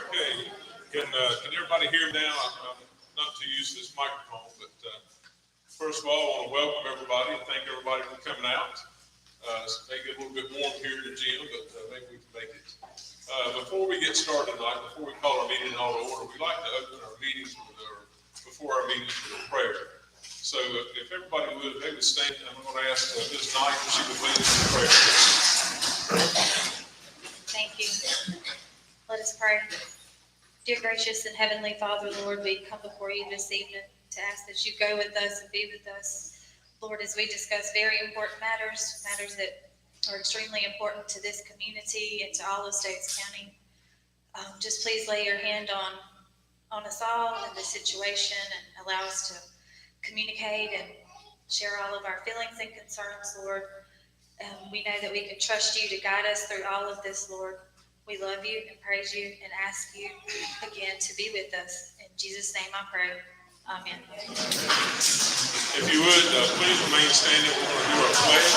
Okay, can everybody hear me now? I'm not to use this microphone, but first of all, I want to welcome everybody and thank everybody for coming out. It may get a little bit warm here in the gym, but maybe we can make it. Before we get started tonight, before we call our meeting in order, we like to open our meetings before our meetings with a prayer. So if everybody would, they would stand, and I'm going to ask Ms. Knight if she would lead us in prayer. Thank you. Let us pray. Dear gracious and heavenly Father, Lord, we come before you this evening to ask that you go with us and be with us, Lord, as we discuss very important matters that are extremely important to this community and to all of Stokes County. Just please lay your hand on us all in this situation and allow us to communicate and share all of our feelings and concerns, Lord. We know that we can trust you to guide us through all of this, Lord. We love you and praise you and ask you again to be with us. In Jesus' name I pray. Amen. If you would, please remain standing. We're going to do our pledge.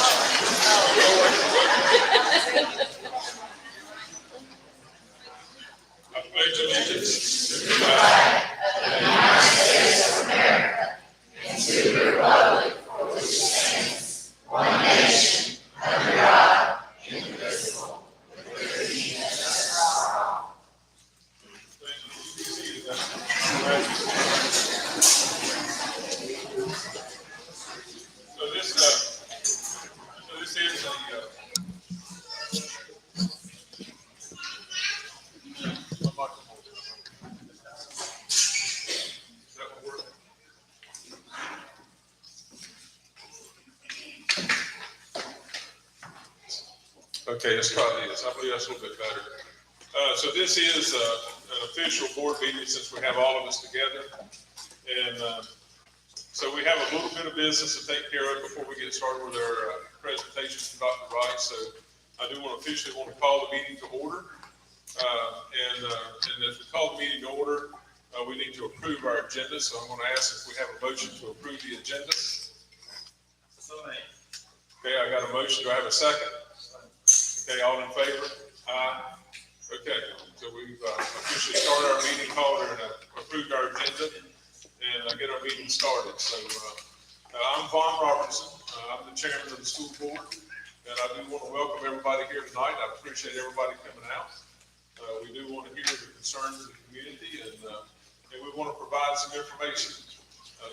I pledge allegiance to the flag of the United States of America and to the republic for which it stands, one nation, under God, indivisible, with liberty and justice for all. So this is okay, let's try this. I believe that's a little bit better. So this is an official board meeting since we have all of us together. And so we have a little bit of business to take care of before we get started with our presentation from Dr. Rice. So I do officially want to call the meeting to order. And as we call the meeting to order, we need to approve our agenda. So I'm going to ask if we have a motion to approve the agenda. So made. Okay, I got a motion. Do I have a second? Okay, all in favor? Aye. Okay, so we've officially started our meeting, called and approved our agenda, and get our meeting started. So I'm Vaughn Robertson. I'm the chairman of the school board, and I do want to welcome everybody here tonight. I appreciate everybody coming out. We do want to hear the concerns of the community, and we want to provide some information.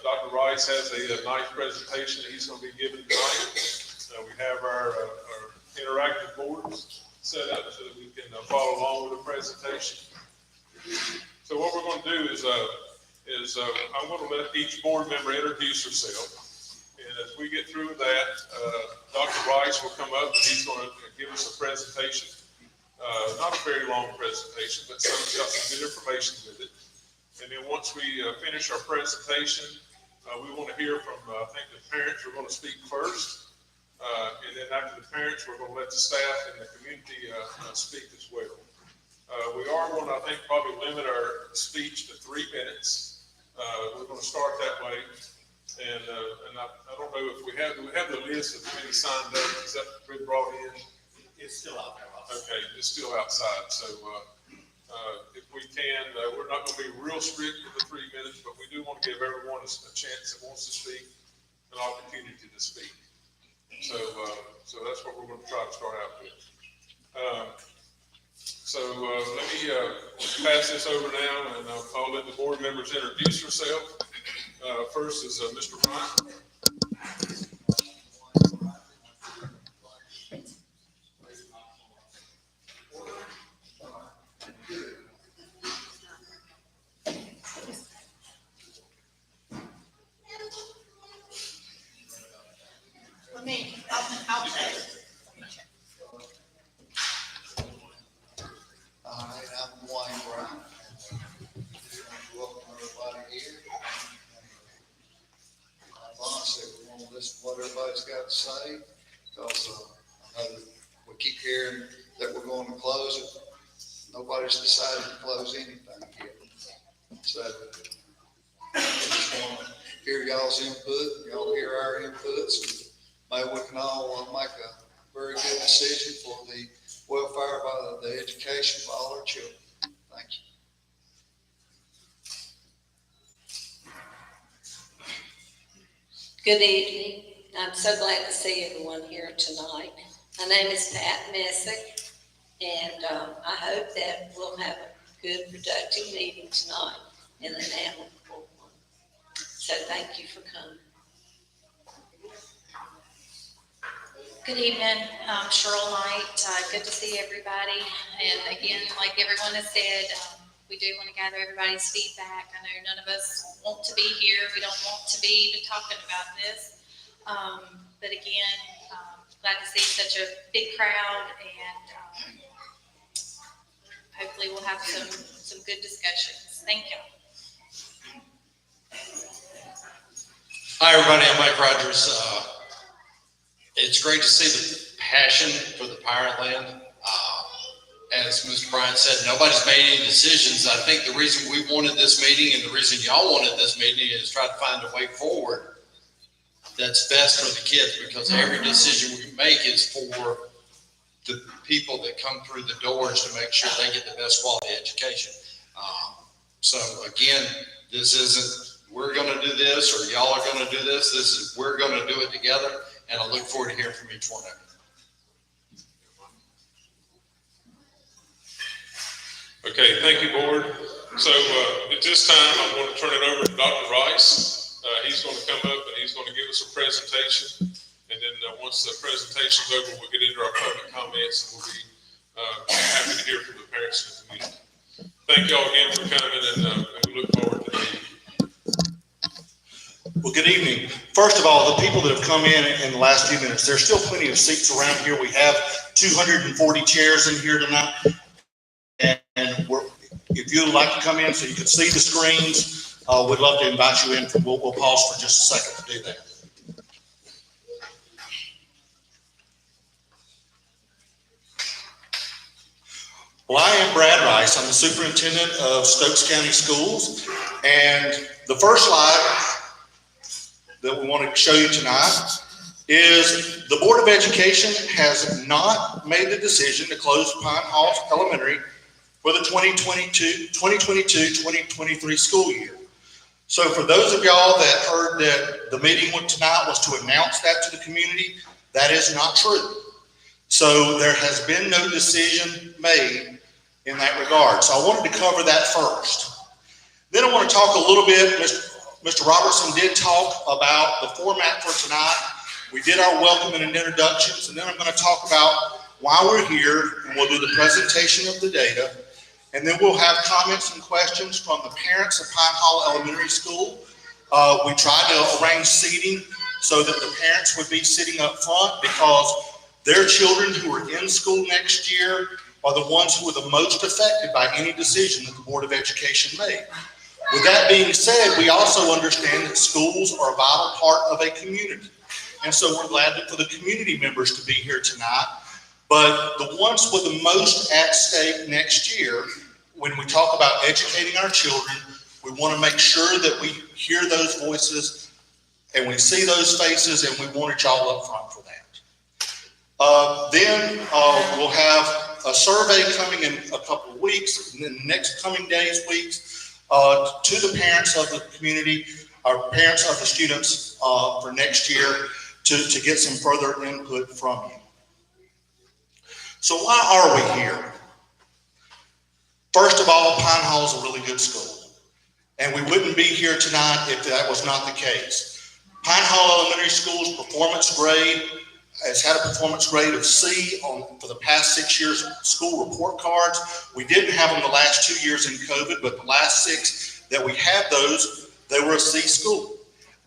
Dr. Rice has a nice presentation that he's going to be giving tonight. We have our interactive boards set up so that we can follow along with the presentation. So what we're going to do is I'm going to let each board member introduce herself. And as we get through that, Dr. Rice will come up and he's going to give us a presentation. Not a very long presentation, but it's got some good information with it. And then once we finish our presentation, we want to hear from, I think the parents are going to speak first. And then after the parents, we're going to let the staff and the community speak as well. We are going to, I think, probably limit our speech to 3 minutes. We're going to start that way. And I don't know if we have the list of who signed up. Is that been brought in? It's still out there. Okay, it's still outside. So if we can, we're not going to be real strict with the 3 minutes, but we do want to give everyone a chance that wants to speak an opportunity to speak. So that's what we're going to try to start out with. Let me pass this over now, and I'll let the board members introduce themselves. First is Mr. Ryan. I'll check. All right, I'm Dwayne Brown. Welcome everybody here. Honestly, we want to listen to what everybody's got to say, because I know that we keep hearing that we're going to close it. Nobody's decided to close anything yet. So I just want to hear y'all's input, y'all hear our inputs. Maybe we can all make a very good decision for the welfare of the education of all our children. Thank you. Good evening. I'm so glad to see everyone here tonight. My name is Pat Messick, and I hope that we'll have a good, productive meeting tonight and an amicable one. So thank you for coming. Good evening, Cheryl Knight. Good to see everybody. And again, like everyone has said, we do want to gather everybody's feedback. I know none of us want to be here. We don't want to be even talking about this. But again, glad to see such a big crowd, and hopefully we'll have some good discussions. Thank you. Hi, everybody. I'm Mike Rogers. It's great to see the passion for the Pirate Land. As Mr. Bryant said, nobody's made any decisions. I think the reason we wanted this meeting and the reason y'all wanted this meeting is try to find a way forward that's best for the kids, because every decision we make is for the people that come through the doors to make sure they get the best quality education. So again, this isn't we're going to do this or y'all are going to do this. This is we're going to do it together, and I look forward to hearing from each one of you. Okay, thank you, board. So at this time, I'm going to turn it over to Dr. Rice. He's going to come up and he's going to give us a presentation. And then once the presentation's over, we'll get into our public comments, and we'll be happy to hear from the parents in the community. Thank y'all again for coming, and we look forward to the meeting. Well, good evening. First of all, the people that have come in the last few minutes, there's still plenty of seats around here. We have 240 chairs in here tonight. And if you'd like to come in so you can see the screens, we'd love to invite you in. We'll pause for just a second to do that. Well, I am Brad Rice. I'm the superintendent of Stokes County Schools. And the first slide that we want to show you tonight is the Board of Education has not made the decision to close Pine Hall Elementary for the 2022-2023 school year. So for those of y'all that heard that the meeting tonight was to announce that to the community, that is not true. So there has been no decision made in that regard. So I wanted to cover that first. Then I want to talk a little bit, Mr. Robertson did talk about the format for tonight. We did our welcome and introductions, and then I'm going to talk about why we're here, and we'll do the presentation of the data. And then we'll have comments and questions from the parents of Pine Hall Elementary School. We tried to arrange seating so that the parents would be sitting up front, because their children who are in school next year are the ones who are the most affected by any decision that the Board of Education made. With that being said, we also understand that schools are a vital part of a community. And so we're glad for the community members to be here tonight. But the ones with the most at stake next year, when we talk about educating our children, we want to make sure that we hear those voices and we see those faces, and we wanted y'all up front for that. Then we'll have a survey coming in a couple of weeks, and then the next coming days, weeks, to the parents of the community, our parents of the students for next year, to get some further input from you. So why are we here? First of all, Pine Hall is a really good school, and we wouldn't be here tonight if that was not the case. Pine Hall Elementary School's performance grade has had a performance grade of C for the past 6 years school report cards. We didn't have them the last 2 years in COVID, but the last 6 that we had those, they were a C school.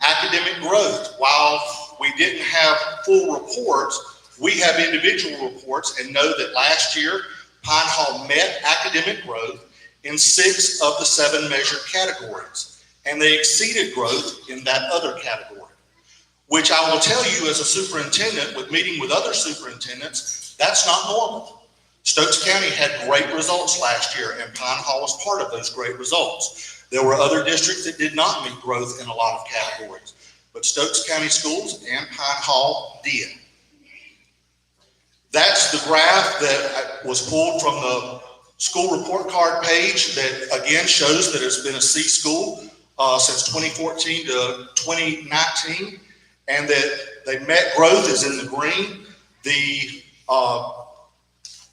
Academic growth, while we didn't have full reports, we have individual reports and know that last year, Pine Hall met academic growth in 6 of the 7 measured categories, and they exceeded growth in that other category, which I will tell you as a superintendent, with meeting with other superintendents, that's not normal. Stokes County had great results last year, and Pine Hall was part of those great results. There were other districts that did not meet growth in a lot of categories, but Stokes County Schools and Pine Hall did. That's the graph that was pulled from the school report card page that again shows that it's been a C school since 2014 to 2019. and that they met growth is in the green. They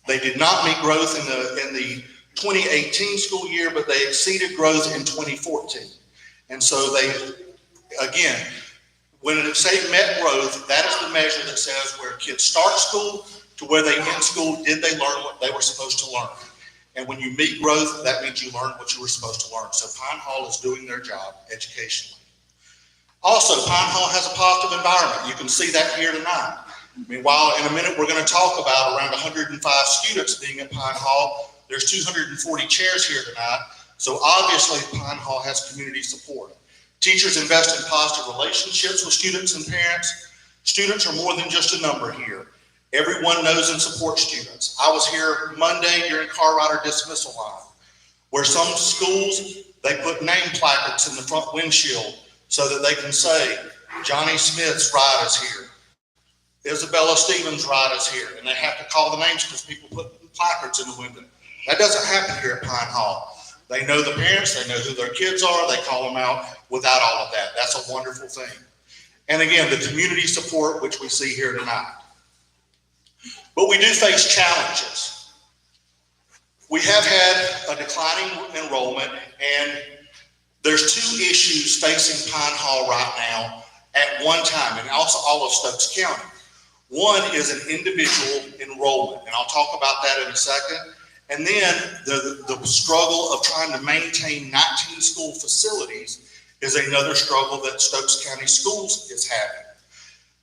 did not meet growth in the 2018 school year, but they exceeded growth in 2014. And so they, again, when it say met growth, that is the measure that says where kids start school to where they end school, did they learn what they were supposed to learn? And when you meet growth, that means you learned what you were supposed to learn. So Pine Hall is doing their job educationally. Also, Pine Hall has a positive environment. You can see that here tonight. I mean, while in a minute we're going to talk about around 105 students being at Pine Hall, there's 240 chairs here tonight. So obviously Pine Hall has community support. Teachers invest in positive relationships with students and parents. Students are more than just a number here. Everyone knows and supports students. I was here Monday during car rider dismissal line, where some schools, they put name placards in the front windshield so that they can say, Johnny Smith's ride is here. Isabella Stevens' ride is here. And they have to call the names because people put placards in the window. That doesn't happen here at Pine Hall. They know the parents, they know who their kids are, they call them out without all of that. That's a wonderful thing. And again, the community support, which we see here tonight. But we do face challenges. We have had a declining enrollment, and there's two issues facing Pine Hall right now at one time, and also all of Stokes County. One is an individual enrollment, and I'll talk about that in a second. And then the struggle of trying to maintain 19 school facilities is another struggle that Stokes County Schools is having.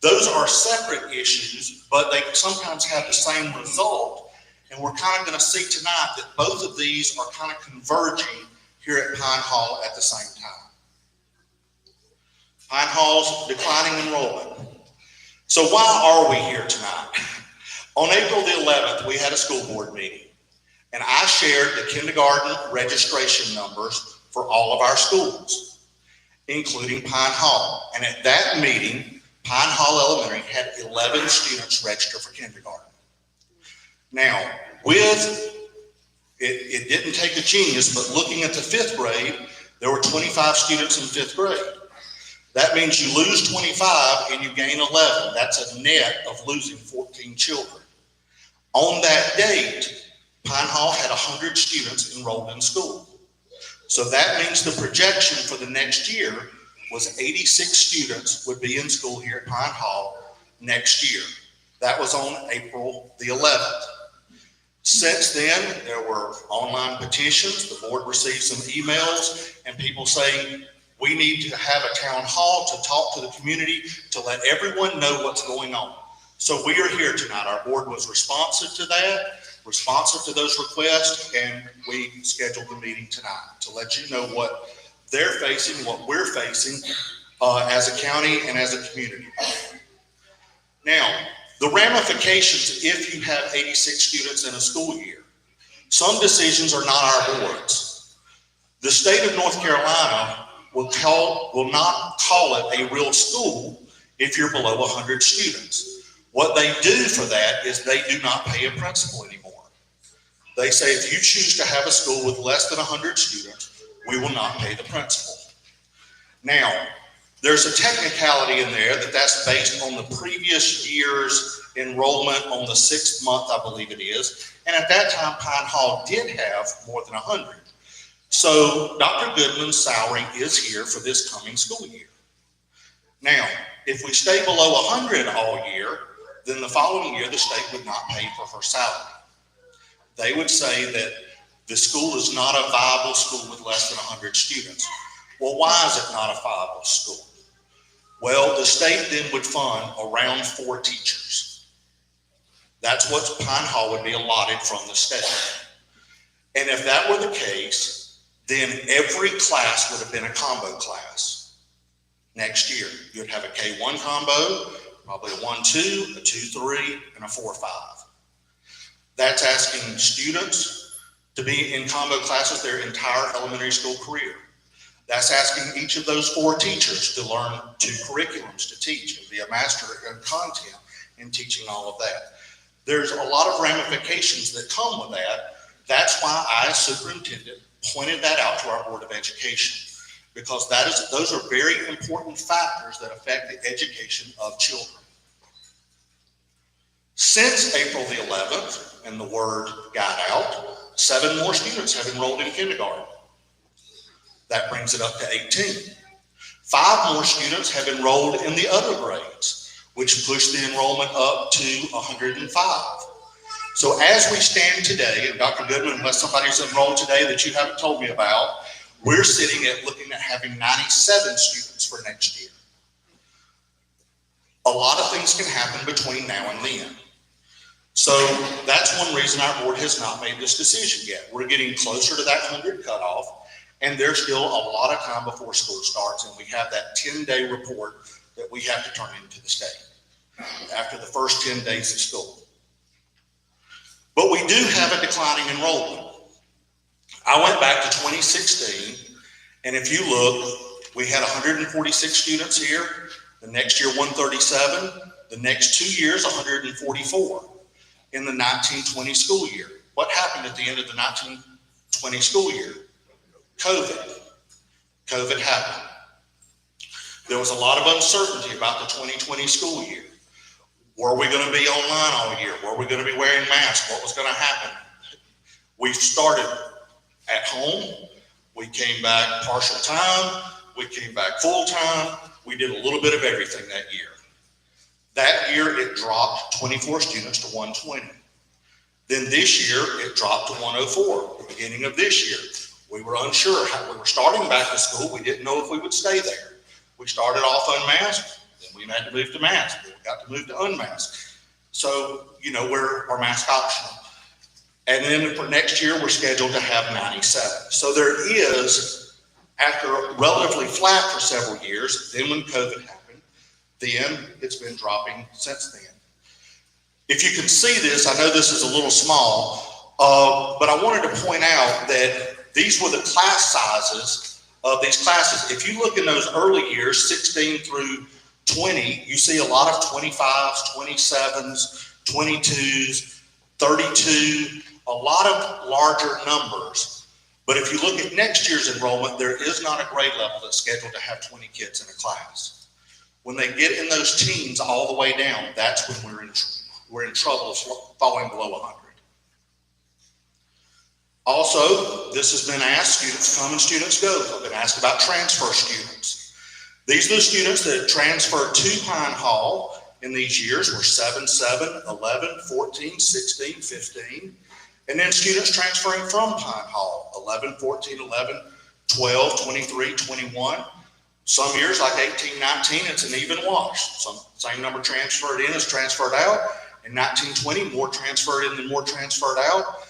Those are separate issues, but they sometimes have the same result. And we're kind of going to see tonight that both of these are kind of converging here at Pine Hall at the same time. Pine Hall's declining enrollment. So why are we here tonight? On April the 11th, we had a school board meeting. And I shared the kindergarten registration numbers for all of our schools, including Pine Hall. And at that meeting, Pine Hall Elementary had 11 students register for kindergarten. Now, it didn't take a genius, but looking at the 5th grade, there were 25 students in 5th grade. That means you lose 25 and you gain 11. That's a net of losing 14 children. On that date, Pine Hall had 100 students enrolled in school. So that means the projection for the next year was 86 students would be in school here at Pine Hall next year. That was on April the 11th. Since then, there were online petitions. The board received some emails and people saying, we need to have a town hall to talk to the community to let everyone know what's going on. So we are here tonight. Our board was responsive to that, responsive to those requests, and we scheduled the meeting tonight to let you know what they're facing, what we're facing as a county and as a community. Now, the ramifications if you have 86 students in a school year. Some decisions are not our board's. The state of North Carolina will not call it a real school if you're below 100 students. What they do for that is they do not pay a principal anymore. They say if you choose to have a school with less than 100 students, we will not pay the principal. Now, there's a technicality in there that's based on the previous year's enrollment on the 6th month, I believe it is. And at that time, Pine Hall did have more than 100. So Dr. Goodman's salary is here for this coming school year. Now, if we stay below 100 all year, then the following year, the state would not pay for her salary. They would say that the school is not a viable school with less than 100 students. Well, why is it not a viable school? Well, the state then would fund around 4 teachers. That's what Pine Hall would be allotted from the state. And if that were the case, then every class would have been a combo class. Next year, you'd have a K1 combo, probably a 1-2, a 2-3, and a 4-5. That's asking students to be in combo classes their entire elementary school career. That's asking each of those 4 teachers to learn 2 curriculums to teach and be a master in content and teaching all of that. There's a lot of ramifications that come with that. That's why I, as superintendent, pointed that out to our Board of Education. because those are very important factors that affect the education of children. Since April the 11th, and the word got out, 7 more students have enrolled in kindergarten. That brings it up to 18. 5 more students have enrolled in the other grades, which pushed the enrollment up to 105. So as we stand today, and Dr. Goodman, unless somebody's enrolled today that you haven't told me about, we're sitting at looking at having 97 students for next year. A lot of things can happen between now and then. So that's one reason our board has not made this decision yet. We're getting closer to that 100 cutoff, and there's still a lot of time before school starts, and we have that 10-day report that we have to turn into the state after the first 10 days of school. But we do have a declining enrollment. I went back to 2016, and if you look, we had 146 students here. The next year, 137. The next 2 years, 144 in the 1920 school year. What happened at the end of the 1920 school year? COVID. COVID happened. There was a lot of uncertainty about the 2020 school year. Were we going to be online all year? Were we going to be wearing masks? What was going to happen? We started at home. We came back partial time. We came back full time. We did a little bit of everything that year. That year, it dropped 24 students to 120. Then this year, it dropped to 104, the beginning of this year. We were unsure how we were starting back to school. We didn't know if we would stay there. We started off unmasked, then we had to move to mask. Then we got to move to unmasked. So, we're mask optional. And then for next year, we're scheduled to have 97. So there is, after relatively flat for several years, then when COVID happened, then it's been dropping since then. If you can see this, I know this is a little small, but I wanted to point out that these were the class sizes of these classes. If you look in those early years, 16 through 20, you see a lot of 25s, 27s, 22s, 32, a lot of larger numbers. But if you look at next year's enrollment, there is not a grade level that's scheduled to have 20 kids in a class. When they get in those teens all the way down, that's when we're in trouble of falling below 100. Also, this has been asked, students come and students go. I've been asked about transfer students. These are the students that transferred to Pine Hall in these years were 7, 7, 11, 14, 16, 15. And then students transferring from Pine Hall, 11, 14, 11, 12, 23, 21. Some years, like 18, 19, it's an even wash. Some same number transferred in as transferred out. In 19, 20, more transferred in than more transferred out.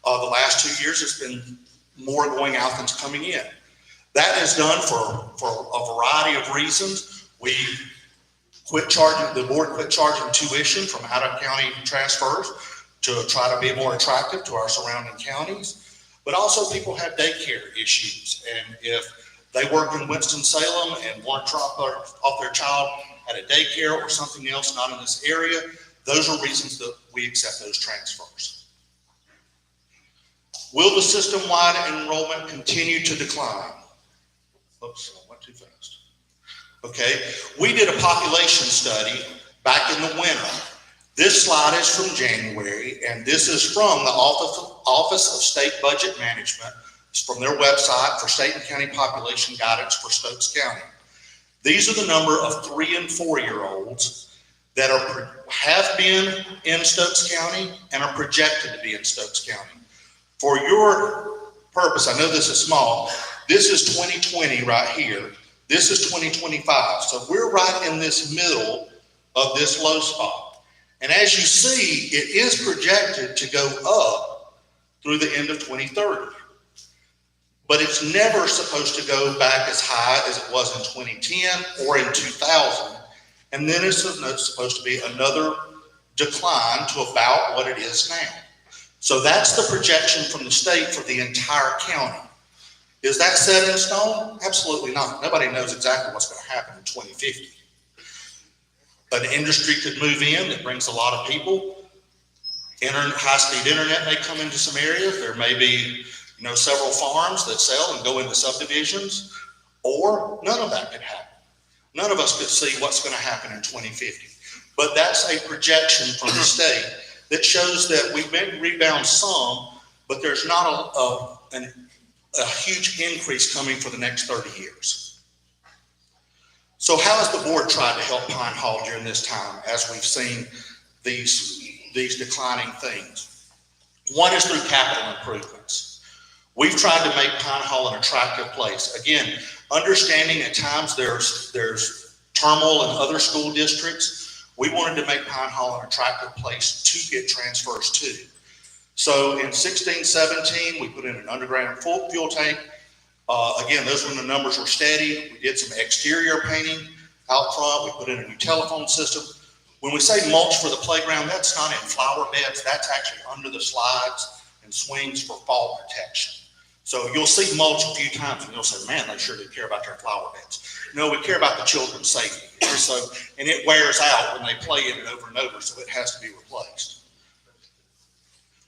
The last 2 years, it's been more going out than's coming in. That is done for a variety of reasons. We quit charging, the board quit charging tuition from out-of-county transfers to try to be more attractive to our surrounding counties. But also people have daycare issues. And if they work in Winston-Salem and want to drop off their child at a daycare or something else not in this area, those are reasons that we accept those transfers. Will the system-wide enrollment continue to decline? Oops, I went too fast. Okay, we did a population study back in the winter. This slide is from January, and this is from the Office of State Budget Management. It's from their website for state and county population guidance for Stokes County. These are the number of 3 and 4 year olds that have been in Stokes County and are projected to be in Stokes County. For your purpose, I know this is small, this is 2020 right here. This is 2025. So we're right in this middle of this low spot. And as you see, it is projected to go up through the end of 2030. But it's never supposed to go back as high as it was in 2010 or in 2000. And then it's supposed to be another decline to about what it is now. So that's the projection from the state for the entire county. Is that set in stone? Absolutely not. Nobody knows exactly what's going to happen in 2050. An industry could move in that brings a lot of people. High-speed internet may come into some areas. There may be, several farms that sell and go into subdivisions. or none of that could happen. None of us could see what's going to happen in 2050. But that's a projection from the state that shows that we may rebound some, but there's not a huge increase coming for the next 30 years. So how has the board tried to help Pine Hall during this time as we've seen these declining things? One is through capital improvements. We've tried to make Pine Hall an attractive place. Again, understanding at times there's turmoil in other school districts, we wanted to make Pine Hall an attractive place to get transfers to. So in 16-17, we put in an underground fuel tank. Again, those when the numbers were steady. We did some exterior painting out front. We put in a new telephone system. When we say mulch for the playground, that's not in flower beds. That's actually under the slides and swings for fall protection. So you'll see mulch a few times and you'll say, man, they sure do care about their flower beds. No, we care about the children's safety. And it wears out when they play in it over and over, so it has to be replaced.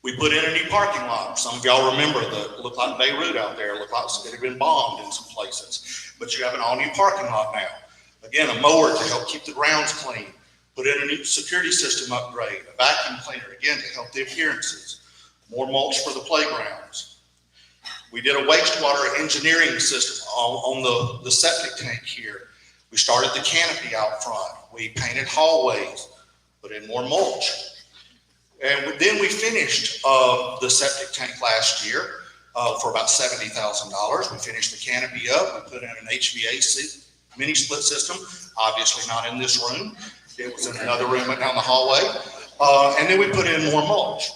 We put in a new parking lot. Some of y'all remember looked like Beirut out there. Looked like it had been bombed in some places. But you have an all-new parking lot now. Again, a mower to help keep the grounds clean. Put in a new security system upgrade, a vacuum cleaner, again, to help the appearances. More mulch for the playgrounds. We did a wastewater engineering system on the septic tank here. We started the canopy out front. We painted hallways, put in more mulch. And then we finished the septic tank last year for about $70,000. We finished the canopy up. We put in an HVAC mini split system, obviously not in this room. It was in another room down the hallway. And then we put in more mulch.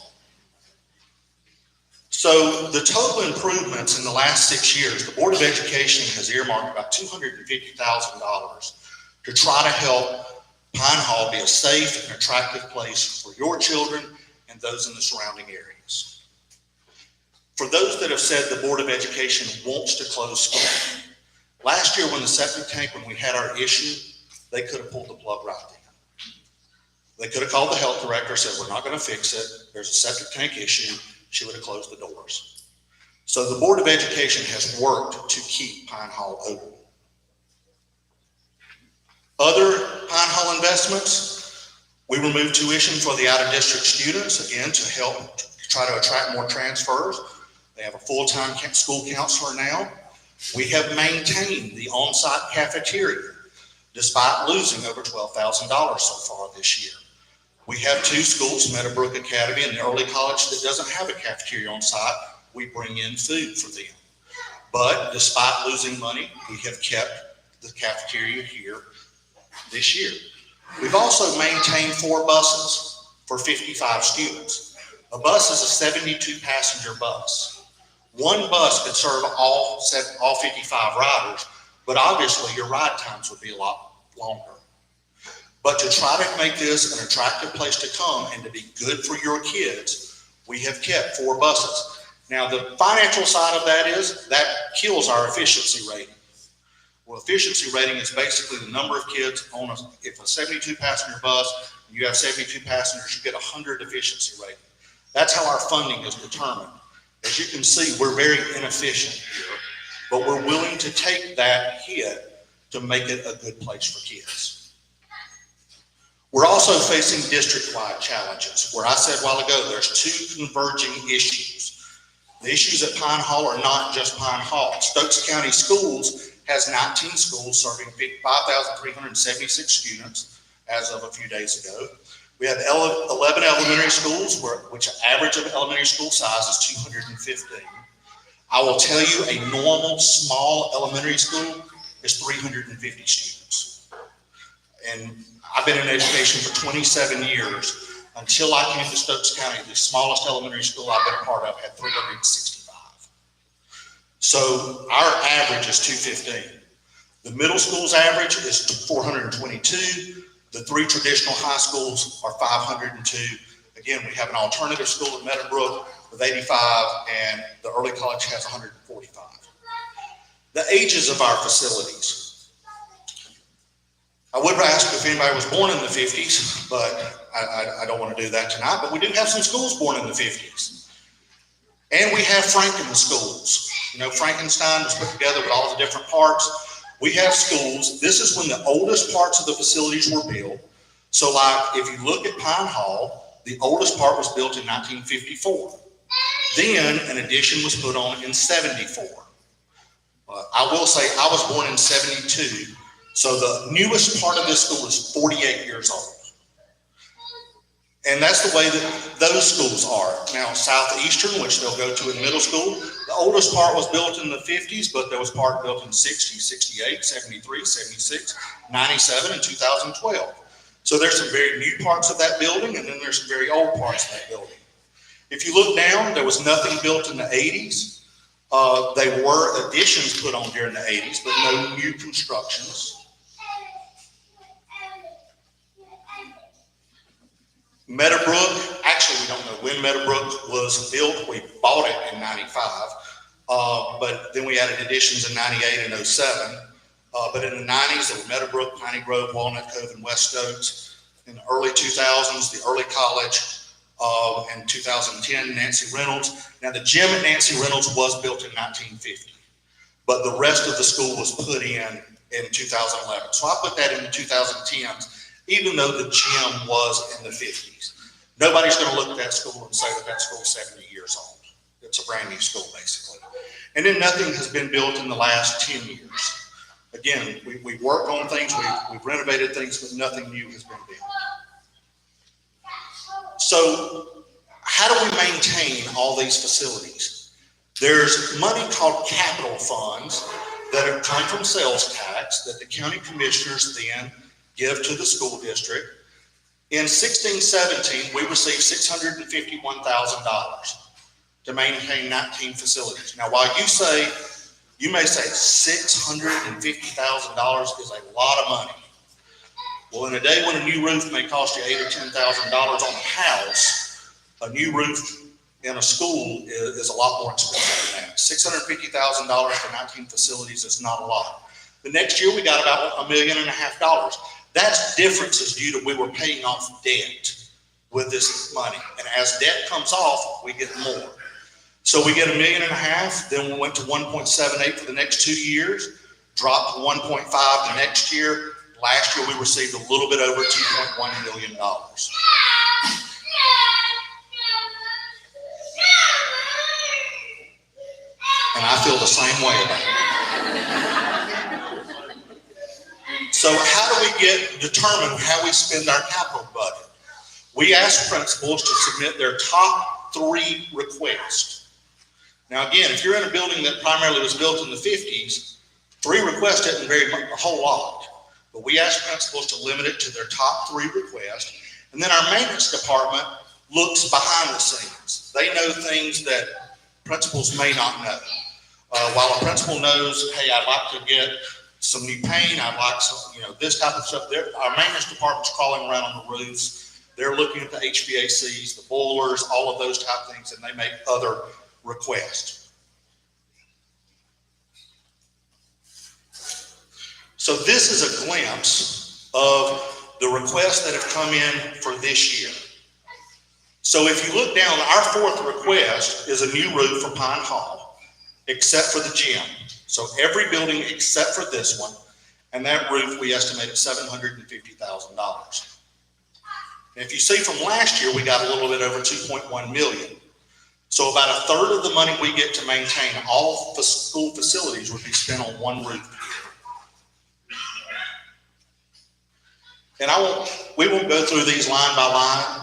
So the total improvements in the last 6 years, the Board of Education has earmarked about $250,000 to try to help Pine Hall be a safe and attractive place for your children and those in the surrounding areas. For those that have said the Board of Education wants to close school, last year when the septic tank, when we had our issue, they could have pulled the plug right then. They could have called the health director, said, we're not going to fix it. There's a septic tank issue. She would have closed the doors. So the Board of Education has worked to keep Pine Hall open. Other Pine Hall investments, we removed tuition for the out-of-district students, again, to help try to attract more transfers. They have a full-time school counselor now. We have maintained the on-site cafeteria, despite losing over $12,000 so far this year. We have 2 schools, Meadowbrook Academy and the early college, that doesn't have a cafeteria on site. We bring in food for them. But despite losing money, we have kept the cafeteria here this year. We've also maintained 4 buses for 55 students. A bus is a 72-passenger bus. One bus could serve all 55 riders, but obviously your ride times would be a lot longer. But to try to make this an attractive place to come and to be good for your kids, we have kept 4 buses. Now, the financial side of that is that kills our efficiency rating. Well, efficiency rating is basically the number of kids on if a 72-passenger bus, you have 72 passengers, you get 100 efficiency rating. That's how our funding is determined. As you can see, we're very inefficient here, but we're willing to take that hit to make it a good place for kids. We're also facing district-wide challenges, where I said a while ago, there's 2 converging issues. The issues at Pine Hall are not just Pine Hall. Stokes County Schools has 19 schools serving 5,376 students as of a few days ago. We have 11 elementary schools, which average of elementary school size is 215. I will tell you, a normal small elementary school is 350 students. And I've been in education for 27 years. Until I came to Stokes County, the smallest elementary school I've been a part of had 365. So our average is 215. The middle school's average is 422. The 3 traditional high schools are 502. Again, we have an alternative school at Meadowbrook with 85, and the early college has 145. The ages of our facilities. I would ask if anybody was born in the 50s, but I don't want to do that tonight. But we do have some schools born in the 50s. And we have Franken schools. You know, Frankenstein was put together with all the different parts. We have schools, this is when the oldest parts of the facilities were built. So like, if you look at Pine Hall, the oldest part was built in 1954. Then an addition was put on in 74. I will say, I was born in 72, so the newest part of this school is 48 years old. And that's the way that those schools are. Now, Southeastern, which they'll go to in middle school, the oldest part was built in the 50s, but there was part built in 60, 68, 73, 76, 97, and 2012. So there's some very new parts of that building, and then there's some very old parts of that building. If you look down, there was nothing built in the 80s. There were additions put on during the 80s, but no new constructions. Meadowbrook, actually we don't know when Meadowbrook was built. We bought it in 95, but then we added additions in 98 and 07. But in the 90s, there were Meadowbrook, Piney Grove, Walnut Cove, and West Stokes. In the early 2000s, the early college, and 2010, Nancy Reynolds. Now the gym at Nancy Reynolds was built in 1950, but the rest of the school was put in 2011. So I put that in the 2010s, even though the gym was in the 50s. Nobody's going to look at that school and say that that school's 70 years old. It's a brand new school, basically. And then nothing has been built in the last 10 years. Again, we worked on things, we've renovated things, but nothing new has been built. So how do we maintain all these facilities? There's money called capital funds that have come from sales tax that the county commissioners then give to the school district. In 16-17, we received $651,000 to maintain 19 facilities. Now, while you may say $650,000 is a lot of money. Well, in a day when a new roof may cost you $8,000 or $10,000 on a house, a new roof in a school is a lot more expensive than that. $650,000 for 19 facilities is not a lot. The next year we got about $1.5 million. That's differences due to we were paying off debt with this money. And as debt comes off, we get more. So we get $1.5 million, then we went to 1.78 for the next 2 years, dropped to 1.5 the next year. Last year we received a little bit over $2.1 million. And I feel the same way about it. So how do we determine how we spend our capital budget? We ask principals to submit their top 3 requests. Now again, if you're in a building that primarily was built in the 50s, 3 requests isn't a whole lot. But we ask principals to limit it to their top 3 requests. And then our maintenance department looks behind the scenes. They know things that principals may not know. While a principal knows, hey, I'd like to get some new paint, I'd like some, this type of stuff. Our maintenance department's crawling around on the roofs. They're looking at the HVACs, the boilers, all of those type of things, and they make other requests. So this is a glimpse of the requests that have come in for this year. So if you look down, our 4th request is a new roof for Pine Hall, except for the gym. So every building except for this one, and that roof we estimate at $750,000. And if you see from last year, we got a little bit over $2.1 million. So about a third of the money we get to maintain all school facilities would be spent on one roof. And we won't go through these line by line,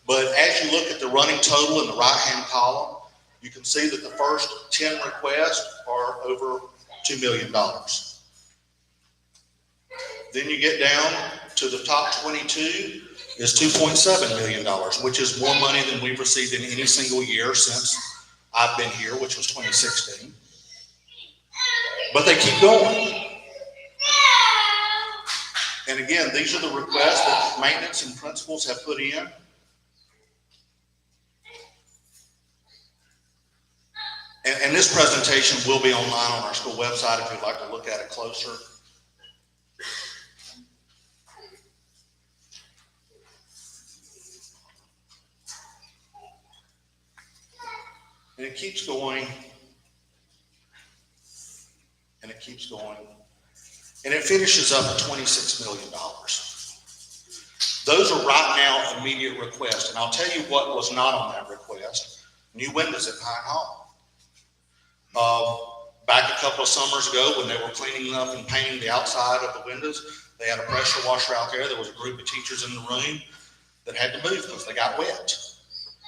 but as you look at the running total in the right-hand column, you can see that the first 10 requests are over $2 million. Then you get down to the top 22 is $2.7 million, which is more money than we've received in any single year since I've been here, which was 2016. But they keep going. And again, these are the requests that maintenance and principals have put in. And this presentation will be online on our school website if you'd like to look at it closer. And it keeps going. And it keeps going. and it finishes up at $26 million. Those are right now immediate requests, and I'll tell you what was not on that request: new windows at Pine Hall. Back a couple of summers ago, when they were cleaning up and painting the outside of the windows, they had a pressure washer out there. There was a group of teachers in the room that had to move because they got wet,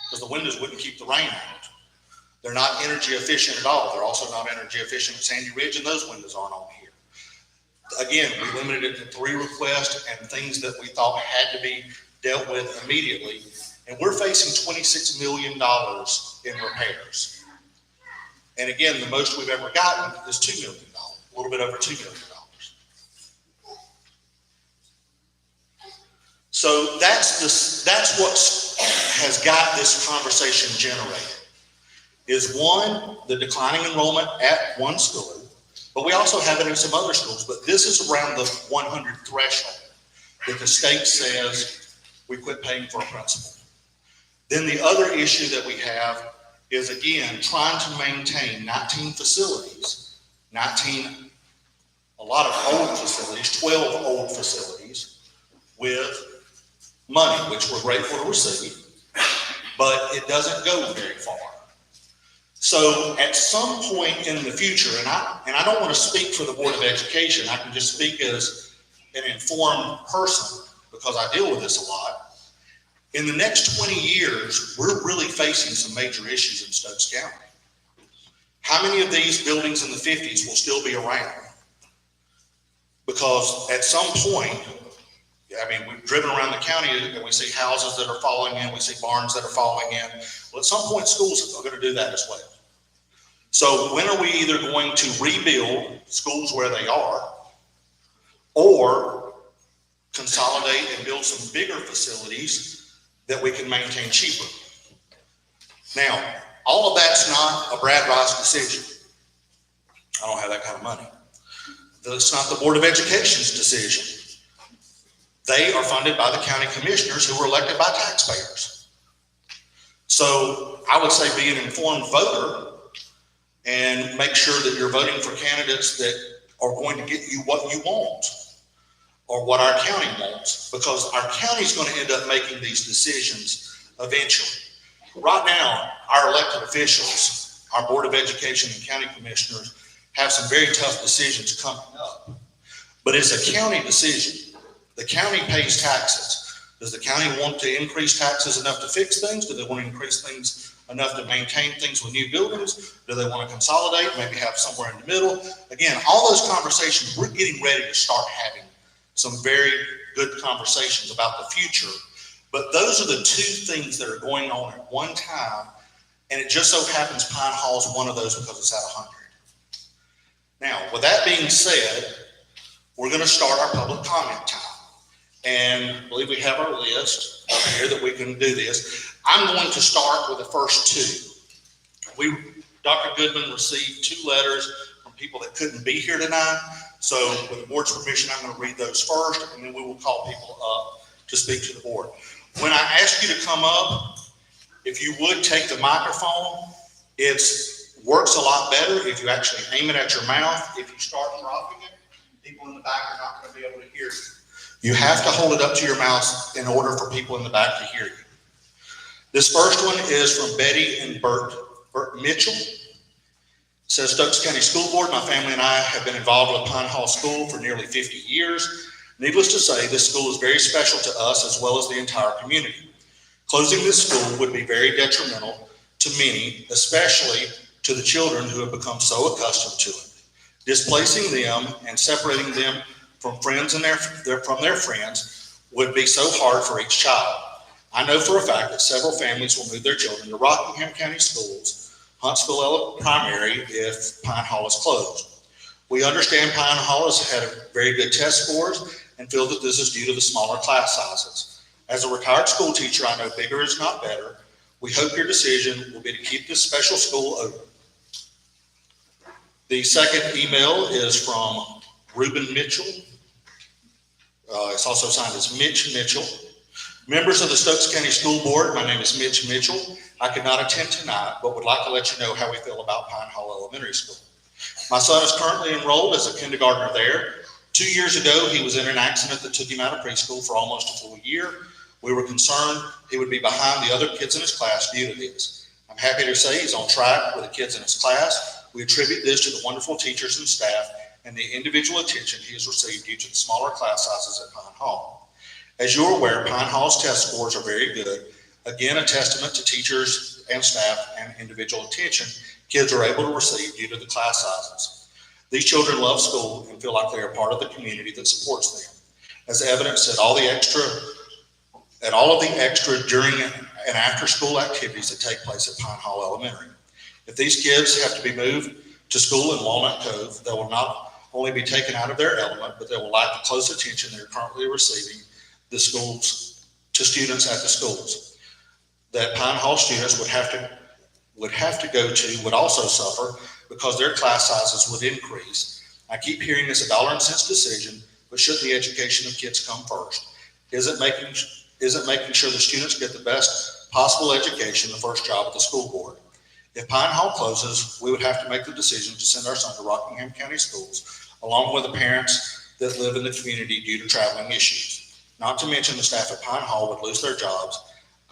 because the windows wouldn't keep the rain out. They're not energy efficient at all. They're also not energy efficient at Sandy Ridge, and those windows aren't on here. Again, we limited it to 3 requests and things that we thought had to be dealt with immediately, and we're facing $26 million in repairs. And again, the most we've ever gotten is $2 million, a little bit over $2 million. So that's what has got this conversation generated. Is one, the declining enrollment at one school, but we also have it in some other schools, but this is around the 100 threshold that the state says we quit paying for a principal. Then the other issue that we have is, again, trying to maintain 19 facilities, a lot of old facilities, 12 old facilities with money, which we're grateful to receive, but it doesn't go very far. So at some point in the future, and I don't want to speak for the Board of Education, I can just speak as an informed person because I deal with this a lot. In the next 20 years, we're really facing some major issues in Stokes County. How many of these buildings in the 50s will still be around? Because at some point, I mean, we've driven around the county and we see houses that are falling in, we see barns that are falling in. Well, at some point, schools are going to do that as well. So when are we either going to rebuild schools where they are, or consolidate and build some bigger facilities that we can maintain cheaper? Now, all of that's not a Brad Rice decision. I don't have that kind of money. That's not the Board of Education's decision. They are funded by the county commissioners who were elected by taxpayers. So I would say be an informed voter and make sure that you're voting for candidates that are going to get you what you want or what our county wants, because our county's going to end up making these decisions eventually. Right now, our elected officials, our Board of Education and county commissioners, have some very tough decisions coming up. But it's a county decision. The county pays taxes. Does the county want to increase taxes enough to fix things? Do they want to increase things enough to maintain things with new buildings? Do they want to consolidate, maybe have somewhere in the middle? Again, all those conversations, we're getting ready to start having some very good conversations about the future. But those are the 2 things that are going on at one time. And it just so happens Pine Hall is one of those because it's at 100. Now, with that being said, we're going to start our public comment time. And I believe we have our list up here that we can do this. I'm going to start with the first 2. Dr. Goodman received 2 letters from people that couldn't be here tonight. So with the board's permission, I'm going to read those first, and then we will call people up to speak to the board. When I ask you to come up, if you would take the microphone, it works a lot better if you actually aim it at your mouth. If you start dropping it, people in the back are not going to be able to hear you. You have to hold it up to your mouth in order for people in the back to hear you. This first one is from Betty and Bert Mitchell. It says, Stokes County School Board, my family and I have been involved with Pine Hall School for nearly 50 years. Needless to say, this school is very special to us as well as the entire community. Closing this school would be very detrimental to many, especially to the children who have become so accustomed to it. Displacing them and separating them from friends and from their friends would be so hard for each child. I know for a fact that several families will move their children to Rockingham County Schools, Huntsville Primary, if Pine Hall is closed. We understand Pine Hall has had very good test scores and feel that this is due to the smaller class sizes. As a retired school teacher, I know bigger is not better. We hope your decision will be to keep this special school open. The second email is from Reuben Mitchell. It's also signed as Mitch Mitchell. Members of the Stokes County School Board, my name is Mitch Mitchell. I could not attend tonight, but would like to let you know how we feel about Pine Hall Elementary School. My son is currently enrolled as a kindergartner there. 2 years ago, he was in an accident that took him out of preschool for almost a full year. We were concerned he would be behind the other kids in his class due to this. I'm happy to say he's on track with the kids in his class. We attribute this to the wonderful teachers and staff and the individual attention he has received due to the smaller class sizes at Pine Hall. As you're aware, Pine Hall's test scores are very good. Again, a testament to teachers and staff and individual attention kids are able to receive due to the class sizes. These children love school and feel like they are part of the community that supports them. As evidenced at all of the extra during and after school activities that take place at Pine Hall Elementary. If these kids have to be moved to school in Walnut Cove, they will not only be taken out of their element, but they will lack the close attention they're currently receiving to students at the schools. That Pine Hall students would have to go to would also suffer because their class sizes would increase. I keep hearing this a dollar and cents decision, but should the education of kids come first? Isn't making sure the students get the best possible education the first job of the school board? If Pine Hall closes, we would have to make the decision to send our son to Rockingham County Schools, along with the parents that live in the community due to traveling issues. Not to mention the staff at Pine Hall would lose their jobs.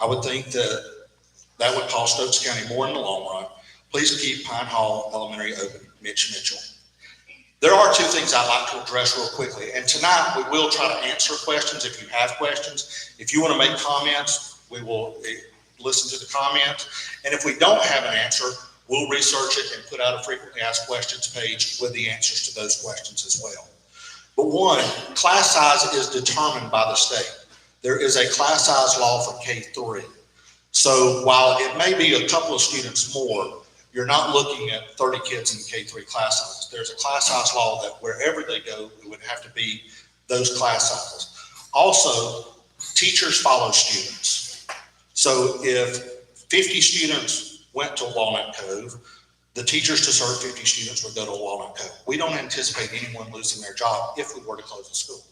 I would think that would cost Stokes County more in the long run. Please keep Pine Hall Elementary open. Mitch Mitchell. There are two things I'd like to address real quickly. And tonight we will try to answer questions if you have questions. If you want to make comments, we will listen to the comments. And if we don't have an answer, we'll research it and put out a frequently asked questions page with the answers to those questions as well. But one, class size is determined by the state. There is a class size law for K-3. So while it may be a couple of students more, you're not looking at 30 kids in K-3 class sizes. There's a class size law that wherever they go, it would have to be those class sizes. Also, teachers follow students. So if 50 students went to Walnut Cove, the teachers to serve 50 students would go to Walnut Cove. We don't anticipate anyone losing their job if we were to close the school.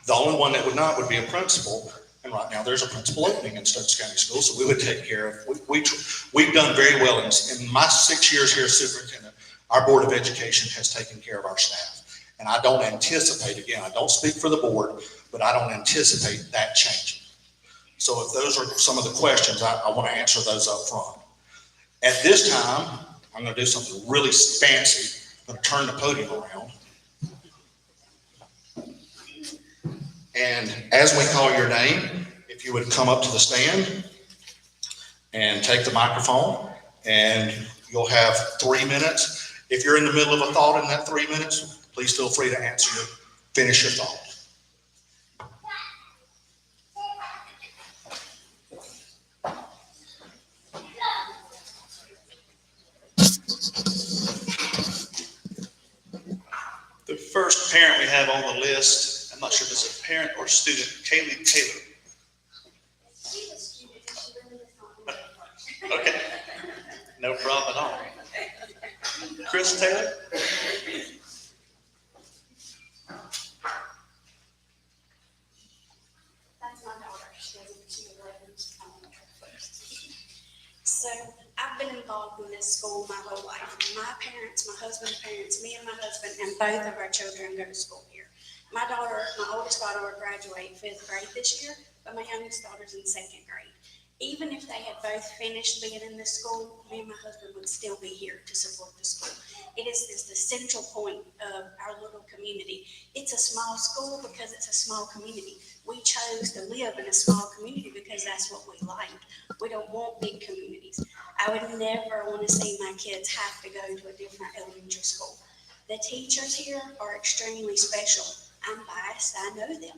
The only one that would not would be a principal. And right now there's a principal opening in Stokes County Schools, so we would take care of, we've done very well in my 6 years here as superintendent. Our Board of Education has taken care of our staff. And I don't anticipate, again, I don't speak for the board, but I don't anticipate that changing. So if those are some of the questions, I want to answer those up front. At this time, I'm going to do something really fancy. I'm going to turn the podium around. And as we call your name, if you would come up to the stand and take the microphone, and you'll have 3 minutes. If you're in the middle of a thought in that 3 minutes, please feel free to finish your thought. The first parent we have on the list, I'm not sure if it's a parent or student, Kaylee Taylor. Okay, no problem at all. Chris Taylor? That's my daughter. She's 11. So I've been involved in this school my whole life. My parents, my husband's parents, me and my husband, and both of our children go to school here. My oldest daughter will graduate 5th grade this year, but my youngest daughter's in 2nd grade. Even if they had both finished being in this school, me and my husband would still be here to support the school. It is the central point of our little community. It's a small school because it's a small community. We chose to live in a small community because that's what we like. We don't want big communities. I would never want to see my kids have to go to a different elementary school. The teachers here are extremely special. I'm biased, I know them.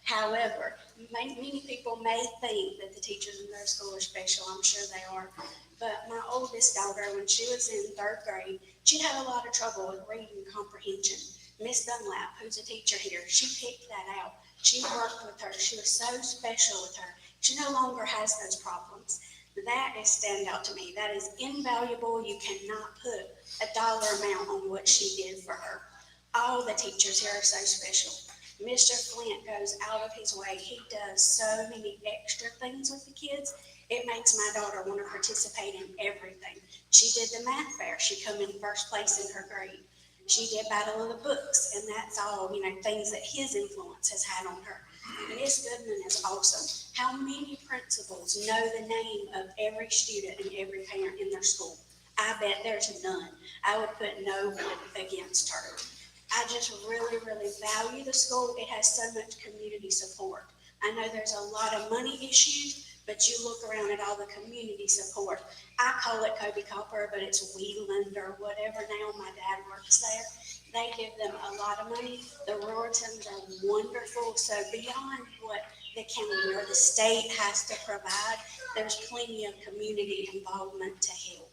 However, many people may think that the teachers in their school are special. I'm sure they are. But my oldest daughter, when she was in 3rd grade, she'd had a lot of trouble with reading comprehension. Miss Dunlap, who's a teacher here, she picked that out. She worked with her. She was so special with her. She no longer has those problems. That is standout to me. That is invaluable. You cannot put a dollar amount on what she did for her. All the teachers here are so special. Mr. Flint goes out of his way. He does so many extra things with the kids. It makes my daughter want to participate in everything. She did the math fair. She come in 1st place in her grade. She did Battle of the Books, and that's all, things that his influence has had on her. And Miss Goodman is awesome. How many principals know the name of every student and every parent in their school? I bet there's none. I would put no one against her. I just really, really value the school. It has so much community support. I know there's a lot of money issues, but you look around at all the community support. I call it Kobe Copper, but it's Wheeland or whatever now. My dad works there. They give them a lot of money. The Rowlands are wonderful. So beyond what the county or the state has to provide, there's plenty of community involvement to help.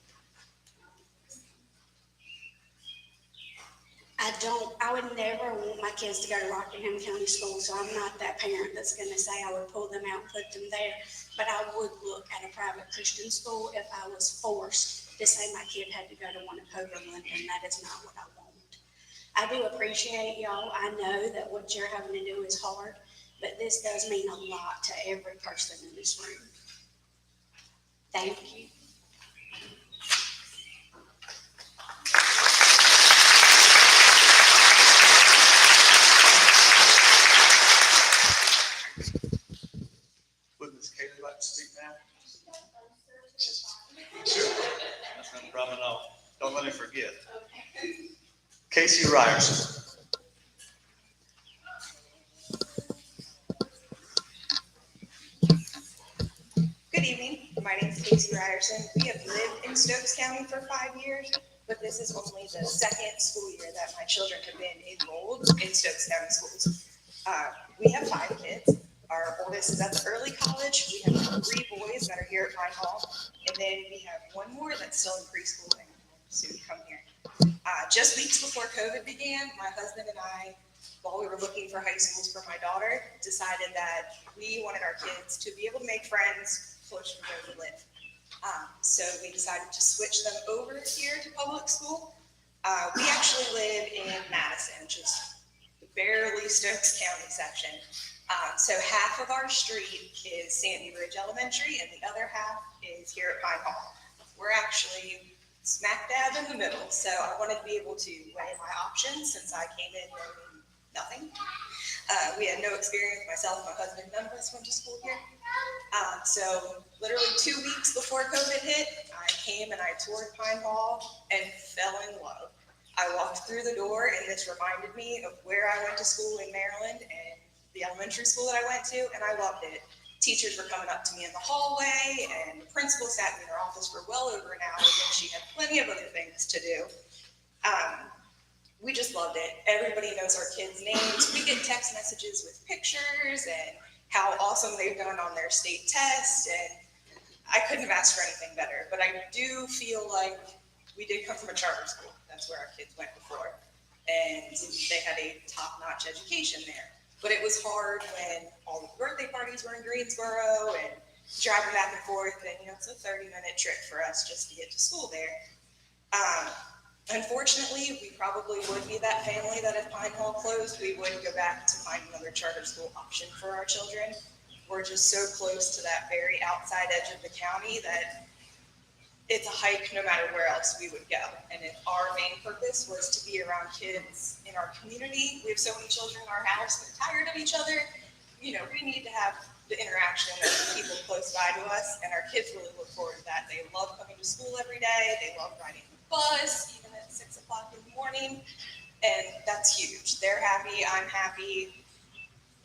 I would never want my kids to go to Rockingham County School, so I'm not that parent that's gonna say I would pull them out and put them there. But I would look at a private Christian school if I was forced to say my kid had to go to one of Overland, and that is not what I want. I do appreciate y'all. I know that what you're having to do is hard, but this does mean a lot to every person in this room. Thank you. Would Ms. Kaylee like to speak now? Sure. That's no problem at all. Don't let me forget. Casey Ryerson. Good evening. My name is Kelsey Ryerson. We have lived in Stokes County for 5 years, but this is only the second school year that my children have been enrolled in Stokes County schools. We have 5 kids. Our oldest is at the early college. We have 3 boys that are here at Pine Hall, and then we have 1 more that's still in preschool and soon to come here. Just weeks before COVID began, my husband and I, while we were looking for high schools for my daughter, decided that we wanted our kids to be able to make friends closer to where we live. So we decided to switch them over here to public school. We actually live in Madison, which is barely Stokes County section. So half of our street is Sandy Ridge Elementary, and the other half is here at Pine Hall. We're actually smack dab in the middle, so I wanted to be able to weigh my options since I came in knowing nothing. We had no experience, myself and my husband, none of us went to school here. So literally 2 weeks before COVID hit, I came and I toured Pine Hall and fell in love. I walked through the door and this reminded me of where I went to school in Maryland and the elementary school that I went to, and I loved it. Teachers were coming up to me in the hallway, and the principal sat in her office for well over an hour, and she had plenty of other things to do. We just loved it. Everybody knows our kids' names. We get text messages with pictures and how awesome they've done on their state test, and I couldn't have asked for anything better. But I do feel like we did come from a charter school. That's where our kids went before, and they had a top-notch education there. But it was hard when all the birthday parties were in Greensboro and driving back and forth, and it's a 30-minute trip for us just to get to school there. Unfortunately, we probably would be that family that if Pine Hall closed, we would go back to find another charter school option for our children. We're just so close to that very outside edge of the county that it's a hike no matter where else we would go. And if our main purpose was to be around kids in our community, we have so many children in our house that are tired of each other. We need to have the interaction of people close by to us, and our kids really look forward to that. They love coming to school every day. They love riding the bus, even at 6 o'clock in the morning, and that's huge. They're happy, I'm happy.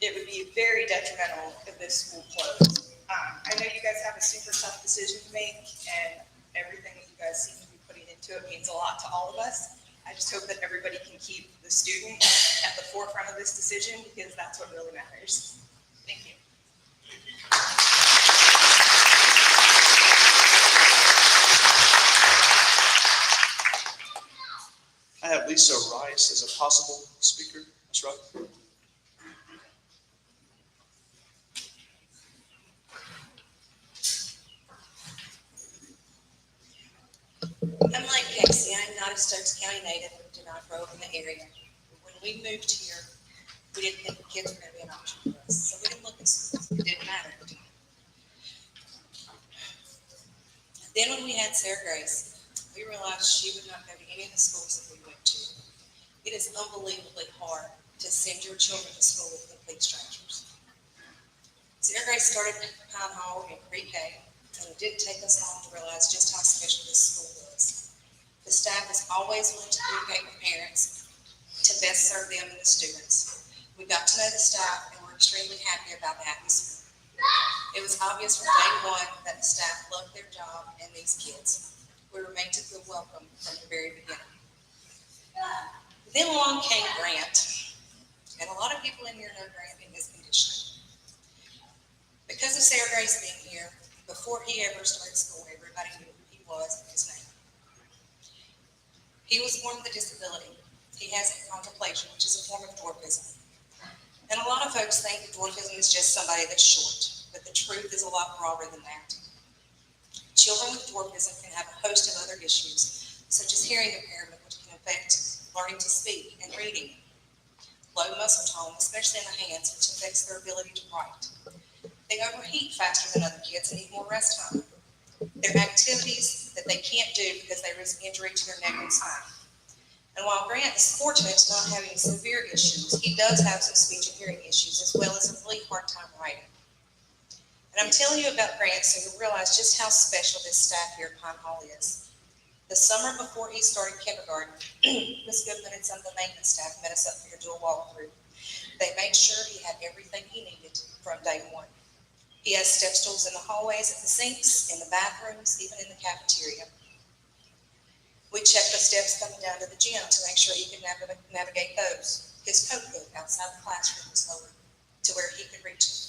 It would be very detrimental if this school closed. I know you guys have a super tough decision to make, and everything that you guys seem to be putting into it means a lot to all of us. I just hope that everybody can keep the student at the forefront of this decision, because that's what really matters. Thank you. I have Lisa Rice as a possible speaker. That's right. I'm like Kelsey. I'm not a Stokes County native, did not grow up in the area. When we moved here, we didn't think the kids were going to be an option for us. So we didn't look at schools. It didn't matter. Then when we had Sarah Grace, we realized she would not go to any of the schools that we went to. It is unbelievably hard to send your children to school with complete strangers. Senior Grace started Pine Hall in pre-K, and it didn't take us long to realize just how special this school was. The staff is always willing to communicate with parents to best serve them and the students. We got to know the staff, and we're extremely happy about the atmosphere. It was obvious from day one that the staff loved their job and these kids. We were made to feel welcome from the very beginning. Then along came Grant, and a lot of people in here know Grant in his condition. Because of Sarah Grace being here, before he ever started school, everybody knew who he was and his name. He was born with a disability. He has achondroplasia, which is a form of dwarfism. And a lot of folks think that dwarfism is just somebody that's short, but the truth is a lot broader than that. Children with dwarfism can have a host of other issues, such as hearing impairment, which can affect learning to speak and reading. Low muscle tone, especially in the hands, which affects their ability to write. They overheat faster than other kids and need more rest time. There are activities that they can't do because they risk injury to their neck and spine. And while Grant is fortunate to not have any severe issues, he does have some speech and hearing issues, as well as a really hard time writing. And I'm telling you about Grant so you'll realize just how special this staff here at Pine Hall is. The summer before he started kindergarten, Ms. Goodman and some of the maintenance staff met us up here to do a walkthrough. They made sure he had everything he needed from day one. He has step stools in the hallways, at the sinks, in the bathrooms, even in the cafeteria. We checked the steps coming down to the gym to make sure he could navigate those. His coat hook outside the classroom was lowered to where he could reach it.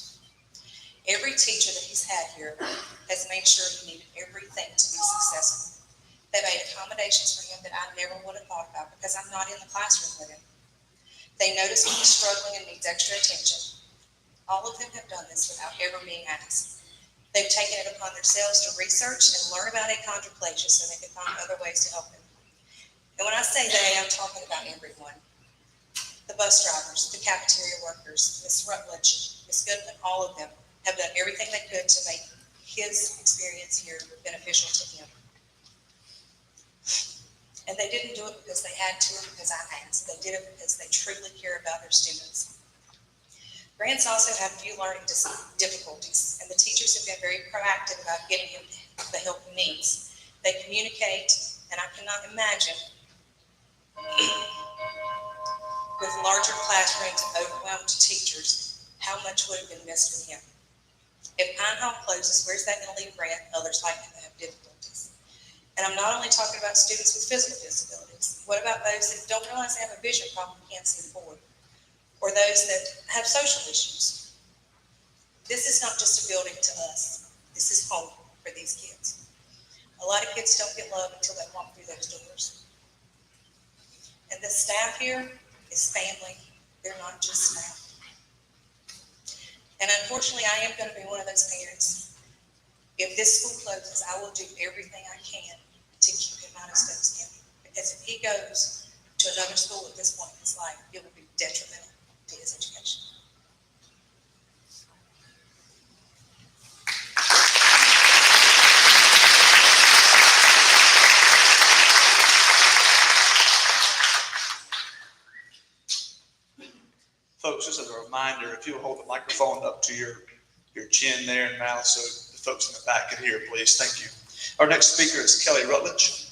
Every teacher that he's had here has made sure he needed everything to be successful. They made accommodations for him that I never would have thought about because I'm not in the classroom with him. They notice when he's struggling and needs extra attention. All of them have done this without ever being asked. They've taken it upon themselves to research and learn about achondroplasia so they can find other ways to help him. And when I say they, I'm talking about everyone. The bus drivers, the cafeteria workers, Ms. Rutledge, Ms. Goodman, all of them have done everything they could to make his experience here beneficial to him. And they didn't do it because they had to or because I asked. They did it because they truly care about their students. Grant's also had a few learning difficulties, and the teachers have been very proactive about getting him the help he needs. They communicate, and I cannot imagine with larger classrooms and overwhelmed teachers how much would have been missed from him. If Pine Hall closes, where's that going to leave Grant and others like him that have difficulties? And I'm not only talking about students with physical disabilities. What about those that don't realize they have a vision problem and can't see forward? Or those that have social issues? This is not just a building to us. This is home for these kids. A lot of kids don't get love until they walk through those doors. And the staff here is family. They're not just staff. And unfortunately, I am going to be one of those parents. If this school closes, I will do everything I can to keep him out of Stokes County. Because if he goes to another school at this point in his life, it will be detrimental to his education. Folks, just as a reminder, if you'll hold the microphone up to your chin there and mouth so the folks in the back can hear, please. Thank you. Our next speaker is Kelly Rutledge.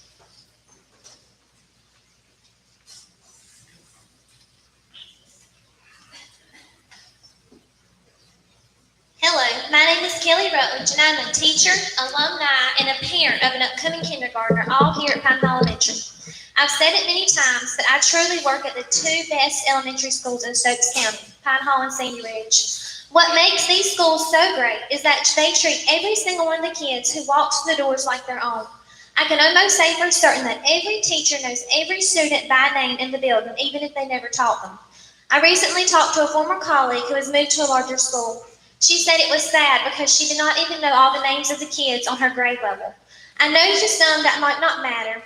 Hello, my name is Kelly Rutledge, and I'm a teacher, alumni, and a parent of an upcoming kindergartner, all here at Pine Hall Elementary. I've said it many times, but I truly work at the two best elementary schools in Stokes County, Pine Hall and Sandy Ridge. What makes these schools so great is that they treat every single one of the kids who walks through the doors like their own. I can almost say for certain that every teacher knows every student by name in the building, even if they never taught them. I recently talked to a former colleague who has moved to a larger school. She said it was sad because she did not even know all the names of the kids on her grade level. I know to some that might not matter,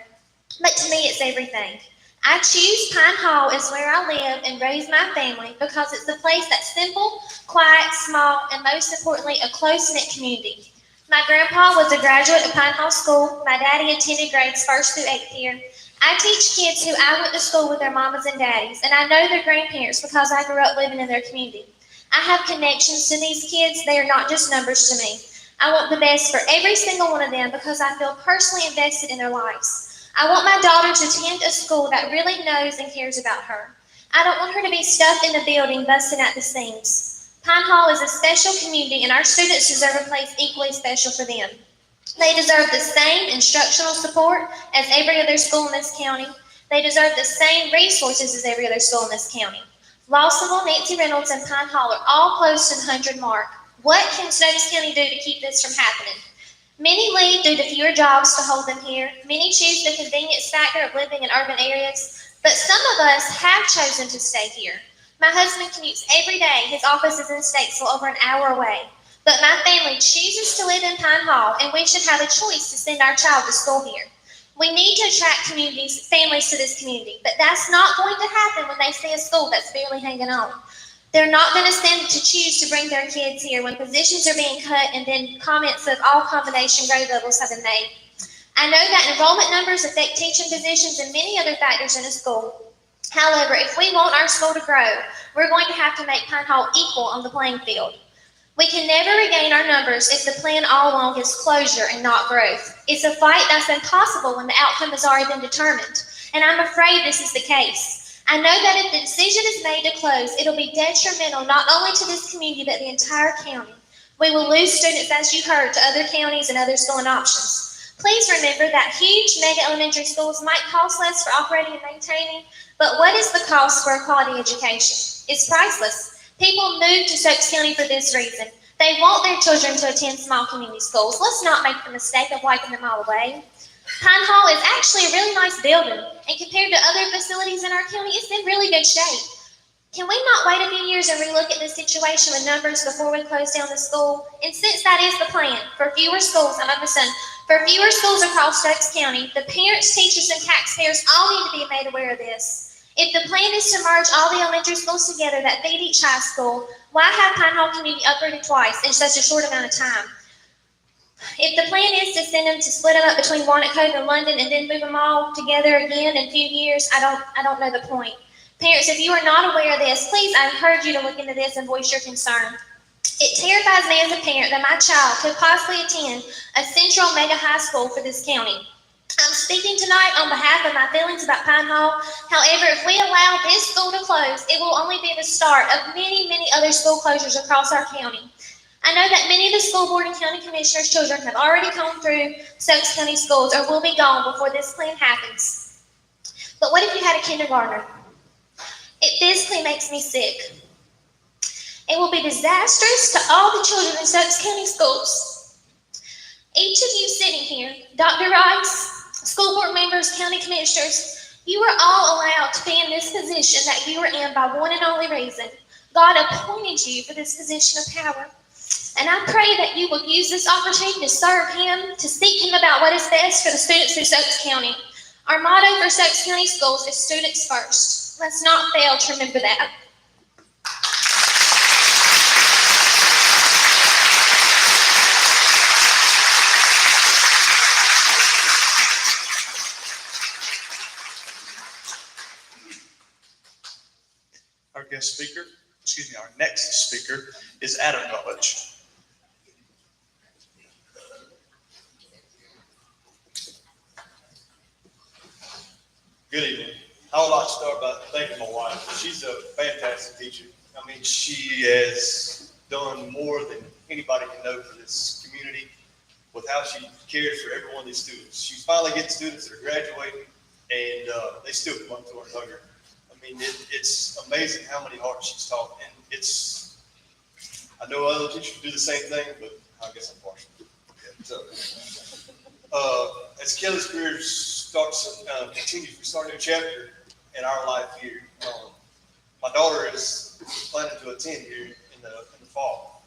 but to me it's everything. I choose Pine Hall as where I live and raise my family because it's a place that's simple, quiet, small, and most importantly, a close-knit community. My grandpa was a graduate of Pine Hall School. My daddy attended grades 1st through 8th here. I teach kids who I went to school with their mamas and daddies, and I know their grandparents because I grew up living in their community. I have connections to these kids. They are not just numbers to me. I want the best for every single one of them because I feel personally invested in their lives. I want my daughter to attend a school that really knows and cares about her. I don't want her to be stuffed in a building busting at the seams. Pine Hall is a special community, and our students deserve a place equally special for them. They deserve the same instructional support as every other school in this county. They deserve the same resources as every other school in this county. Lawsonville, Nancy Reynolds, and Pine Hall are all close to the 100 mark. What can Stokes County do to keep this from happening? Many leave due to fewer jobs to hold them here. Many choose the convenience factor of living in urban areas. But some of us have chosen to stay here. My husband commutes every day. His office is in Statesville, over an hour away. But my family chooses to live in Pine Hall, and we should have a choice to send our child to school here. We need to attract families to this community, but that's not going to happen when they see a school that's barely hanging on. They're not going to choose to bring their kids here when positions are being cut and then comments of all combination grade levels have been made. I know that enrollment numbers affect teaching positions and many other factors in a school. However, if we want our school to grow, we're going to have to make Pine Hall equal on the playing field. We can never regain our numbers if the plan all along is closure and not growth. It's a fight that's impossible when the outcome has already been determined, and I'm afraid this is the case. I know that if the decision is made to close, it'll be detrimental not only to this community but the entire county. We will lose students, as you heard, to other counties and other schooling options. Please remember that huge mega elementary schools might cost less for operating and maintaining, but what is the cost for a quality education? It's priceless. People move to Stokes County for this reason. They want their children to attend small community schools. Let's not make the mistake of wiping them all away. Pine Hall is actually a really nice building, and compared to other facilities in our county, it's in really good shape. Can we not wait a few years and relook at this situation with numbers before we close down the school? And since that is the plan, for fewer schools across Stokes County, the parents, teachers, and taxpayers all need to be made aware of this. If the plan is to merge all the elementary schools together that feed each high school, why have Pine Hall Community uprooted twice in such a short amount of time? If the plan is to split them up between Walnut Cove and London and then move them all together again in a few years, I don't know the point. Parents, if you are not aware of this, please, I encourage you to look into this and voice your concern. It terrifies me as a parent that my child could possibly attend a central mega high school for this county. I'm speaking tonight on behalf of my feelings about Pine Hall. However, if we allow this school to close, it will only be the start of many, many other school closures across our county. I know that many of the school board and county commissioners' children have already come through Stokes County schools or will be gone before this plan happens. But what if you had a kindergartner? It physically makes me sick. It will be disastrous to all the children in Stokes County schools. Each of you sitting here, Dr. Rice, school board members, county commissioners, you are all allowed to be in this position that you are in by one and only reason. God appointed you for this position of power. And I pray that you will use this opportunity to serve Him, to seek Him about what is best for the students in Stokes County. Our motto for Stokes County schools is students first. Let's not fail to remember that. Our next speaker is Adam Rutledge. Good evening. I would like to start by thanking my wife. She's a fantastic teacher. I mean, she has done more than anybody can know for this community with how she cares for every one of these students. She finally gets students that are graduating, and they still come up to her and hug her. I mean, it's amazing how many hearts she's taught, and I know other teachers do the same thing, but I guess I'm partial. So, as Kelly's career continues, we start a new chapter in our life here. My daughter is planning to attend here in the fall,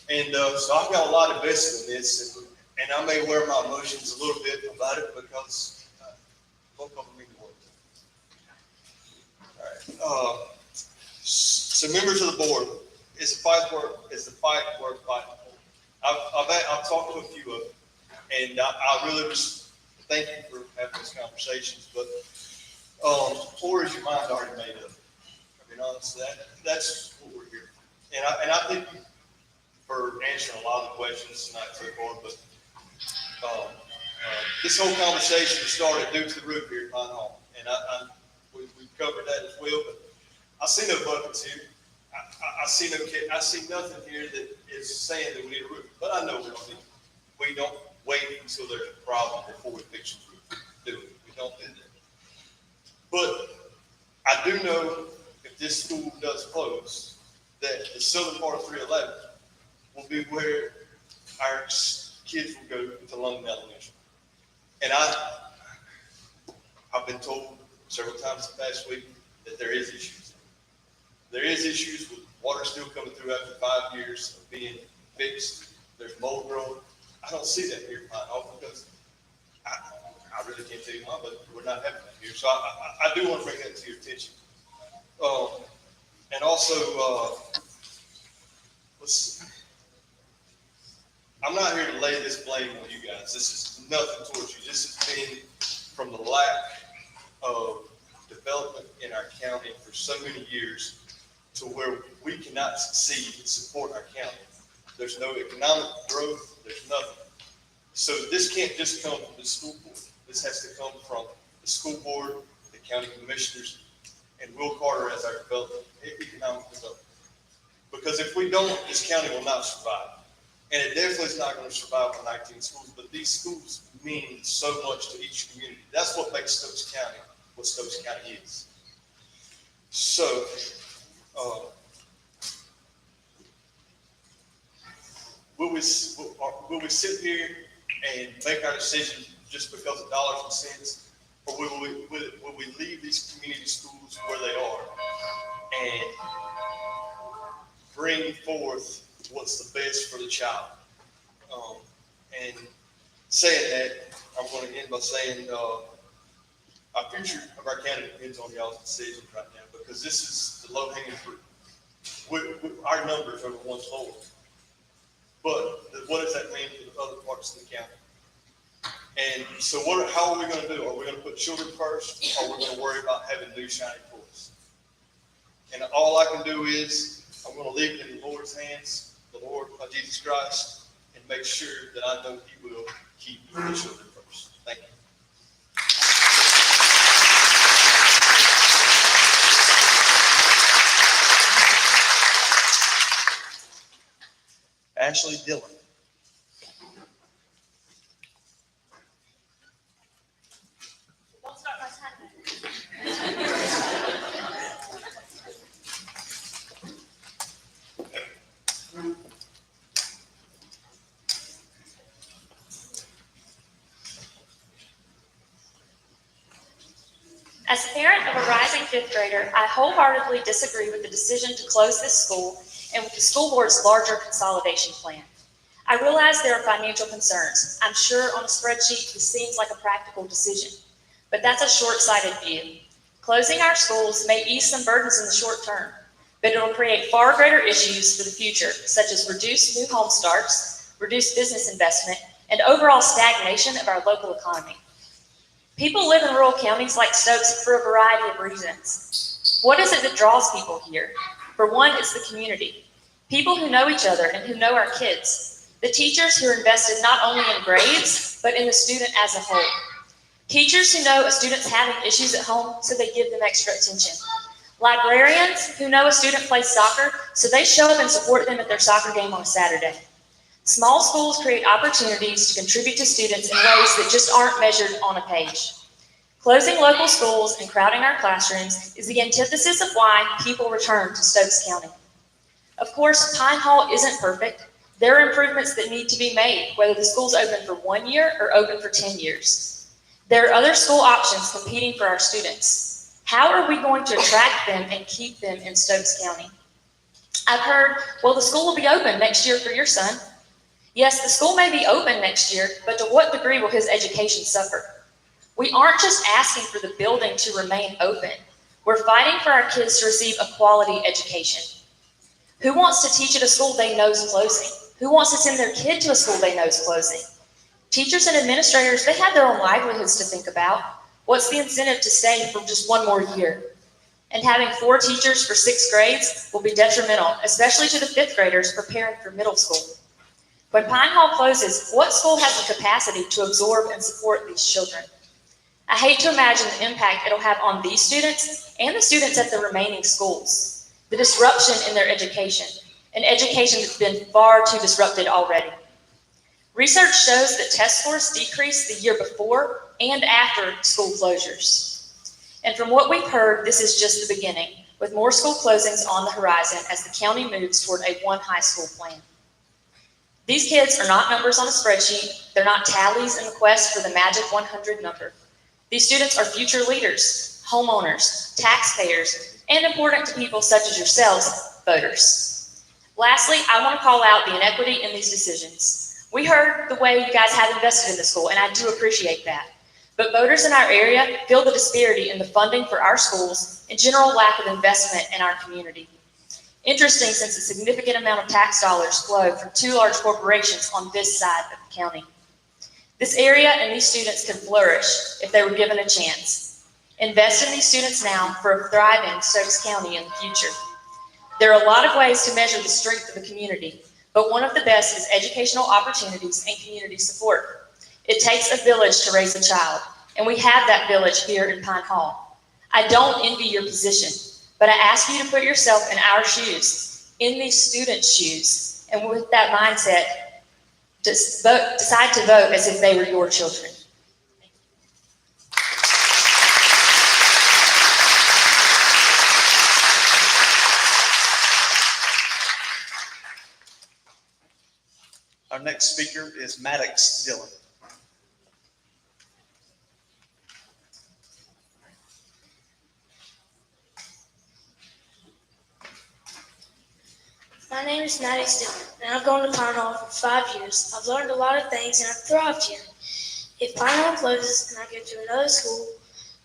and so I've got a lot invested in this, and I may wear my emotions a little bit about it because both of them mean the world. All right. So members of the board, it's the fight worth fighting for. I've talked to a few of them, and I really just thank you for having these conversations, but, or is your mind already made up? I mean, honestly, that's what we're here. And I think for answering a lot of the questions tonight so far, but, this whole conversation started due to the roof here at Pine Hall, and we've covered that as well, but I see no buckets here. I see nothing here that is saying that we need a roof, but I know we don't wait until there's a problem before we fix the roof. Do it. We don't do that. But I do know if this school does close, that the southern part of 311 will be where our kids will go to London Elementary. And I've been told several times the past week that there is issues. There is issues with water still coming through after 5 years of being fixed. There's mold growing. I don't see that here in Pine Hall because I really can't tell you why, but we're not having that here. So I do want to bring that to your attention. And also, I'm not here to lay this blame on you guys. This is nothing towards you. This has been from the lack of development in our county for so many years to where we cannot succeed and support our county. There's no economic growth. There's nothing. So this can't just come from the school board. This has to come from the school board, the county commissioners, and Will Carter as our economic developer. Because if we don't, this county will not survive. And it definitely is not going to survive with 19 schools, but these schools mean so much to each community. That's what makes Stokes County what Stokes County is. So, will we sit here and make our decision just because of dollars and cents, or will we leave these community schools where they are and bring forth what's the best for the child? And saying that, I'm going to end by saying our future of our county depends on y'all's decisions right now, because this is the low-hanging fruit. Our numbers are the ones lower. But what does that mean for the other parts of the county? And so how are we going to do? Are we going to put children first, or are we going to worry about having new shiny toys? And all I can do is, I'm going to leave it in the Lord's hands, the Lord, Jesus Christ, and make sure that I know He will keep the children first. Thank you. Ashley Dillon. Don't start my time. As a parent of a rising fifth grader, I wholeheartedly disagree with the decision to close this school and with the school board's larger consolidation plan. I realize there are financial concerns. I'm sure on a spreadsheet this seems like a practical decision, but that's a short-sighted view. Closing our schools may ease some burdens in the short term, but it'll create far greater issues for the future, such as reduced new home starts, reduced business investment, and overall stagnation of our local economy. People live in rural counties like Stokes for a variety of reasons. What is it that draws people here? For one, it's the community. People who know each other and who know our kids. The teachers who are invested not only in grades, but in the student as a whole. Teachers who know a student's having issues at home, so they give them extra attention. Librarians who know a student plays soccer, so they show up and support them at their soccer game on a Saturday. Small schools create opportunities to contribute to students in ways that just aren't measured on a page. Closing local schools and crowding our classrooms is the antithesis of why people return to Stokes County. Of course, Pine Hall isn't perfect. There are improvements that need to be made, whether the school's open for 1 year or open for 10 years. There are other school options competing for our students. How are we going to attract them and keep them in Stokes County? I've heard, well, the school will be open next year for your son. Yes, the school may be open next year, but to what degree will his education suffer? We aren't just asking for the building to remain open. We're fighting for our kids to receive a quality education. Who wants to teach at a school they know is closing? Who wants to send their kid to a school they know is closing? Teachers and administrators, they have their own livelihoods to think about. What's the incentive to stay for just one more year? And having 4 teachers for 6 grades will be detrimental, especially to the 5th graders preparing for middle school. When Pine Hall closes, what school has the capacity to absorb and support these children? I hate to imagine the impact it'll have on these students and the students at the remaining schools. The disruption in their education, an education that's been far too disrupted already. Research shows that test scores decreased the year before and after school closures. And from what we've heard, this is just the beginning, with more school closings on the horizon as the county moves toward a one high school plan. These kids are not numbers on a spreadsheet. They're not tallies in the quest for the magic 100 number. These students are future leaders, homeowners, taxpayers, and important to people such as yourselves, voters. Lastly, I want to call out the inequity in these decisions. We heard the way you guys have invested in the school, and I do appreciate that. But voters in our area feel the disparity in the funding for our schools and general lack of investment in our community. Interesting, since a significant amount of tax dollars flow from 2 large corporations on this side of the county. This area and these students could flourish if they were given a chance. Invest in these students now for a thriving Stokes County in the future. There are a lot of ways to measure the strength of a community, but one of the best is educational opportunities and community support. It takes a village to raise a child, and we have that village here in Pine Hall. I don't envy your position, but I ask you to put yourself in our shoes, in these students' shoes, and with that mindset, decide to vote as if they were your children. Our next speaker is Maddie Stiller. My name is Maddie Stiller, and I've gone to Pine Hall for 5 years. I've learned a lot of things, and I've thrived here. If Pine Hall closes and I go to another school,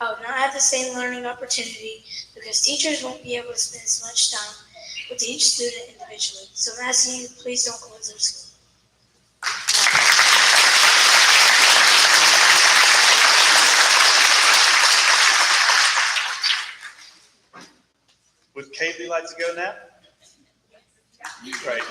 I would not have the same learning opportunity because teachers won't be able to spend as much time with each student individually. So I'm asking you, please don't close their school. Would Kaylee like to go now? Great.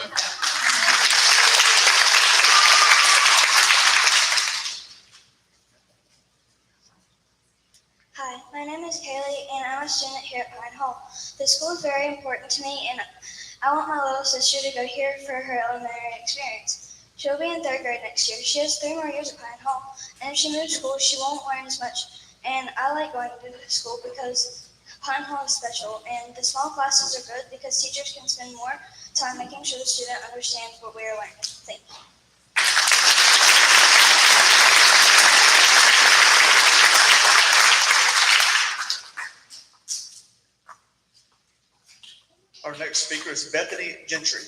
Hi, my name is Kaylee, and I'm a student here at Pine Hall. The school is very important to me, and I want my little sister to go here for her elementary experience. She'll be in 3rd grade next year. She has 3 more years at Pine Hall, and if she moves schools, she won't learn as much. And I like going to school because Pine Hall is special, and the small classes are good because teachers can spend more time making sure the student understands what we are learning. Thank you. Our next speaker is Bethany Gentry.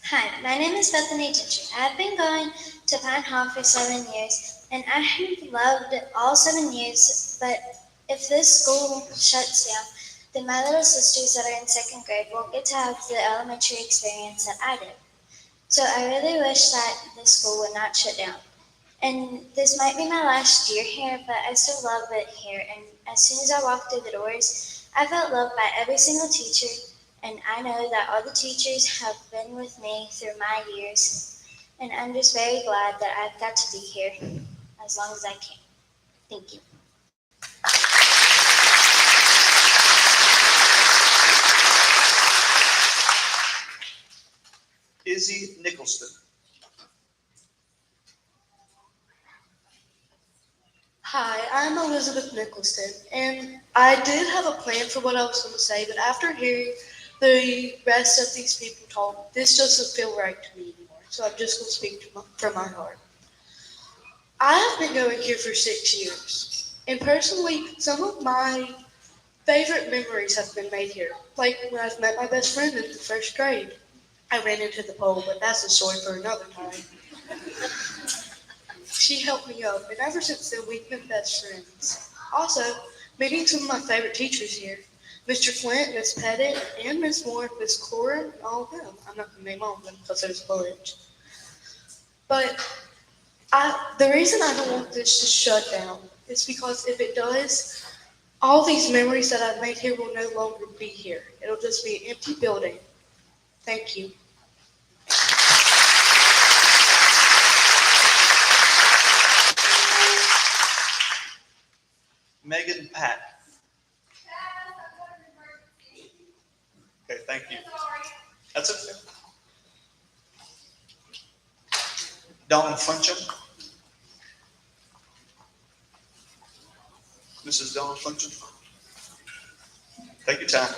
Hi, my name is Bethany Gentry. I've been going to Pine Hall for 7 years, and I have loved all 7 years, but if this school shuts down, then my little sisters that are in 2nd grade won't get to have the elementary experience that I did. So I really wish that this school would not shut down. And this might be my last year here, but I still love it here, and as soon as I walked through the doors, I felt loved by every single teacher. And I know that all the teachers have been with me through my years. And I'm just very glad that I've got to be here as long as I can. Thank you. Izzy Nicholson. Hi, I'm Elizabeth Nicholson, and I did have a plan for what I was going to say, but after hearing the rest of these people talk, this doesn't feel right to me anymore, so I'm just going to speak from my heart. I have been going here for 6 years, and personally, some of my favorite memories have been made here, like when I've met my best friend in the 1st grade. I ran into the pole, but that's a story for another time. She helped me up, and ever since then, we've been best friends. Also, meeting some of my favorite teachers here. Mr. Flint, Miss Pettit, and Miss Moore, Miss Cora, all of them. I'm not gonna name all of them because there's a bunch. But the reason I don't want this to shut down is because if it does, all these memories that I've made here will no longer be here. It'll just be an empty building. Thank you. Megan Pat. Okay, thank you. That's okay. Dawn Funcham. Mrs. Dawn Funcham. Take your time.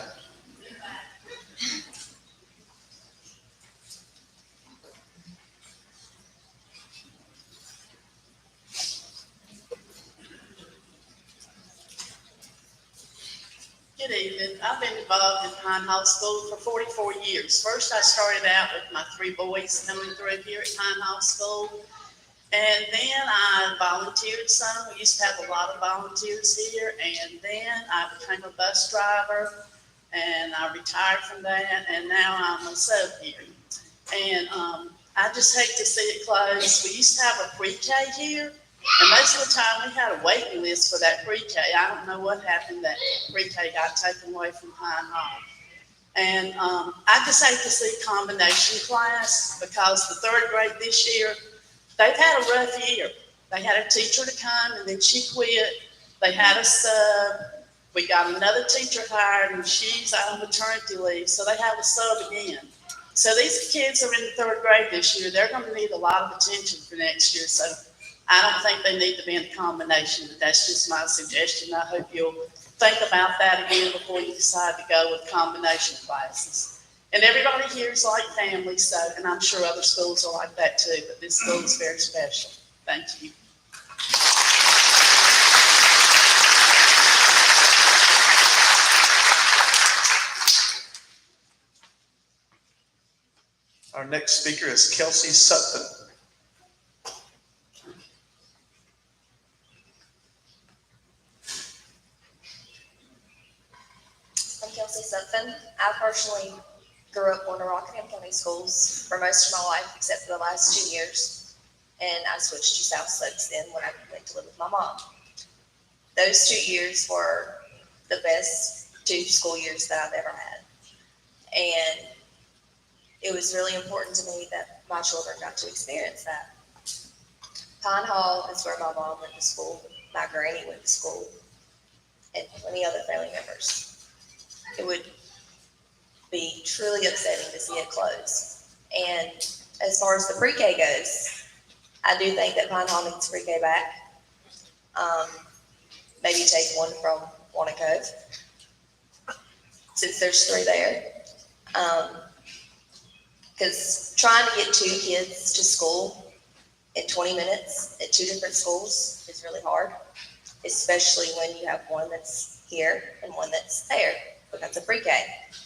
Good evening. I've been involved in Pine Hall School for 44 years. First, I started out with my 3 boys coming through here at Pine Hall School. And then I volunteered some. We used to have a lot of volunteers here. And then I became a bus driver and I retired from that. And now I'm a sub here. And I just hate to see it close. We used to have a pre-K here. And most of the time we had a waiting list for that pre-K. I don't know what happened, that pre-K got taken away from Pine Hall. And I just hate to see combination class because the 3rd grade this year, they've had a rough year. They had a teacher to come and then she quit. They had a sub. We got another teacher hired and she's on maternity leave. So they have a sub again. So these kids are in the 3rd grade this year. They're going to need a lot of attention for next year. So I don't think they need to be in the combination, but that's just my suggestion. I hope you'll think about that again before you decide to go with combination classes. And everybody here is like family, so, and I'm sure other schools are like that too, but this school is very special. Thank you. Our next speaker is Kelsey Simpson. I'm Kelsey Simpson. I personally grew up going to Rockingham County schools for most of my life, except for the last 2 years. And I switched to South Stokes then when I went to live with my mom. Those 2 years were the best 2 school years that I've ever had. And it was really important to me that my children got to experience that. Pine Hall is where my mom went to school, my granny went to school, and many other family members. It would be truly upsetting to see it close. And as far as the pre-K goes, I do think that Pine Hall needs pre-K back. Maybe take one from Wanacove, since there's 3 there. Because trying to get 2 kids to school in 20 minutes at 2 different schools is really hard, especially when you have one that's here and one that's there, but that's a pre-K.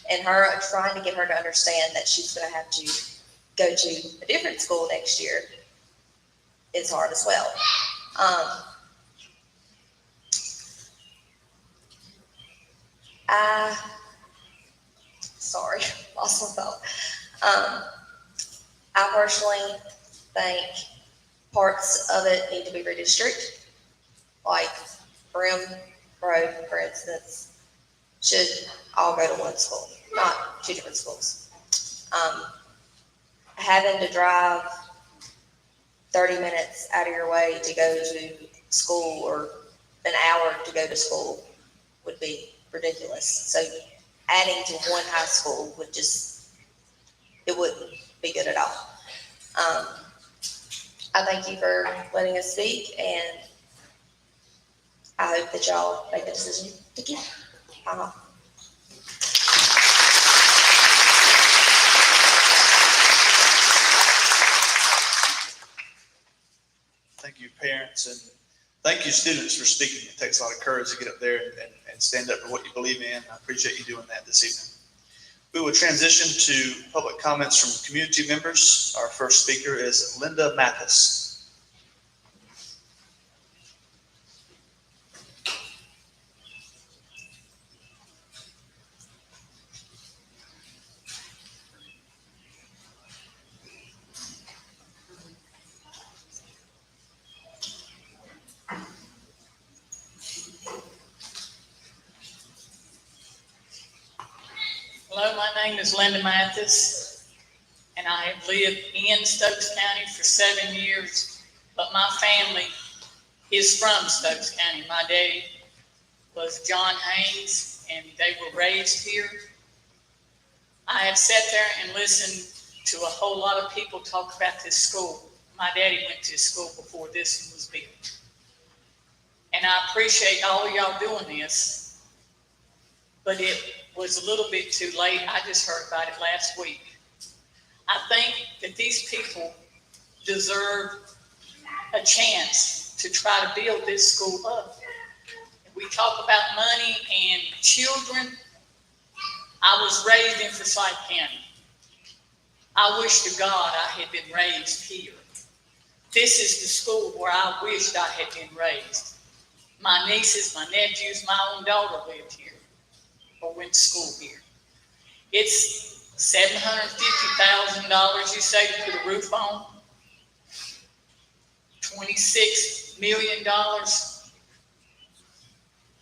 And her trying to get her to understand that she's going to have to go to a different school next year is hard as well. Sorry, lost my thought. I personally think parts of it need to be redistricted, like Brim Road, for instance, should all go to one school, not 2 different schools. Having to drive 30 minutes out of your way to go to school or an hour to go to school would be ridiculous. So adding to one high school would it wouldn't be good at all. I thank you for letting us speak, and I hope that y'all make the decision to keep. Thank you, parents, and thank you, students, for speaking. It takes a lot of courage to get up there and stand up for what you believe in. I appreciate you doing that this evening. We will transition to public comments from community members. Our first speaker is Linda Mathis. my name is Linda Mathis, and I have lived in Stokes County for 7 years, but my family is from Stokes County. My daddy was John Haynes, and they were raised here. I have sat there and listened to a whole lot of people talk about this school. My daddy went to school before this one was built. And I appreciate all of y'all doing this, but it was a little bit too late. I just heard about it last week. I think that these people deserve a chance to try to build this school up. We talk about money and children. I was raised in Forsyth County. I wish to God I had been raised here. This is the school where I wished I had been raised. My nieces, my nephews, my own daughter lived here or went to school here. It's $750,000, you say, to put a roof on? $26 million.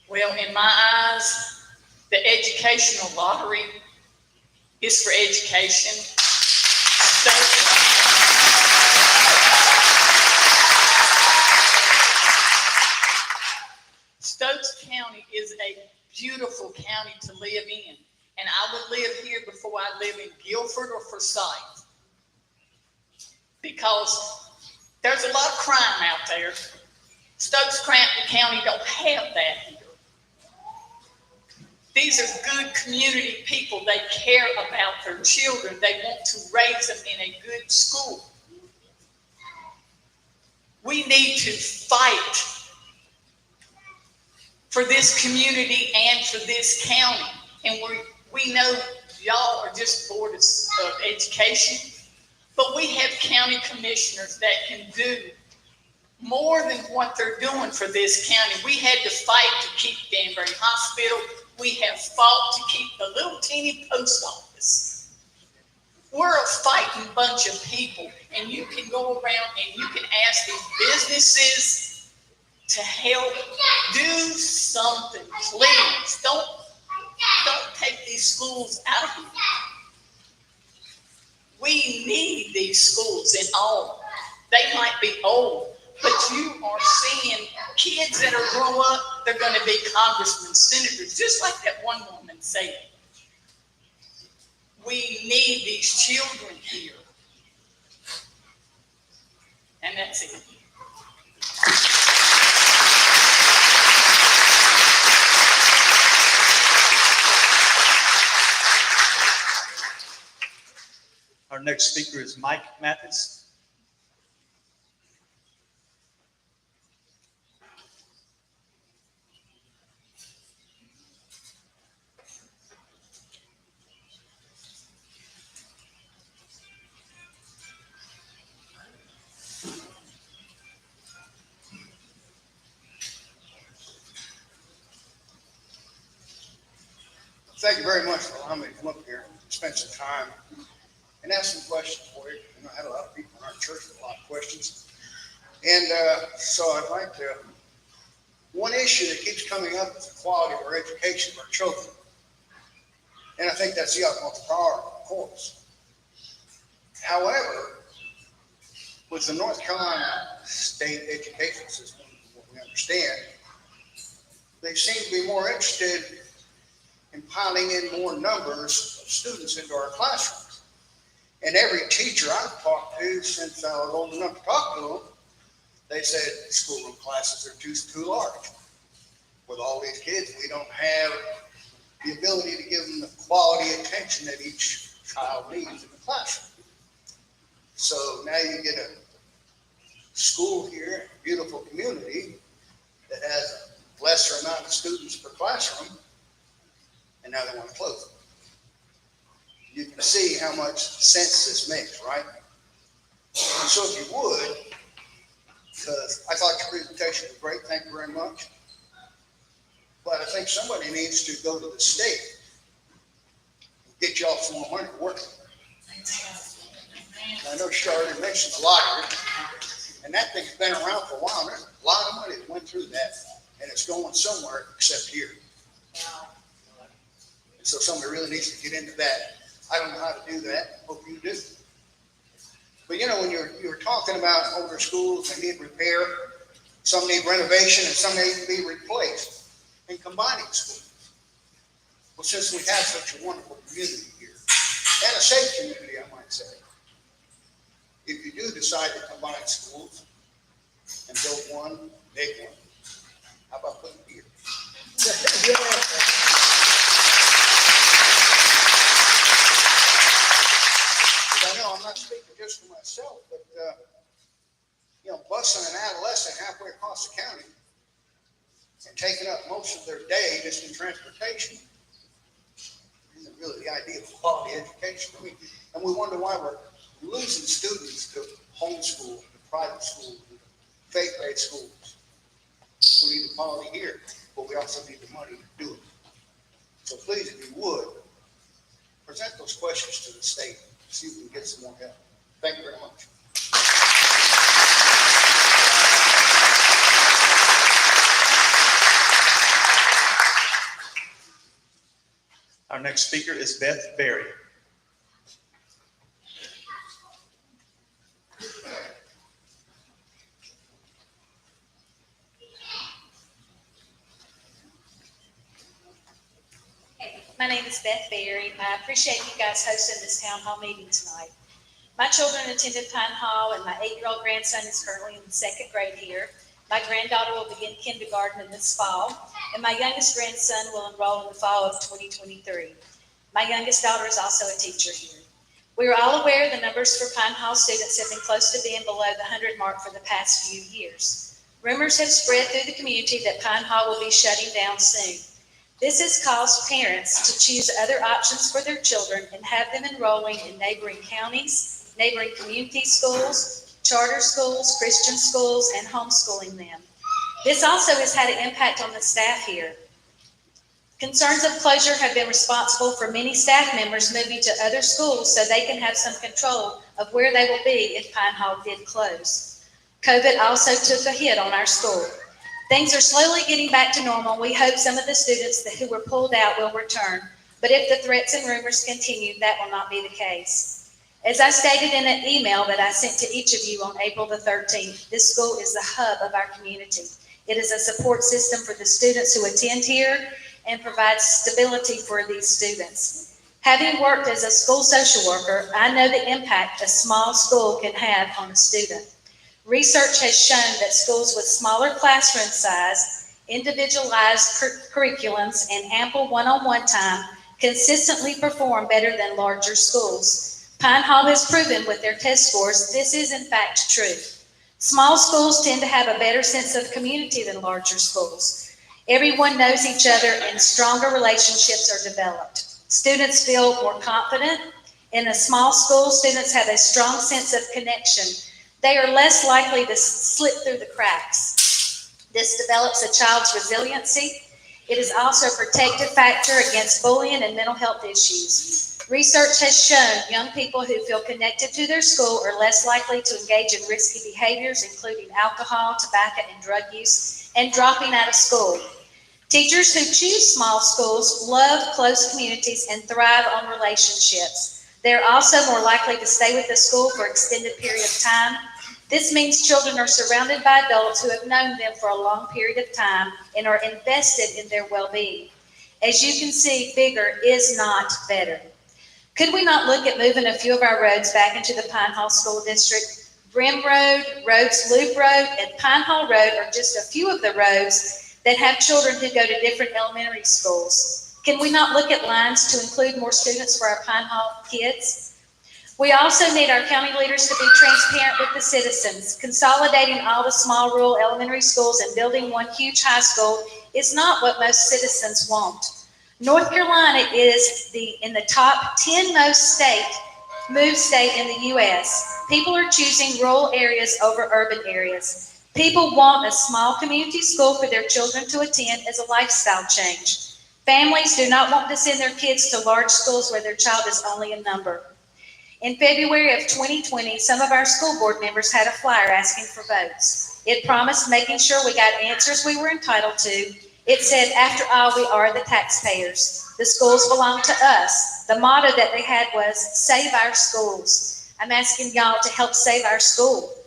Well, in my eyes, the educational lottery is for education. Stokes County is a beautiful county to live in, and I would live here before I live in Guilford or Forsyth, because there's a lot of crime out there. Stokes County don't have that here. These are good community people. They care about their children. They want to raise them in a good school. We need to fight for this community and for this county. And we know y'all are just Board of Education, but we have county commissioners that can do more than what they're doing for this county. We had to fight to keep Danbury Hospital. We have fought to keep the little teeny post office. We're a fighting bunch of people, and you can go around and you can ask these businesses to help do something, please. Don't take these schools out of here. We need these schools in all. They might be old, but you are seeing kids that are grow up, they're going to be congressmen, senators, just like that one woman said. We need these children here. And that's it. Our next speaker is Mike Mathis. Thank you very much for allowing me to come up here and spend some time and ask some questions for you. You know, I had a lot of people in our church with a lot of questions. And so I'd like to, one issue that keeps coming up is the quality of our education of our children. And I think that's the utmost priority, of course. However, with the North Carolina state education system, what we understand, they seem to be more interested in piling in more numbers of students into our classrooms. And every teacher I've talked to since I was old enough to talk to them, they said schoolroom classes are too large. With all these kids, we don't have the ability to give them the quality attention that each child needs in the classroom. So now you get a school here, a beautiful community that has a lesser amount of students per classroom, and now they want to close it. You can see how much sense this makes, right? And so if you would, because I thought your presentation was great, thank you very much. But I think somebody needs to go to the state and get y'all some more money to work with. I know she already mentioned the lottery, and that thing's been around for a while. There's a lot of money that went through that, and it's going somewhere except here. And so somebody really needs to get into that. I don't know how to do that. Hope you do. But you know, when you're talking about older schools, they need repair, some need renovation, and some need to be replaced, and combining schools. Well, since we have such a wonderful community here, and a safe community, I might say, if you do decide to combine schools and build one big one, how about putting here? I know I'm not speaking just for myself, but, you know, busing an adolescent halfway across the county and taking up most of their day just in transportation isn't really the idea of quality education. I mean, and we wonder why we're losing students to homeschool, to private schools, to faith-based schools. We need the quality here, but we also need the money to do it. So please, if you would, present those questions to the state, see if we can get some more help. Thank you very much. Our next speaker is Beth Berry. My name is Beth Berry. I appreciate you guys hosting this town hall meeting tonight. My children attended Pine Hall, and my 8-year-old grandson is currently in the 2nd grade here. My granddaughter will begin kindergarten in this fall, and my youngest grandson will enroll in the fall of 2023. My youngest daughter is also a teacher here. We are all aware the numbers for Pine Hall students have been close to being below the 100 mark for the past few years. Rumors have spread through the community that Pine Hall will be shutting down soon. This has caused parents to choose other options for their children and have them enrolling in neighboring counties, neighboring community schools, charter schools, Christian schools, and homeschooling them. This also has had an impact on the staff here. Concerns of closure have been responsible for many staff members moving to other schools so they can have some control of where they will be if Pine Hall did close. COVID also took a hit on our school. Things are slowly getting back to normal. We hope some of the students who were pulled out will return, but if the threats and rumors continue, that will not be the case. As I stated in an email that I sent to each of you on April the 13th, this school is the hub of our community. It is a support system for the students who attend here and provides stability for these students. Having worked as a school social worker, I know the impact a small school can have on a student. Research has shown that schools with smaller classroom size, individualized curriculums, and ample one-on-one time consistently perform better than larger schools. Pine Hall has proven with their test scores this is in fact true. Small schools tend to have a better sense of community than larger schools. Everyone knows each other and stronger relationships are developed. Students feel more confident. In a small school, students have a strong sense of connection. They are less likely to slip through the cracks. This develops a child's resiliency. It is also a protective factor against bullying and mental health issues. Research has shown young people who feel connected to their school are less likely to engage in risky behaviors, including alcohol, tobacco, and drug use, and dropping out of school. Teachers who choose small schools love close communities and thrive on relationships. They're also more likely to stay with the school for an extended period of time. This means children are surrounded by adults who have known them for a long period of time and are invested in their well-being. As you can see, bigger is not better. Could we not look at moving a few of our roads back into the Pine Hall School District? Brim Road, Rhodes Loop Road, and Pine Hall Road are just a few of the roads that have children who go to different elementary schools. Can we not look at lines to include more students for our Pine Hall kids? We also need our county leaders to be transparent with the citizens. Consolidating all the small rural elementary schools and building one huge high school is not what most citizens want. North Carolina is in the top 10 most moved state in the U.S. People are choosing rural areas over urban areas. People want a small community school for their children to attend as a lifestyle change. Families do not want to send their kids to large schools where their child is only a number. In February of 2020, some of our school board members had a flyer asking for votes. It promised making sure we got answers we were entitled to It said, "After all, we are the taxpayers. The schools belong to us." The motto that they had was, "Save our schools." I'm asking y'all to help save our school.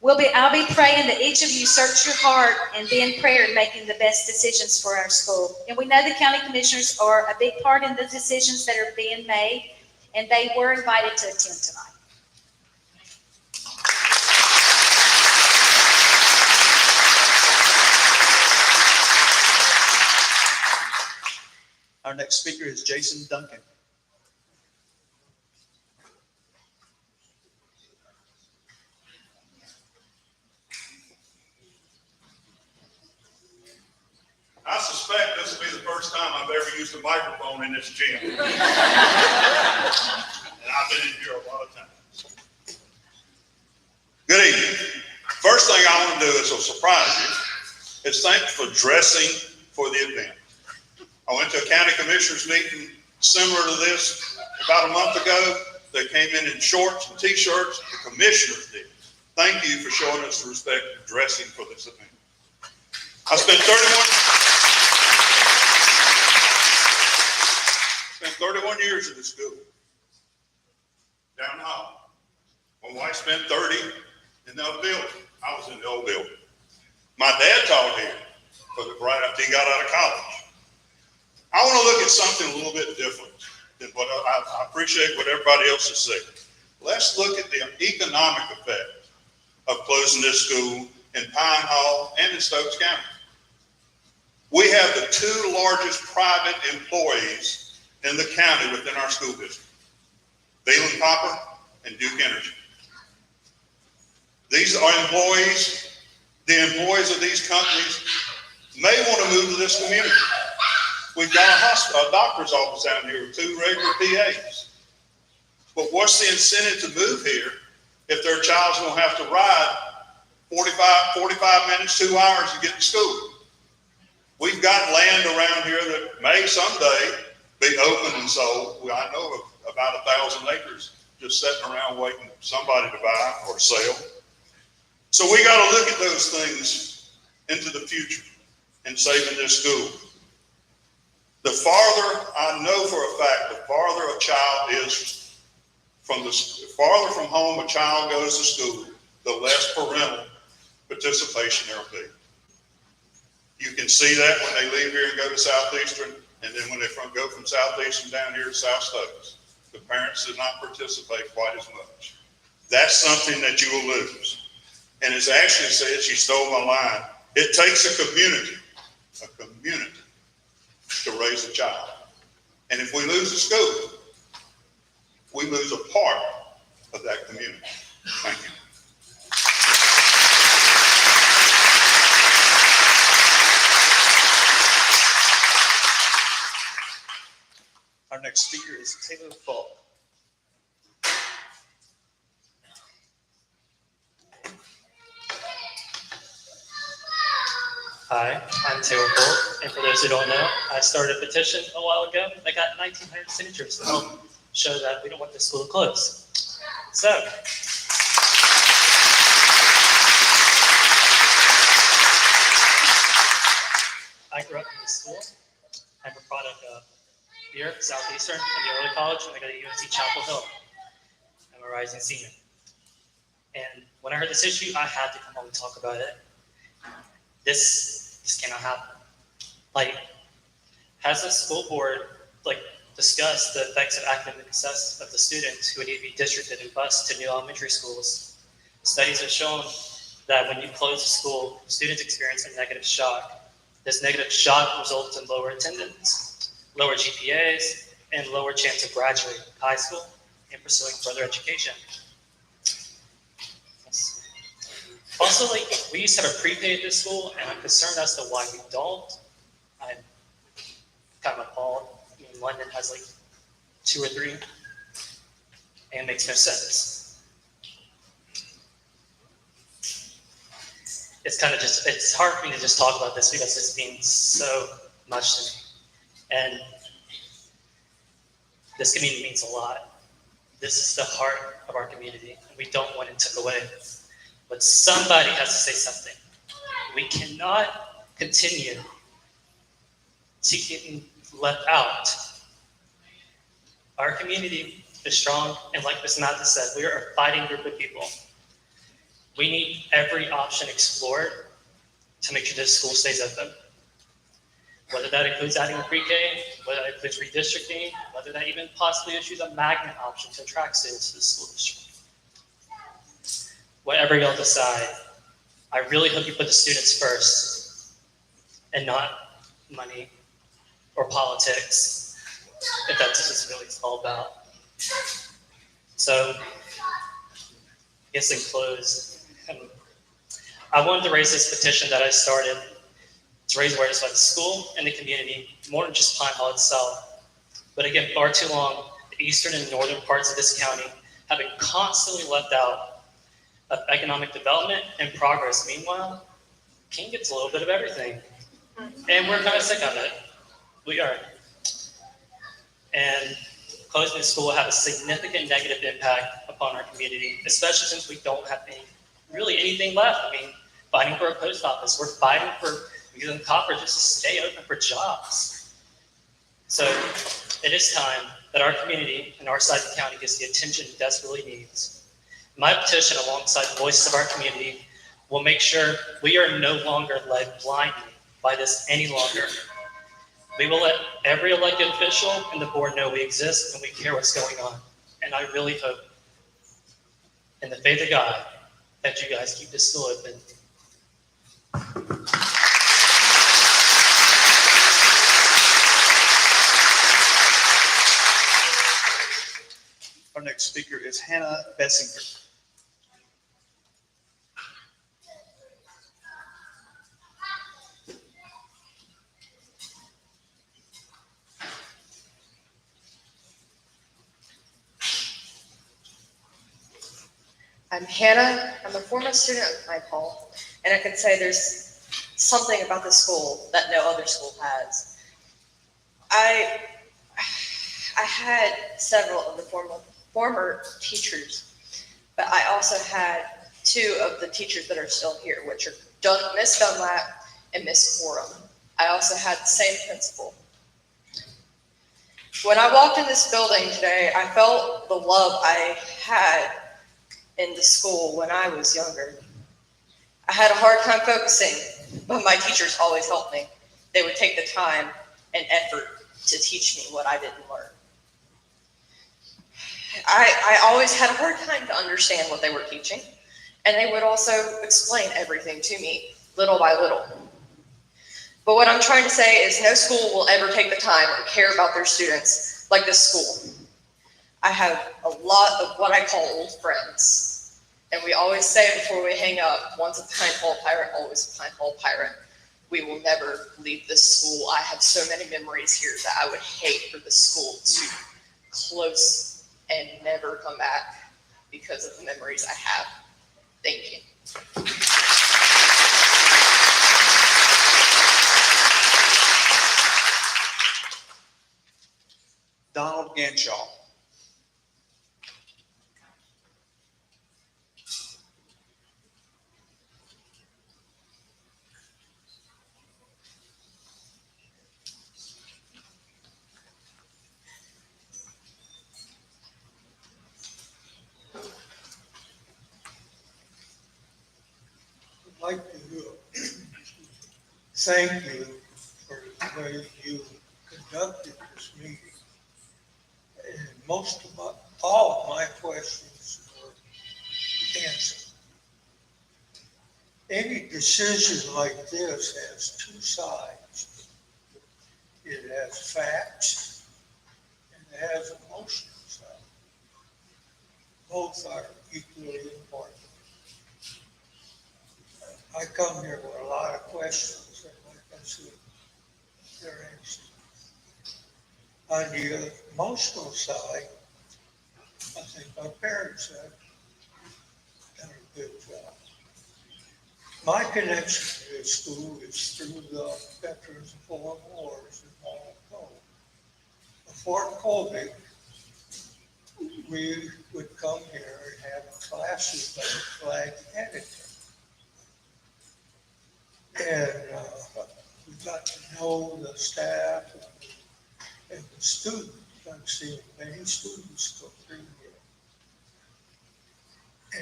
I'll be praying that each of you search your heart and be in prayer in making the best decisions for our school. And we know the county commissioners are a big part in the decisions that are being made, and they were invited to attend tonight. Our next speaker is Jason Duncan. I suspect this will be the first time I've ever used a microphone in this gym. And I've been in here a lot of times. Good evening. First thing I want to do is to surprise you. Is thank you for dressing for the event. I went to a county commissioners meeting similar to this about a month ago. They came in shorts and t-shirts. The commissioners did. Thank you for showing us the respect of dressing for this event. I spent 31 years in the school, down the hall. My wife spent 30 in the old building. I was in the old building. My dad taught here right after he got out of college. I want to look at something a little bit different than what I appreciate what everybody else has said. Let's look at the economic effect of closing this school in Pine Hall and in Stokes County. We have the two largest private employees in the county within our school district, Beeland Copper and Duke Energy. These are employees. The employees of these companies may want to move to this community. We've got a doctor's office out here with 2 regular PAs. But what's the incentive to move here if their child's going to have to ride 45 minutes, 2 hours to get to school? We've got land around here that may someday be open and sold. I know of about 1,000 acres just sitting around waiting for somebody to buy or sell. So we got to look at those things into the future and saving this school. The farther, I know for a fact, the farther a child is farther from home a child goes to school, the less parental participation there will be. You can see that when they leave here and go to Southeastern, and then when they go from Southeastern down here to South Stokes. The parents do not participate quite as much. That's something that you will lose. And as Ashley said, she stole my line, it takes a community to raise a child. And if we lose a school, we lose a part of that community. Thank you. Our next speaker is Taylor Falk. Hi, I'm Taylor Falk, and for those who don't know, I started a petition a while ago. I got 1,900 signatures to help show that we don't want the school to close. So, I grew up in this school. I'm a product of here, Southeastern, and the early college, and I got a UNC Chapel Hill. I'm a rising senior. And when I heard this issue, I had to come home and talk about it. This cannot happen. Like, has the school board discussed the effects of academic success of the students who would need to be districted and bused to new elementary schools? Studies have shown that when you close a school, students experience a negative shock. This negative shock results in lower attendance, lower GPAs, and lower chance of graduating high school and pursuing further education. Also, we used to have a prepay at this school, and I'm concerned as to why we don't. I'm kind of appalled. London has 2 or 3, and it makes no sense. It's it's hard for me to just talk about this because it's means so much to me. And this community means a lot. This is the heart of our community, and we don't want it took away. But somebody has to say something. We cannot continue to getting left out. Our community is strong, and like Ms. Mathis said, we are a fighting group of people. We need every option explored to make sure this school stays open. Whether that includes adding a pre-K, whether that includes redistricting, whether that even possibly issues a magnet option to attract students to the school district. Whatever y'all decide, I really hope you put the students first and not money or politics, if that's just really all about. So, I guess in close, I wanted to raise this petition that I started to raise awareness about the school and the community, more than just Pine Hall itself. But again, far too long, the eastern and northern parts of this county have been constantly left out of economic development and progress. Meanwhile, King gets a little bit of everything. And we're kind of sick of it. We are. And closing the school will have a significant negative impact upon our community, especially since we don't have really anything left. I mean, fighting for a post office, we're fighting for using copper just to stay open for jobs. So it is time that our community and our side of the county gets the attention it desperately needs. My petition, alongside the voices of our community, will make sure we are no longer led blindly by this any longer. We will let every elected official and the board know we exist and we care what's going on. And I really hope, in the faith of God, that you guys keep this school open. Our next speaker is Hannah Bessinger. I'm Hannah. I'm a former student of Pine Hall, and I can say there's something about the school that no other school has. I had several of the former teachers, but I also had two of the teachers that are still here, which are Miss Dunlap and Miss Corum. I also had the same principal. When I walked in this building today, I felt the love I had in the school when I was younger. I had a hard time focusing, but my teachers always helped me. They would take the time and effort to teach me what I didn't learn. I always had a hard time to understand what they were teaching, and they would also explain everything to me little by little. But what I'm trying to say is no school will ever take the time or care about their students like this school. I have a lot of what I call old friends, and we always say before we hang up, once a Pine Hall pirate, always a Pine Hall pirate. We will never leave this school. I have so many memories here that I would hate for the school to close and never come back because of the memories I have. Thank you. Donald Ganshaw. I'd like to thank you for the way you conducted this meeting. And all of my questions were answered. Any decision like this has two sides. It has facts and it has emotional side. Both are equally important. I come here with a lot of questions, and like I said, they're answered. On the emotional side, I think our parents have done a good job. My connection to this school is through the Veterans of Foreign Wars in Monaco. Before COVID, we would come here and have classes on flag etiquette. And we got to know the staff and the students. I've seen many students go through here.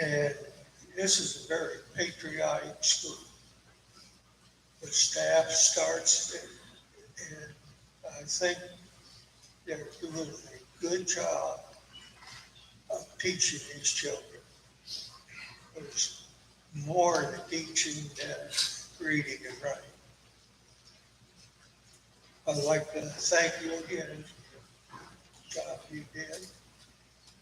And this is a very patriotic school. The staff starts it, and I think they're doing a good job of teaching these children. There's more in teaching than reading and writing. I'd like to thank you again for the job you did.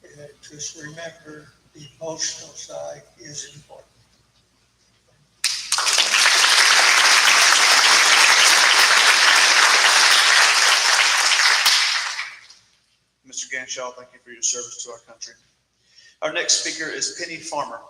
And just remember, the emotional side is important. Mr. Ganshaw, thank you for your service to our country. Our next speaker is Penny Farmer.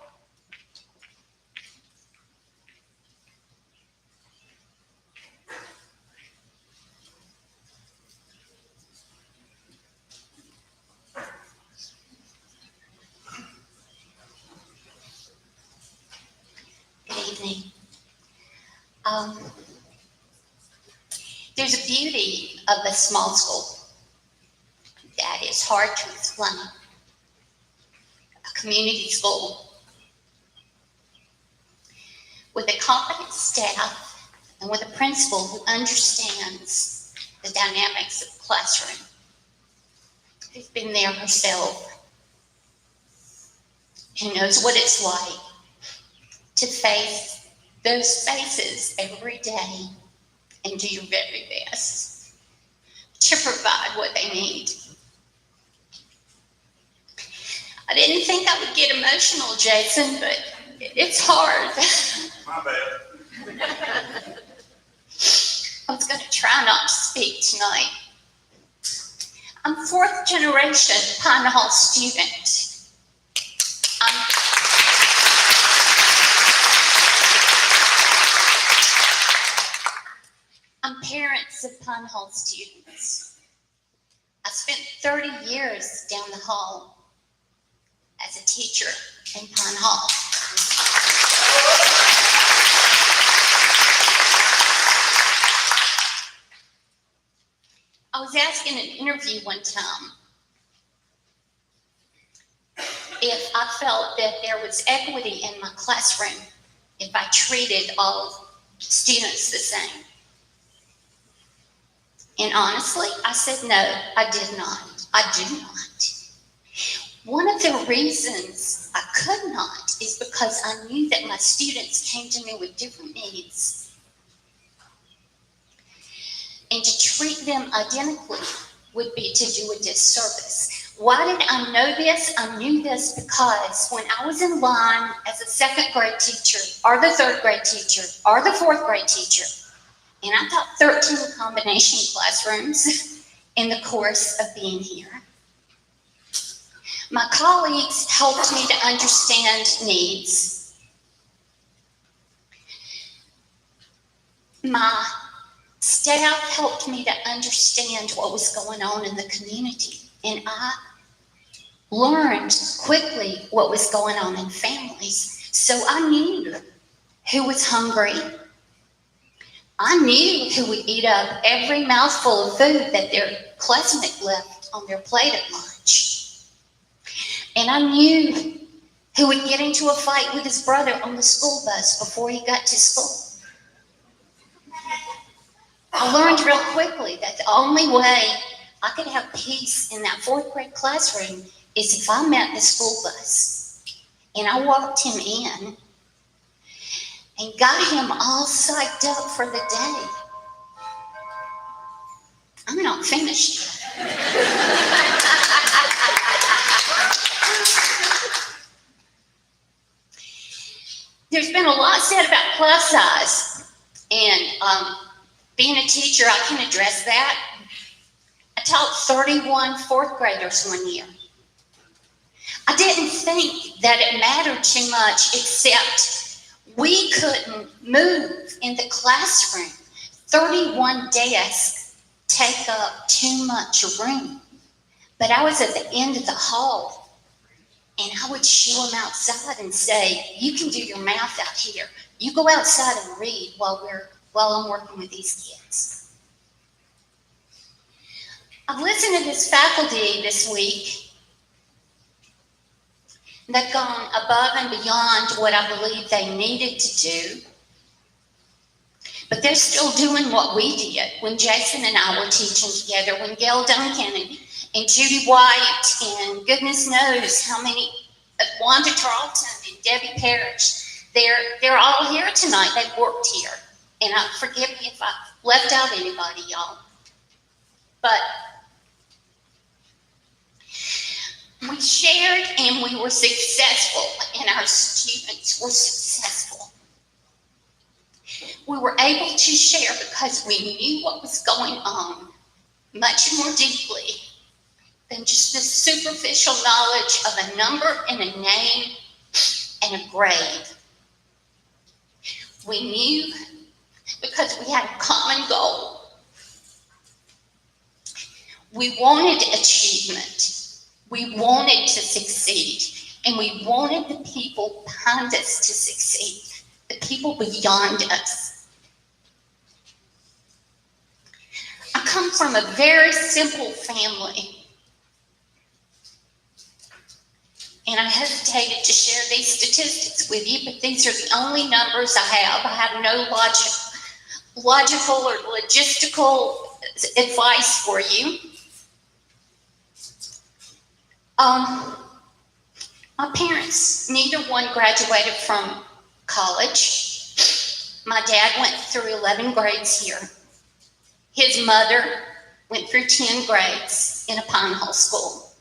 Good evening. There's a beauty of a small school that is hard to explain. A community school with a competent staff and with a principal who understands the dynamics of the classroom, who's been there herself, who knows what it's like to face those faces every day and do your very best to provide what they need. I didn't think I would get emotional, Jason, but it's hard. My bad. I was going to try not to speak tonight. I'm fourth generation Pine Hall student. I'm parents of Pine Hall students. I spent 30 years down the hall as a teacher in Pine Hall. I was asked in an interview one time if I felt that there was equity in my classroom if I treated all students the same. And honestly, I said, no, I did not. I do not. One of the reasons I could not is because I knew that my students came to me with different needs. And to treat them identically would be to do a disservice. Why did I know this? I knew this because when I was in line as a second grade teacher, or the third grade teacher, or the fourth grade teacher, and I taught 13 combination classrooms in the course of being here. My colleagues helped me to understand needs. My staff helped me to understand what was going on in the community. And I learned quickly what was going on in families. So I knew who was hungry. I knew who would eat up every mouthful of food that their classmate left on their plate at lunch. And I knew who would get into a fight with his brother on the school bus before he got to school. I learned real quickly that the only way I could have peace in that fourth grade classroom is if I met the school bus and I walked him in and got him all psyched up for the day. I'm not finished yet. There's been a lot said about class size, and being a teacher, I can address that. I taught 31 fourth graders one year. I didn't think that it mattered too much, except we couldn't move in the classroom. 31 desks take up too much room. But I was at the end of the hall, and I would shoo them outside and say, you can do your math out here. You go outside and read while we're while I'm working with these kids. I've listened to this faculty this week. They've gone above and beyond what I believe they needed to do. But they're still doing what we did when Jason and I were teaching together, when Gail Duncan and Judy White and goodness knows how many, Wanda Tarleton and Debbie Parrish, they're all here tonight. They've worked here. And forgive me if I left out anybody, y'all. But we shared and we were successful, and our students were successful. We were able to share because we knew what was going on much more deeply than just the superficial knowledge of a number and a name and a grade. We knew because we had a common goal. We wanted achievement. We wanted to succeed. And we wanted the people behind us to succeed, the people beyond us. I come from a very simple family. And I hesitated to share these statistics with you, but these are the only numbers I have. I have no logical or logistical advice for you. My parents, neither one graduated from college. My dad went through 11 grades here. His mother went through 10 grades in a Pine Hall school.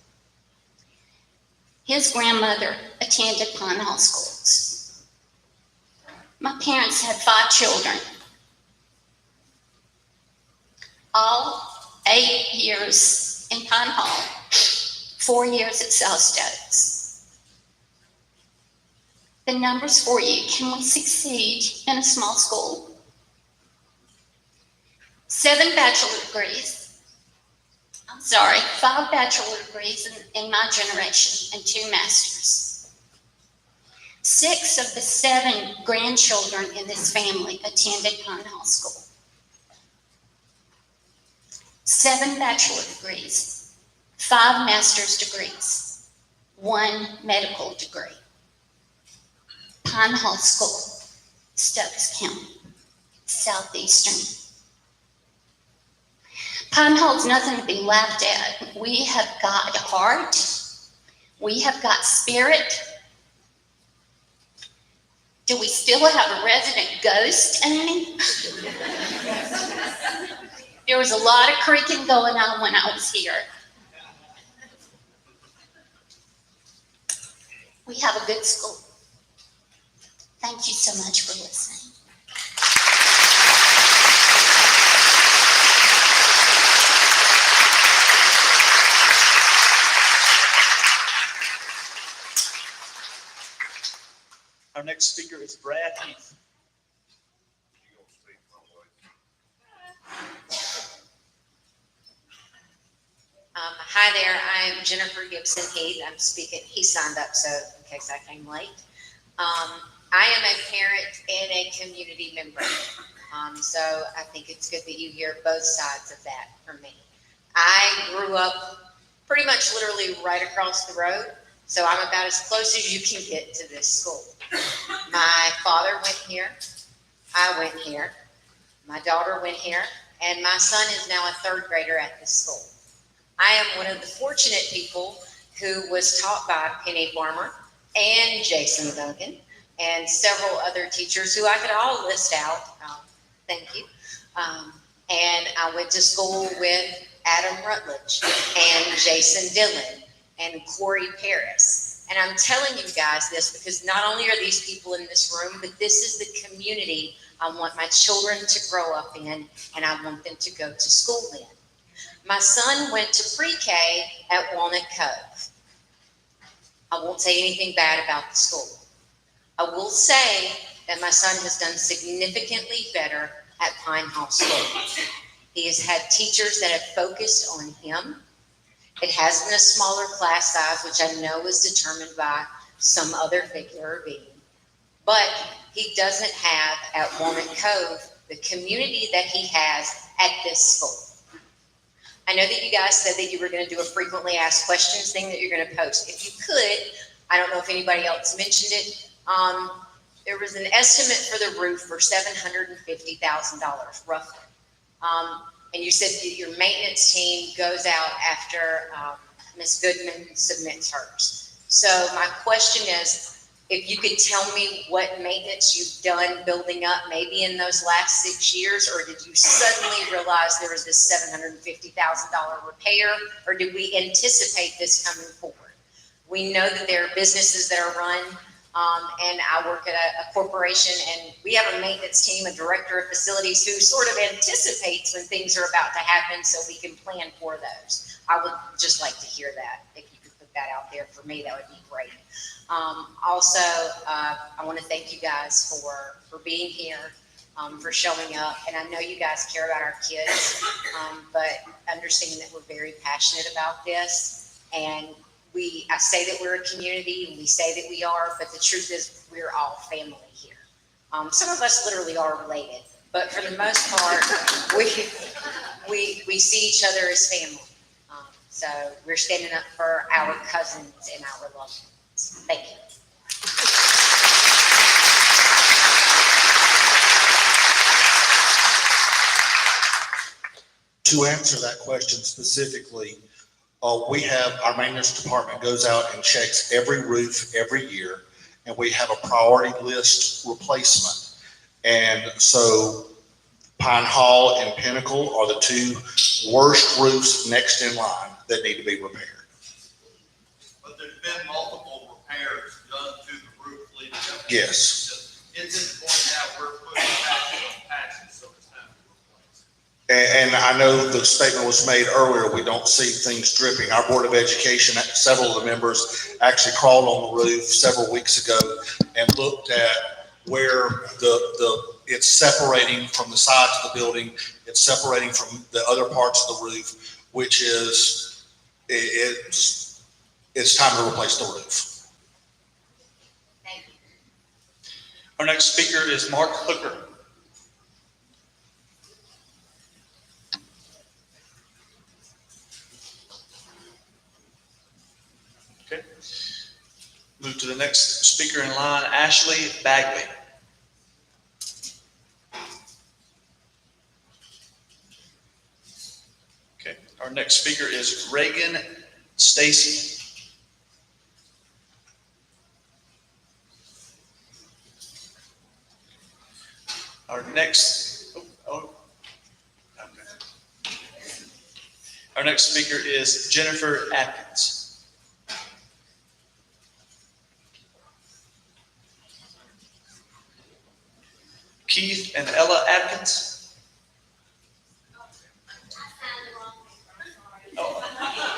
His grandmother attended Pine Hall schools. My parents had 5 children, all 8 years in Pine Hall, 4 years at South Stokes. The numbers for you: can we succeed in a small school? 7 bachelor degrees. 5 bachelor degrees in my generation and 2 masters. 6 of the 7 grandchildren in this family attended Pine Hall School. 7 bachelor degrees, 5 master's degrees, 1 medical degree. Pine Hall School, Stokes County, Southeastern. Pine Hall's nothing to be laughed at. We have got heart. We have got spirit. Do we still have a resident ghost, Amy? There was a lot of creaking going on when I was here. We have a good school. Thank you so much for listening. Our next speaker is Brad Heath. Hi there, I'm Jennifer Gibson Heath. I'm speaking, he signed up, so in case I came late. I am a parent and a community member. So I think it's good that you hear both sides of that from me. I grew up pretty much literally right across the road. So I'm about as close as you can get to this school. My father went here, I went here, my daughter went here, and my son is now a 3rd grader at this school. I am one of the fortunate people who was taught by Penny Farmer and Jason Duncan and several other teachers who I could all list out. Thank you. And I went to school with Adam Rutledge and Jason Dillon and Corey Paris. And I'm telling you guys this because not only are these people in this room, but this is the community I want my children to grow up in and I want them to go to school in. My son went to pre-K at Walnut Cove. I won't say anything bad about the school. I will say that my son has done significantly better at Pine Hall School. He has had teachers that have focused on him. It has been a smaller class size, which I know is determined by some other figure or being. But he doesn't have at Walnut Cove the community that he has at this school. I know that you guys said that you were going to do a frequently asked questions thing that you're going to post. If you could, I don't know if anybody else mentioned it, there was an estimate for the roof for $750,000 roughly. And you said that your maintenance team goes out after Ms. Goodman submits hers. So my question is, if you could tell me what maintenance you've done building up maybe in those last 6 years, or did you suddenly realize there was this $750,000 repair, or did we anticipate this coming forward? We know that there are businesses that are run, and I work at a corporation, and we have a maintenance team, a director of facilities who sort of anticipates when things are about to happen so we can plan for those. I would just like to hear that. If you could put that out there for me, that would be great. Also, I want to thank you guys for being here, for showing up. And I know you guys care about our kids, but understanding that we're very passionate about this. And I say that we're a community, and we say that we are, but the truth is we're all family here. Some of us literally are related, but for the most part, we see each other as family. So we're standing up for our cousins and our loved ones. Thank you. To answer that question specifically, we have, our maintenance department goes out and checks every roof every year, and we have a priority list replacement. And so Pine Hall and Pinnacle are the two worst roofs next in line that need to be repaired. But there's been multiple repairs done to the roof leading up. Yes. It's just point out we're putting patches on patches, so it's time to replace. And I know the statement was made earlier, we don't see things dripping. Our Board of Education, several of the members actually crawled on the roof several weeks ago and looked at where it's separating from the sides of the building, it's separating from the other parts of the roof, which is, it's time to replace the roof. Thank you. Our next speaker is Mark Hooker. Okay. Move to the next speaker in line, Ashley Bagley. Okay. Our next speaker is Reagan Stacy. Our next, Our next speaker is Jennifer Atkins. Keith and Ella Atkins. Oh,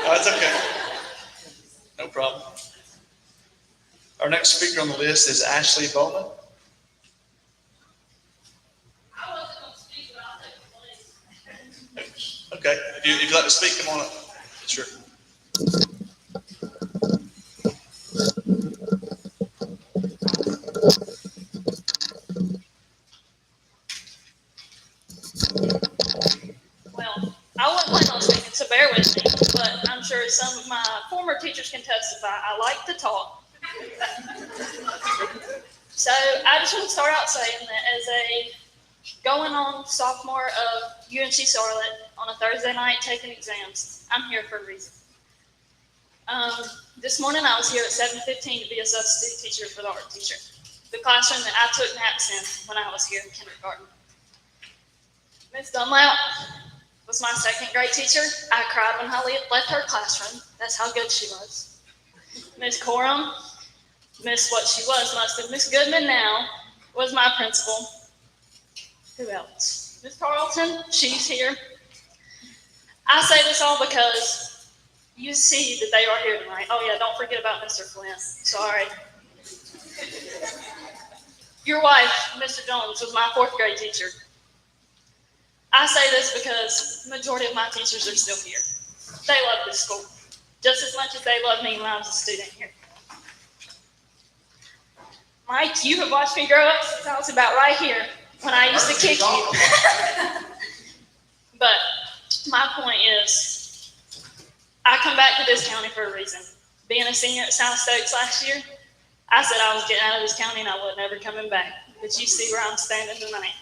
that's okay. No problem. Our next speaker on the list is Ashley Bowman. Okay, if you'd like to speak, come on up. Sure. Well, I wasn't planning on speaking, so bear with me, but I'm sure some of my former teachers can testify. I like to talk. So I just want to start out saying that as a going on sophomore of UNC Charlotte on a Thursday night taking exams, I'm here for a reason. This morning I was here at 7:15 to be a substitute teacher for the art teacher, the classroom that I took naps in when I was here in kindergarten. Miss Dunlap was my second grade teacher. I cried when I left her classroom. That's how good she was. Miss Coram, Miss what she was must have. Miss Goodman now was my principal. Who else? Miss Carlton, she's here. I say this all because you see that they are here tonight. Oh yeah, don't forget about Mr. Flynn. Sorry. Your wife, Mr. Jones, was my fourth grade teacher. I say this because the majority of my teachers are still here. They love this school just as much as they loved me when I was a student here. Mike, you have watched me grow up since I was about right here. when I used to kick you. But my point is, I come back to this county for a reason. Being a senior at South Stokes last year, I said I was getting out of this county and I was never coming back. But you see where I'm standing tonight.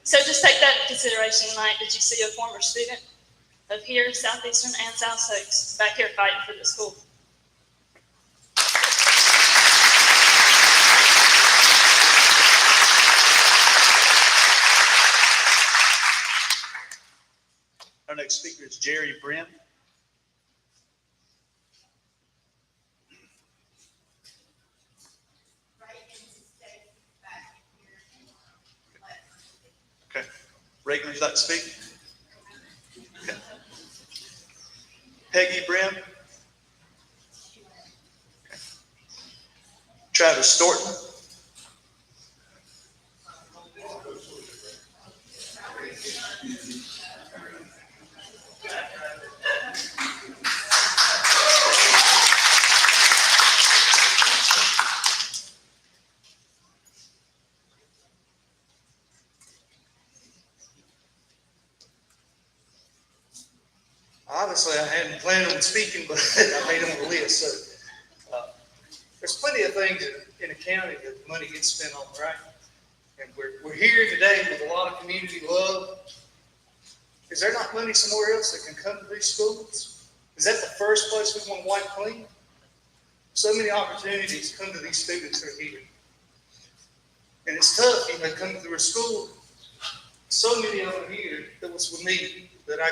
So just take that into consideration tonight, that you see a former student of here, Southeastern and South Stokes, back here fighting for the school. Our next speaker is Jerry Brim. Okay. Reagan, would you like to speak? Okay. Peggy Brim. Okay. Travis Storton. Honestly, I hadn't planned on speaking, but I made it on the list. So there's plenty of things in a county that money gets spent on, right? And we're here today with a lot of community love. Is there not money somewhere else that can come to these schools? Is that the first place we want to wipe clean? So many opportunities come to these students who are here. And it's tough, you know, coming through a school. So many of them here that was with me that I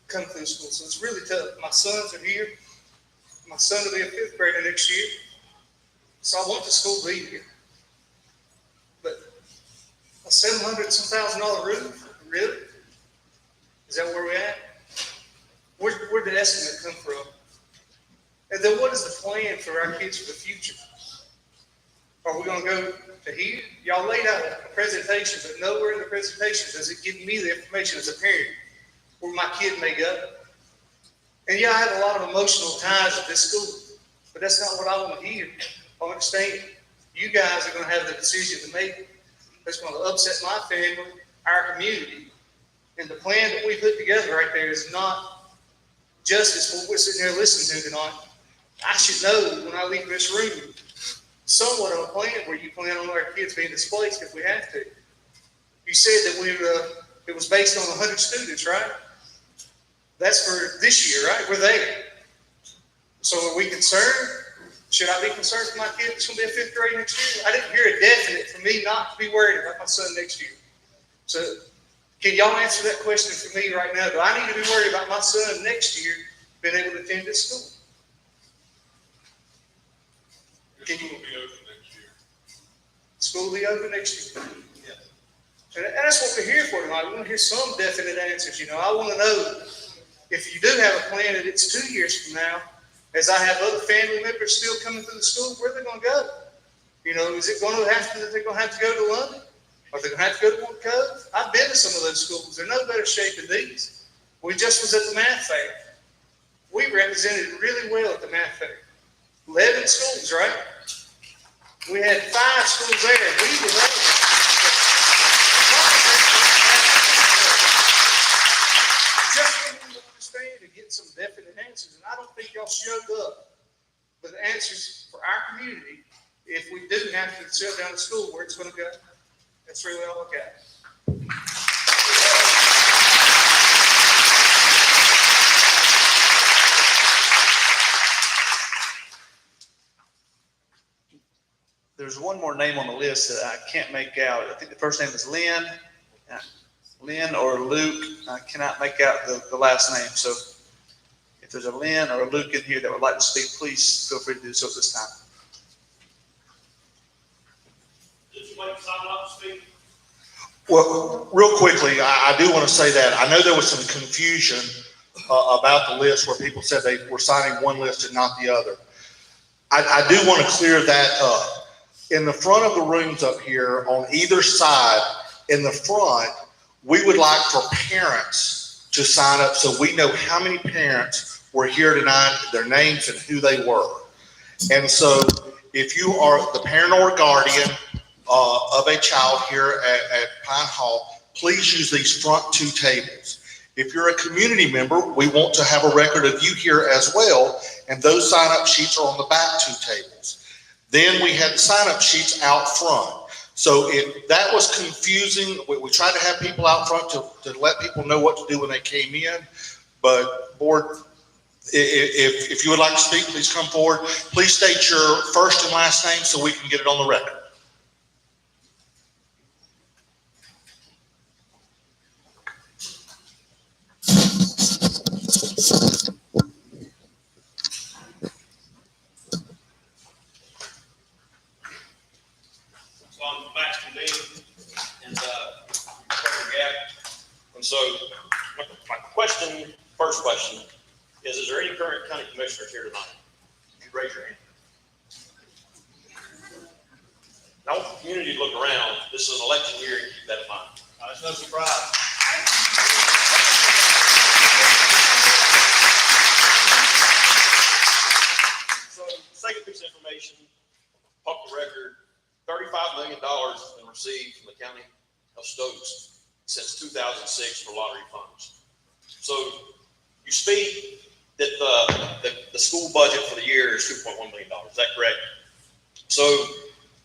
come through school. So it's really tough. My sons are here. My son will be a fifth grader next year. So I want the school to be here. But a $700,000 roof, really? Is that where we're at? Where'd the estimate come from? And then what is the plan for our kids for the future? Are we going to go to here? Y'all laid out a presentation, but nowhere in the presentation does it give me the information as a parent where my kid may go. And yeah, I have a lot of emotional ties at this school, but that's not what I want to hear. I understand you guys are going to have the decision to make that's going to upset my family, our community. And the plan that we put together right there is not justice for what we're sitting here listening to tonight. I should know when I leave this room somewhat of a plan where you plan on our kids being displaced if we have to. You said that it was based on 100 students, right? That's for this year, right? We're there. So are we concerned? Should I be concerned for my kid that's going to be in fifth grade next year? I didn't hear a definite for me not to be worried about my son next year. So can y'all answer that question for me right now? Do I need to be worried about my son next year being able to attend this school? School will be open next year. And that's what we're here for tonight. We want to hear some definite answers. You know, I want to know if you do have a plan that it's 2 years from now, as I have other family members still coming through the school, where are they going to go? You know, is it going to have to, they're going to have to go to London? Are they going to have to go to One Cove? I've been to some of those schools. They're no better shape than these. We just was at the math fair. We represented really well at the math fair. 11 schools, right? We had 5 schools there. We were there. Just want to understand and get some definite answers. And I don't think y'all showed up with answers for our community if we do have to shut down the school where it's going to go. That's really all I got. There's one more name on the list that I can't make out. I think the first name is Lynn. Lynn or Luke. I cannot make out the last name. So if there's a Lynn or a Luke in here that would like to speak, please feel free to do so at this time. Did you wait to sign up to speak? Well, real quickly, I do want to say that I know there was some confusion about the list where people said they were signing one list and not the other. I do want to clear that up. In the front of the rooms up here, on either side, in the front, we would like for parents to sign up so we know how many parents were here tonight, their names and who they were. And so if you are the parent or guardian of a child here at Pine Hall, please use these front 2 tables. If you're a community member, we want to have a record of you here as well, and those sign-up sheets are on the back 2 tables. Then we had the sign-up sheets out front. So if that was confusing, we tried to have people out front to let people know what to do when they came in. But board, if you would like to speak, please come forward. Please state your first and last name so we can get it on the record. So I'm Baxter Dean, and and so my question, first question, is there any current county commissioners here tonight? If you raise your hand. Now, I want the community to look around. This is an election year, and keep that in mind. It's no surprise. So, second piece of information, public record, $35 million has been received from the county of Stokes since 2006 for lottery funds. So you speak that the school budget for the year is $2.1 million. Is that correct? So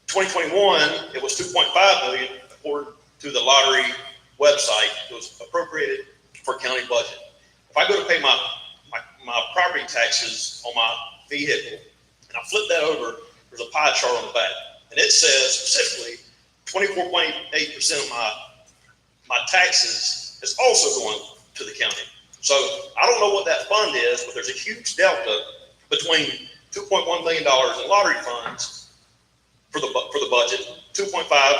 2021, it was $2.5 million according to the lottery website. It was appropriated for county budget. If I go to pay my property taxes on my vehicle and I flip that over, there's a pie chart on the back. And it says specifically 24.8% of my taxes is also going to the county. So I don't know what that fund is, but there's a huge delta between $2.1 million in lottery funds for the budget, 2.5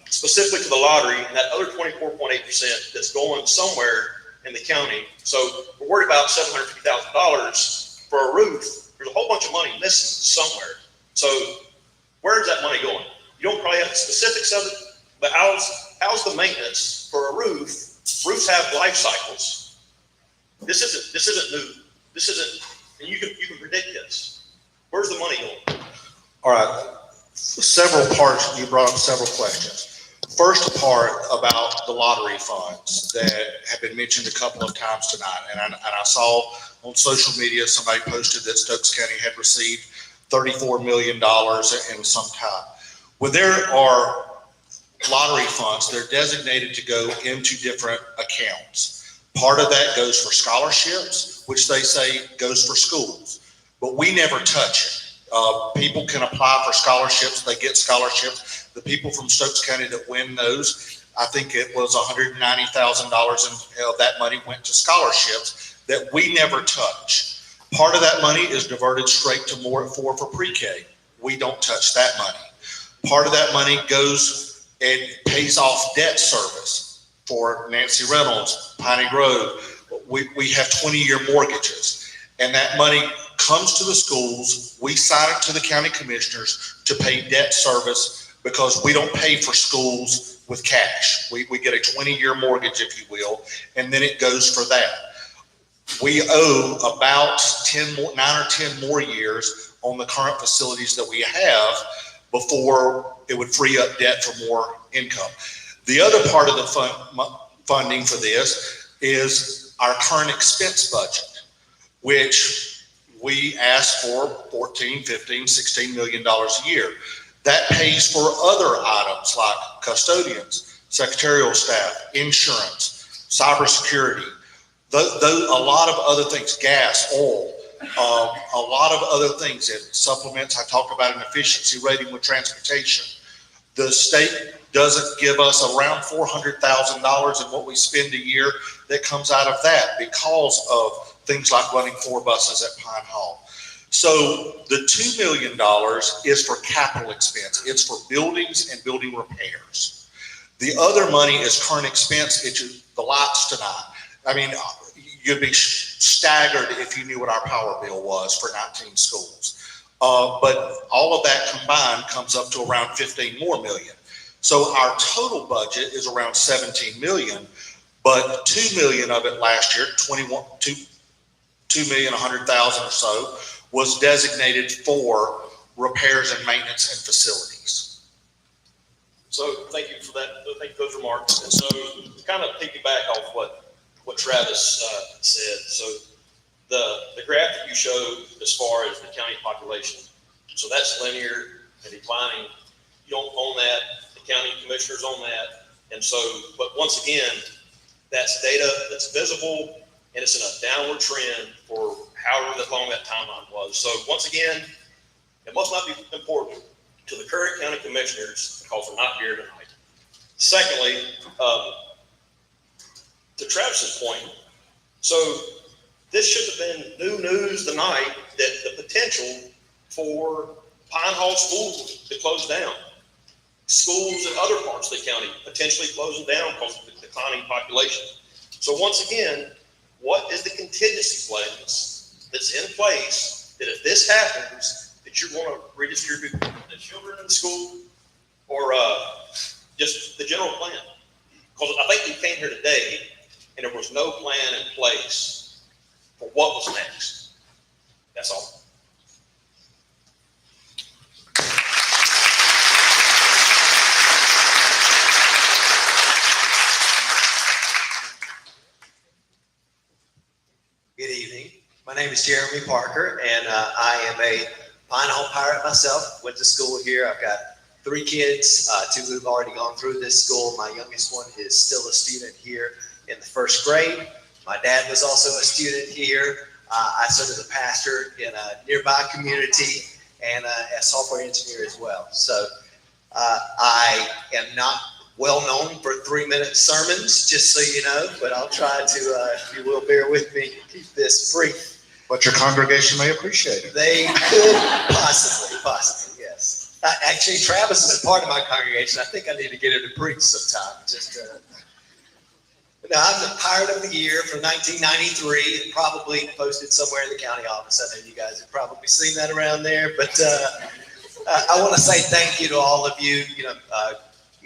specifically to the lottery, and that other 24.8% that's going somewhere in the county. So we're worried about $750,000 for a roof. There's a whole bunch of money missing somewhere. So where's that money going? You don't probably have the specifics of it, but how's the maintenance for a roof? Roofs have life cycles. This isn't new. This isn't, and you can predict this. Where's the money going? All right, several parts, you brought up several questions. First part about the lottery funds that have been mentioned a couple of times tonight. And I saw on social media, somebody posted that Stokes County had received $34 million in some time. When there are lottery funds, they're designated to go into different accounts. Part of that goes for scholarships, which they say goes for schools, but we never touch it. People can apply for scholarships, they get scholarships. The people from Stokes County that win those, I think it was $190,000 and that money went to scholarships that we never touch. Part of that money is diverted straight to More at 4 for pre-K. We don't touch that money. Part of that money goes and pays off debt service for Nancy Reynolds, Piney Grove. We have 20-year mortgages, and that money comes to the schools. We sign it to the county commissioners to pay debt service because we don't pay for schools with cash. We get a 20-year mortgage, if you will, and then it goes for that. We owe about 9 or 10 more years on the current facilities that we have before it would free up debt for more income. The other part of the funding for this is our current expense budget, which we ask for $14, $15, $16 million a year. That pays for other items like custodians, secretarial staff, insurance, cybersecurity, a lot of other things, gas, oil, a lot of other things. It supplements, I talked about an efficiency rating with transportation. The state doesn't give us around $400,000 in what we spend a year that comes out of that because of things like running 4 buses at Pine Hall. So the $2 million is for capital expense. It's for buildings and building repairs. The other money is current expense. It's the lights tonight. I mean, you'd be staggered if you knew what our power bill was for 19 schools. But all of that combined comes up to around 15 more million. So our total budget is around 17 million, but 2 million of it last year, 2,100,000 or so, was designated for repairs and maintenance and facilities. So thank you for that. Thank you for those remarks. And so to kind of piggyback off what Travis said. So the graph that you showed as far as the county population, so that's linear and declining. You don't own that. The county commissioners own that. And so, but once again, that's data that's visible and it's in a downward trend for however long that timeline was. So once again, it must not be important to the current county commissioners because we're not here tonight. Secondly, to Travis's point, so this should have been new news tonight that the potential for Pine Hall School to close down. Schools in other parts of the county potentially closing down because of the declining population. So once again, what is the contingency plans that's in place that if this happens, that you're going to redistribute the children in the school or just the general plan? Because I think we came here today and there was no plan in place for what was next. That's all. Good evening. My name is Jeremy Parker, and I am a Pine Hall Pirate myself. Went to school here. I've got 3 kids, 2 who've already gone through this school. My youngest one is still a student here in the 1st grade. My dad was also a student here. I serve as a pastor in a nearby community and a software engineer as well. So I am not well known for 3-minute sermons, just so you know, but I'll try to, if you will, bear with me, keep this brief. But your congregation may appreciate it. They could possibly, yes. Actually, Travis is a part of my congregation. I think I need to get her to preach sometime. Now, I'm the Pirate of the Year from 1993, and probably posted somewhere in the county office. I know you guys have probably seen that around there, but I want to say thank you to all of you.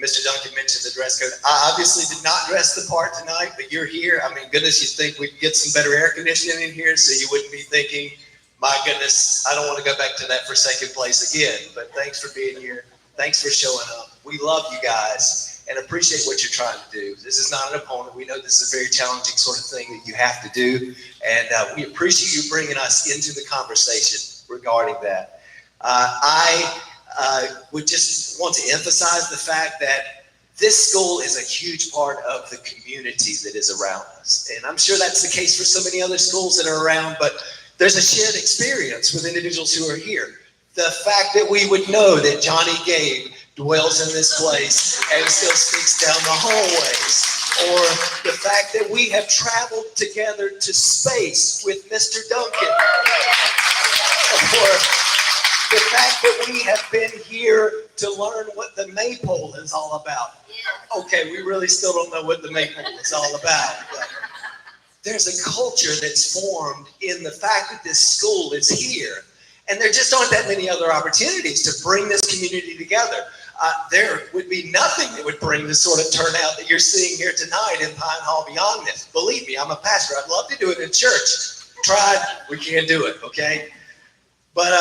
Mr. Duncan mentioned the dress code. I obviously did not dress the part tonight, but you're here. I mean, goodness, you'd think we'd get some better air conditioning in here so you wouldn't be thinking, my goodness, I don't want to go back to that Forsaken Place again. But thanks for being here. Thanks for showing up. We love you guys and appreciate what you're trying to do. This is not an opponent. We know this is a very challenging sort of thing that you have to do. And we appreciate you bringing us into the conversation regarding that. I would just want to emphasize the fact that this school is a huge part of the community that is around us. And I'm sure that's the case for so many other schools that are around, but there's a shared experience with individuals who are here. The fact that we would know that Johnny Gabe dwells in this place and still speaks down the hallways, or the fact that we have traveled together to space with Mr. Duncan, or the fact that we have been here to learn what the maypole is all about. Okay, we really still don't know what the maypole is all about. But there's a culture that's formed in the fact that this school is here. And there just aren't that many other opportunities to bring this community together. There would be nothing that would bring the sort of turnout that you're seeing here tonight in Pine Hall beyond this. Believe me, I'm a pastor. I'd love to do it in church. Tried, we can't do it, okay? But,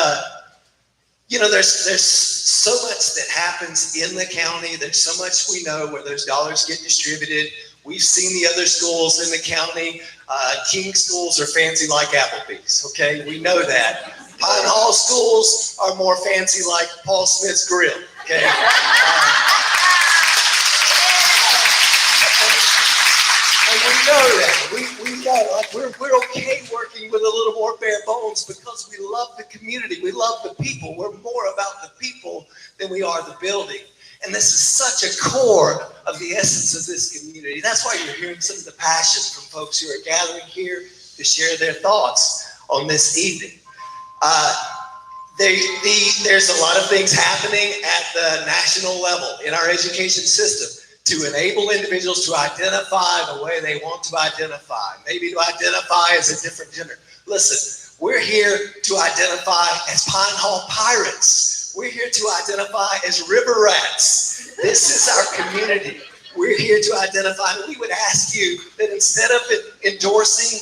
there's so much that happens in the county. There's so much we know where those dollars get distributed. We've seen the other schools in the county. King schools are fancy like Applebee's, okay? We know that. Pine Hall schools are more fancy like Paul Smith's Grill, okay? And we know that. We know, like, we're okay working with a little more bare bones because we love the community. We love the people. We're more about the people than we are the building. And this is such a core of the essence of this community. That's why you're hearing some of the passion from folks who are gathering here to share their thoughts on this evening. There's a lot of things happening at the national level in our education system to enable individuals to identify the way they want to identify, maybe to identify as a different gender. Listen, we're here to identify as Pine Hall Pirates. We're here to identify as river rats. This is our community. We're here to identify. We would ask you that instead of endorsing,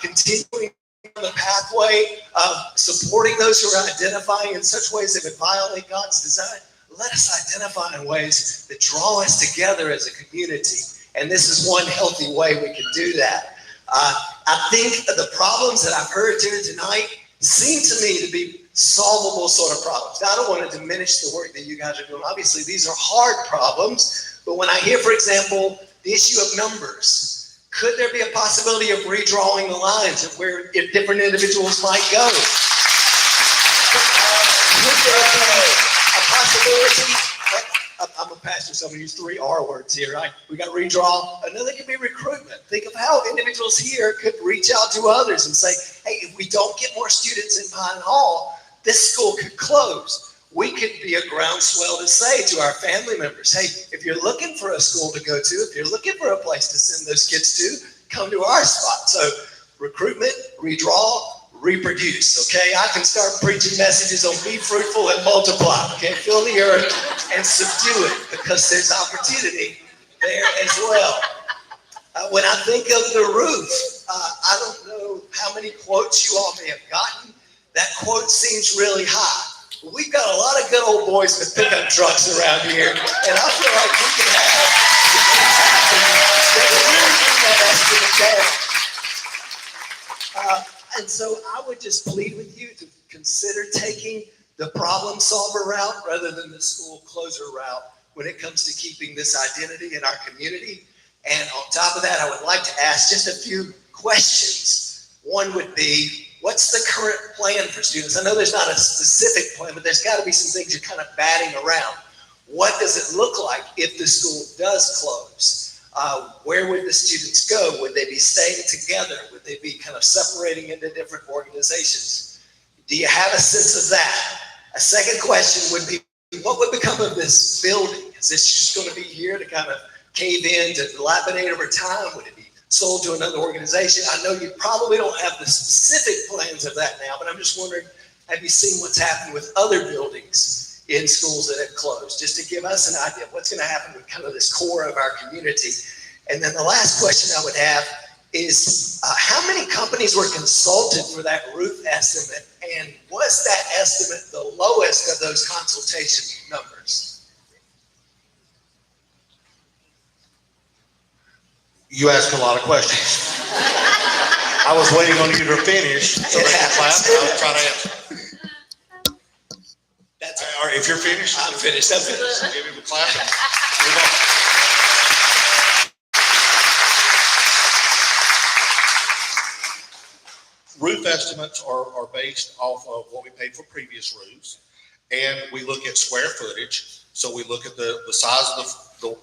continuing on the pathway of supporting those who are identifying in such ways that would violate God's design, let us identify ways that draw us together as a community. And this is one healthy way we can do that. I think the problems that I've heard here tonight seem to me to be solvable sort of problems. Now, I don't want to diminish the work that you guys are doing. Obviously, these are hard problems. But when I hear, for example, the issue of numbers, could there be a possibility of redrawing the lines of where if different individuals might go? Could there be a possibility? I'm a pastor, so I'm going to use 3 R words here, right? We got redraw. Another could be recruitment. Think of how individuals here could reach out to others and say, hey, if we don't get more students in Pine Hall, this school could close. We could be a groundswell to say to our family members, hey, if you're looking for a school to go to, if you're looking for a place to send those kids to, come to our spot. So recruitment, redraw, reproduce, okay? I can start preaching messages on be fruitful and multiply, okay? Fill the earth and subdue it, because there's opportunity there as well. When I think of the roof, I don't know how many quotes you all may have gotten. That quote seems really high. But we've got a lot of good old boys with pickup trucks around here, and I feel like we can have and so I would just plead with you to consider taking the problem solver route rather than the school closer route when it comes to keeping this identity in our community. And on top of that, I would like to ask just a few questions. One would be, what's the current plan for students? I know there's not a specific plan, but there's got to be some things you're kind of batting around. What does it look like if the school does close? Where would the students go? Would they be staying together? Would they be kind of separating into different organizations? Do you have a sense of that? A second question would be, what would become of this building? Is this just going to be here to kind of cave in, to dilapidate over time? Would it be sold to another organization? I know you probably don't have the specific plans of that now, but I'm just wondering, have you seen what's happened with other buildings in schools that have closed, just to give us an idea of what's going to happen with kind of this core of our community? And then the last question I would have is, how many companies were consulted for that roof estimate? And was that estimate the lowest of those consultation numbers? You ask a lot of questions. I was waiting on you to finish so they could clap. I was trying to answer. That's all right. If you're finished, I'm finished. I'm finished. Give him a clap. Roof estimates are based off of what we paid for previous roofs, and we look at square footage. So we look at the size of the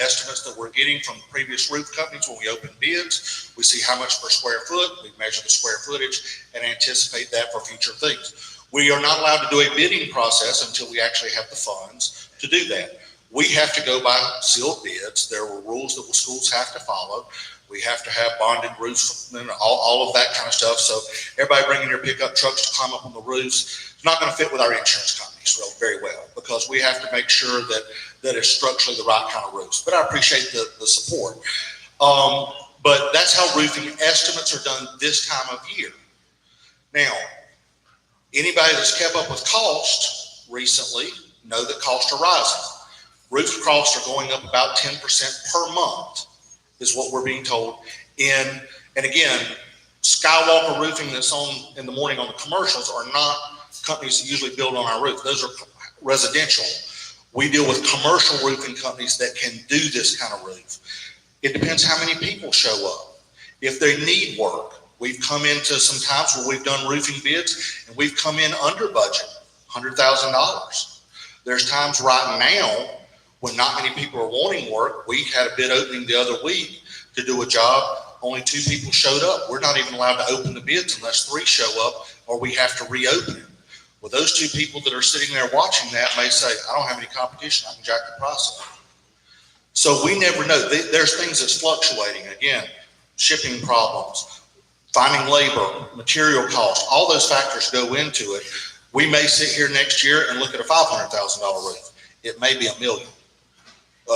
estimates that we're getting from previous roof companies when we open bids. We see how much per square foot. We measure the square footage and anticipate that for future things. We are not allowed to do a bidding process until we actually have the funds to do that. We have to go by sealed bids. There were rules that the schools have to follow. We have to have bonded roofs and all of that kind of stuff. So everybody bringing their pickup trucks to climb up on the roofs, it's not going to fit with our insurance companies very well, because we have to make sure that it's structurally the right kind of roofs. But I appreciate the support. But that's how roofing estimates are done this time of year. Now, anybody that's kept up with cost recently know that costs are rising. Roof costs are going up about 10% per month, is what we're being told. And again, Skywalker Roofing that's on in the morning on the commercials are not companies that usually build on our roof. Those are residential. We deal with commercial roofing companies that can do this kind of roof. It depends how many people show up. If they need work, we've come into some times where we've done roofing bids and we've come in under budget, $100,000. There's times right now when not many people are wanting work. We had a bid opening the other week to do a job. Only 2 people showed up. We're not even allowed to open the bids unless 3 show up, or we have to reopen it. Well, those 2 people that are sitting there watching that may say, I don't have any competition. I can jack the price up. So we never know. There's things that's fluctuating. Again, shipping problems, finding labor, material costs, all those factors go into it. We may sit here next year and look at a $500,000 roof. It may be $1 million.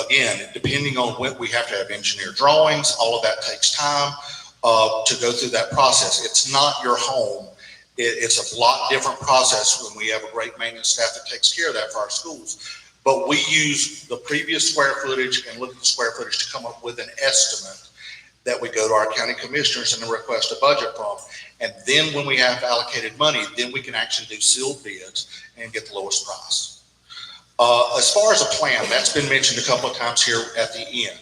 Again, depending on when we have to have engineer drawings, all of that takes time to go through that process. It's not your home It's a lot different process when we have a great maintenance staff that takes care of that for our schools. But we use the previous square footage and look at the square footage to come up with an estimate that we go to our county commissioners and request a budget from. And then when we have allocated money, then we can actually do sealed bids and get the lowest price. As far as a plan, that's been mentioned a couple of times here at the end.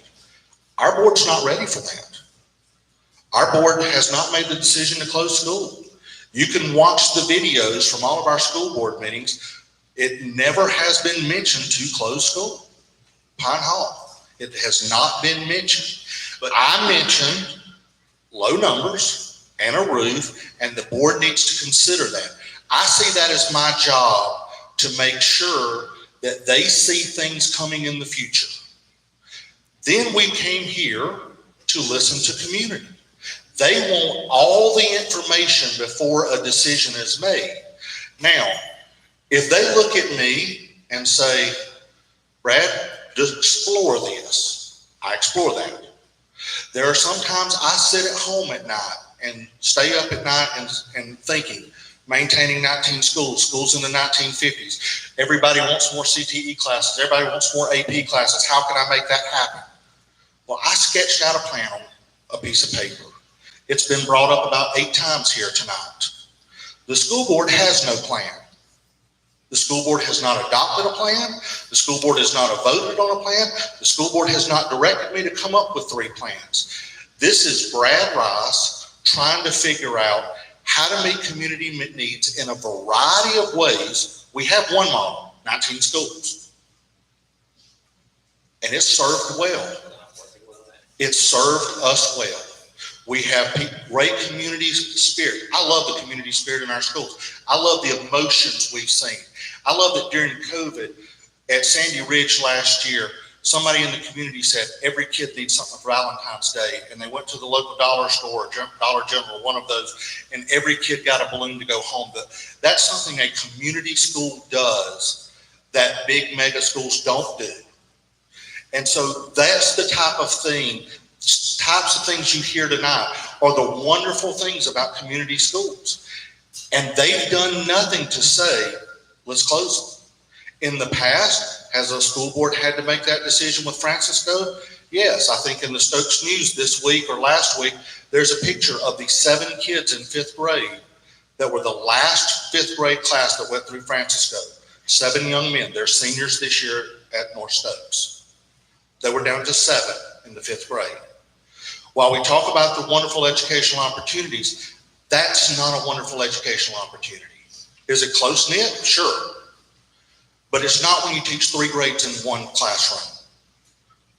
Our board's not ready for that. Our board has not made the decision to close school. You can watch the videos from all of our school board meetings. It never has been mentioned to close school. Pine Hall, it has not been mentioned. But I mentioned low numbers and a roof, and the board needs to consider that. I see that as my job to make sure that they see things coming in the future. Then we came here to listen to community. They want all the information before a decision is made. Now, if they look at me and say, Brad, just explore this, I explore that. There are sometimes I sit at home at night and stay up at night and thinking, maintaining 19 schools in the 1950s. Everybody wants more CTE classes. Everybody wants more AP classes. How can I make that happen? Well, I sketched out a plan on a piece of paper. It's been brought up about 8 times here tonight. The school board has no plan. The school board has not adopted a plan. The school board has not voted on a plan. The school board has not directed me to come up with 3 plans. This is Brad Rice trying to figure out how to meet community needs in a variety of ways. We have one model, 19 schools. And it's served well. It's served us well. We have great community spirit. I love the community spirit in our schools. I love the emotions we've seen. I love that during COVID at Sandy Ridge last year, somebody in the community said every kid needs something for Valentine's Day, and they went to the local dollar store, Dollar General, one of those, and every kid got a balloon to go home. But that's something a community school does that big mega schools don't do. And so that's the types of things you hear tonight are the wonderful things about community schools. And they've done nothing to say, let's close them. In the past, has a school board had to make that decision with Francisco? Yes, I think in the Stokes News this week or last week, there's a picture of the 7 kids in 5th grade that were the last 5th grade class that went through Francisco. 7 young men, they're seniors this year at North Stokes. They were down to 7 in the 5th grade. While we talk about the wonderful educational opportunities, that's not a wonderful educational opportunity. Is it close-knit? Sure. But it's not when you teach 3 grades in one classroom.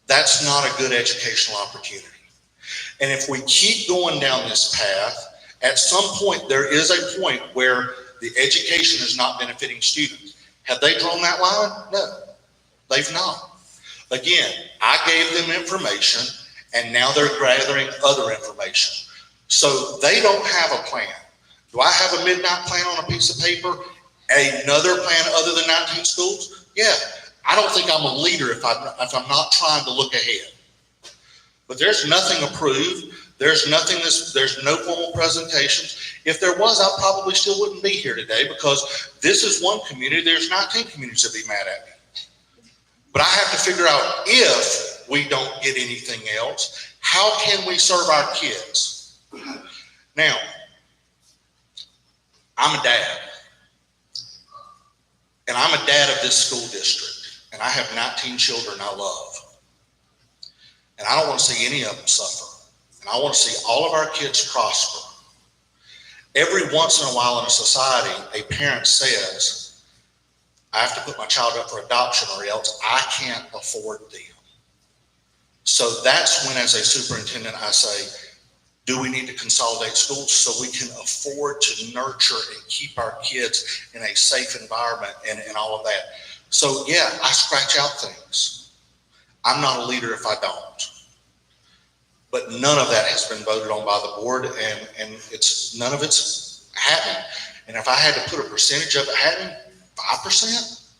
That's not a good educational opportunity. And if we keep going down this path, at some point, there is a point where the education is not benefiting students. Have they drawn that line? No, they've not. Again, I gave them information, and now they're gathering other information. So they don't have a plan. Do I have a midnight plan on a piece of paper? Another plan other than 19 schools? Yeah, I don't think I'm a leader if I'm not trying to look ahead. But there's nothing approved. There's no formal presentations. If there was, I probably still wouldn't be here today because this is one community. There's 19 communities that be mad at me. But I have to figure out if we don't get anything else, how can we serve our kids? Now, I'm a dad. And I'm a dad of this school district. And I have 19 children I love. And I don't want to see any of them suffer. And I want to see all of our kids prosper. Every once in a while in a society, a parent says, I have to put my child up for adoption or else I can't afford them. So that's when, as a superintendent, I say, do we need to consolidate schools so we can afford to nurture and keep our kids in a safe environment and all of that? So yeah, I scratch out things. I'm not a leader if I don't. But none of that has been voted on by the board, and none of it's happening. And if I had to put a percentage of it happening, 5%?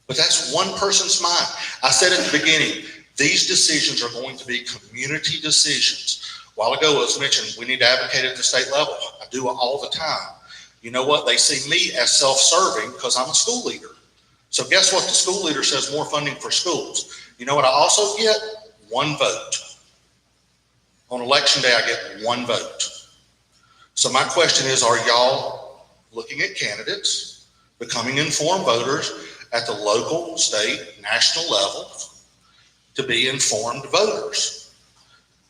But that's one person's mind. I said at the beginning, these decisions are going to be community decisions. A while ago, it was mentioned we need to advocate at the state level. I do it all the time. You know what? They see me as self-serving because I'm a school leader. So guess what? The school leader says more funding for schools. You know what I also get? 1 vote. On election day, I get 1 vote. So my question is, are y'all looking at candidates, becoming informed voters at the local, state, national level to be informed voters?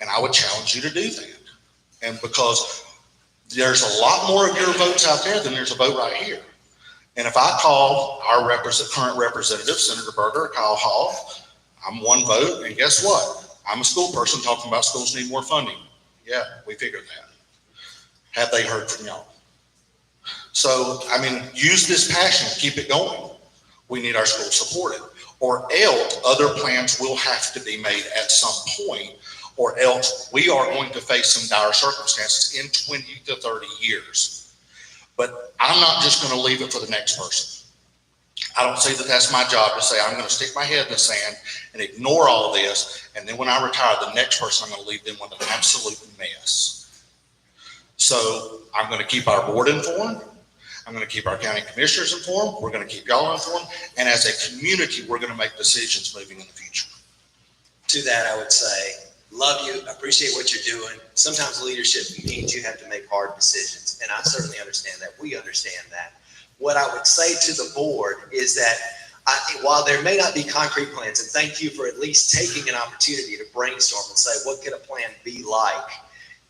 And I would challenge you to do that. And because there's a lot more of your votes out there than there's a vote right here. And if I call our current representative, Senator Berger, Kyle Hall, I'm 1 vote, and guess what? I'm a school person talking about schools need more funding. Yeah, we figured that. Have they heard from y'all? So, I mean, use this passion, keep it going. We need our schools supported, or else other plans will have to be made at some point, or else we are going to face some dire circumstances in 20 to 30 years. But I'm not just going to leave it for the next person. I don't say that that's my job to say I'm going to stick my head in the sand and ignore all of this, and then when I retire, the next person, I'm going to leave them with an absolute mess. So I'm going to keep our board informed. I'm going to keep our county commissioners informed. We're going to keep y'all informed. And as a community, we're going to make decisions moving in the future. To that, I would say, love you, appreciate what you're doing. Sometimes leadership means you have to make hard decisions, and I certainly understand that. We understand that. What I would say to the board is that while there may not be concrete plans, and thank you for at least taking an opportunity to brainstorm and say, what could a plan be like?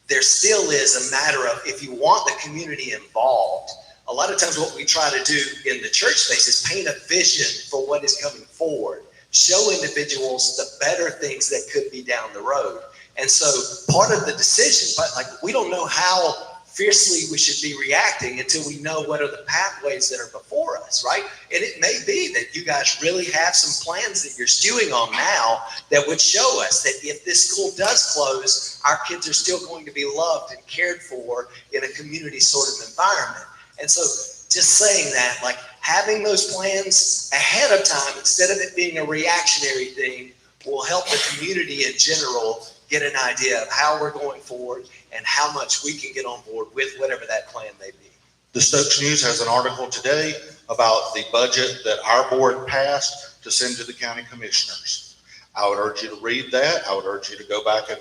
There still is a matter of, if you want the community involved, a lot of times what we try to do in the church space is paint a vision for what is coming forward, show individuals the better things that could be down the road. And so part of the decision, but like, we don't know how fiercely we should be reacting until we know what are the pathways that are before us, right? And it may be that you guys really have some plans that you're stewing on now that would show us that if this school does close, our kids are still going to be loved and cared for in a community sort of environment. And so just saying that, like, having those plans ahead of time instead of it being a reactionary thing will help the community in general get an idea of how we're going forward and how much we can get on board with whatever that plan may be. The Stokes News has an article today about the budget that our board passed to send to the county commissioners. I would urge you to read that. I would urge you to go back and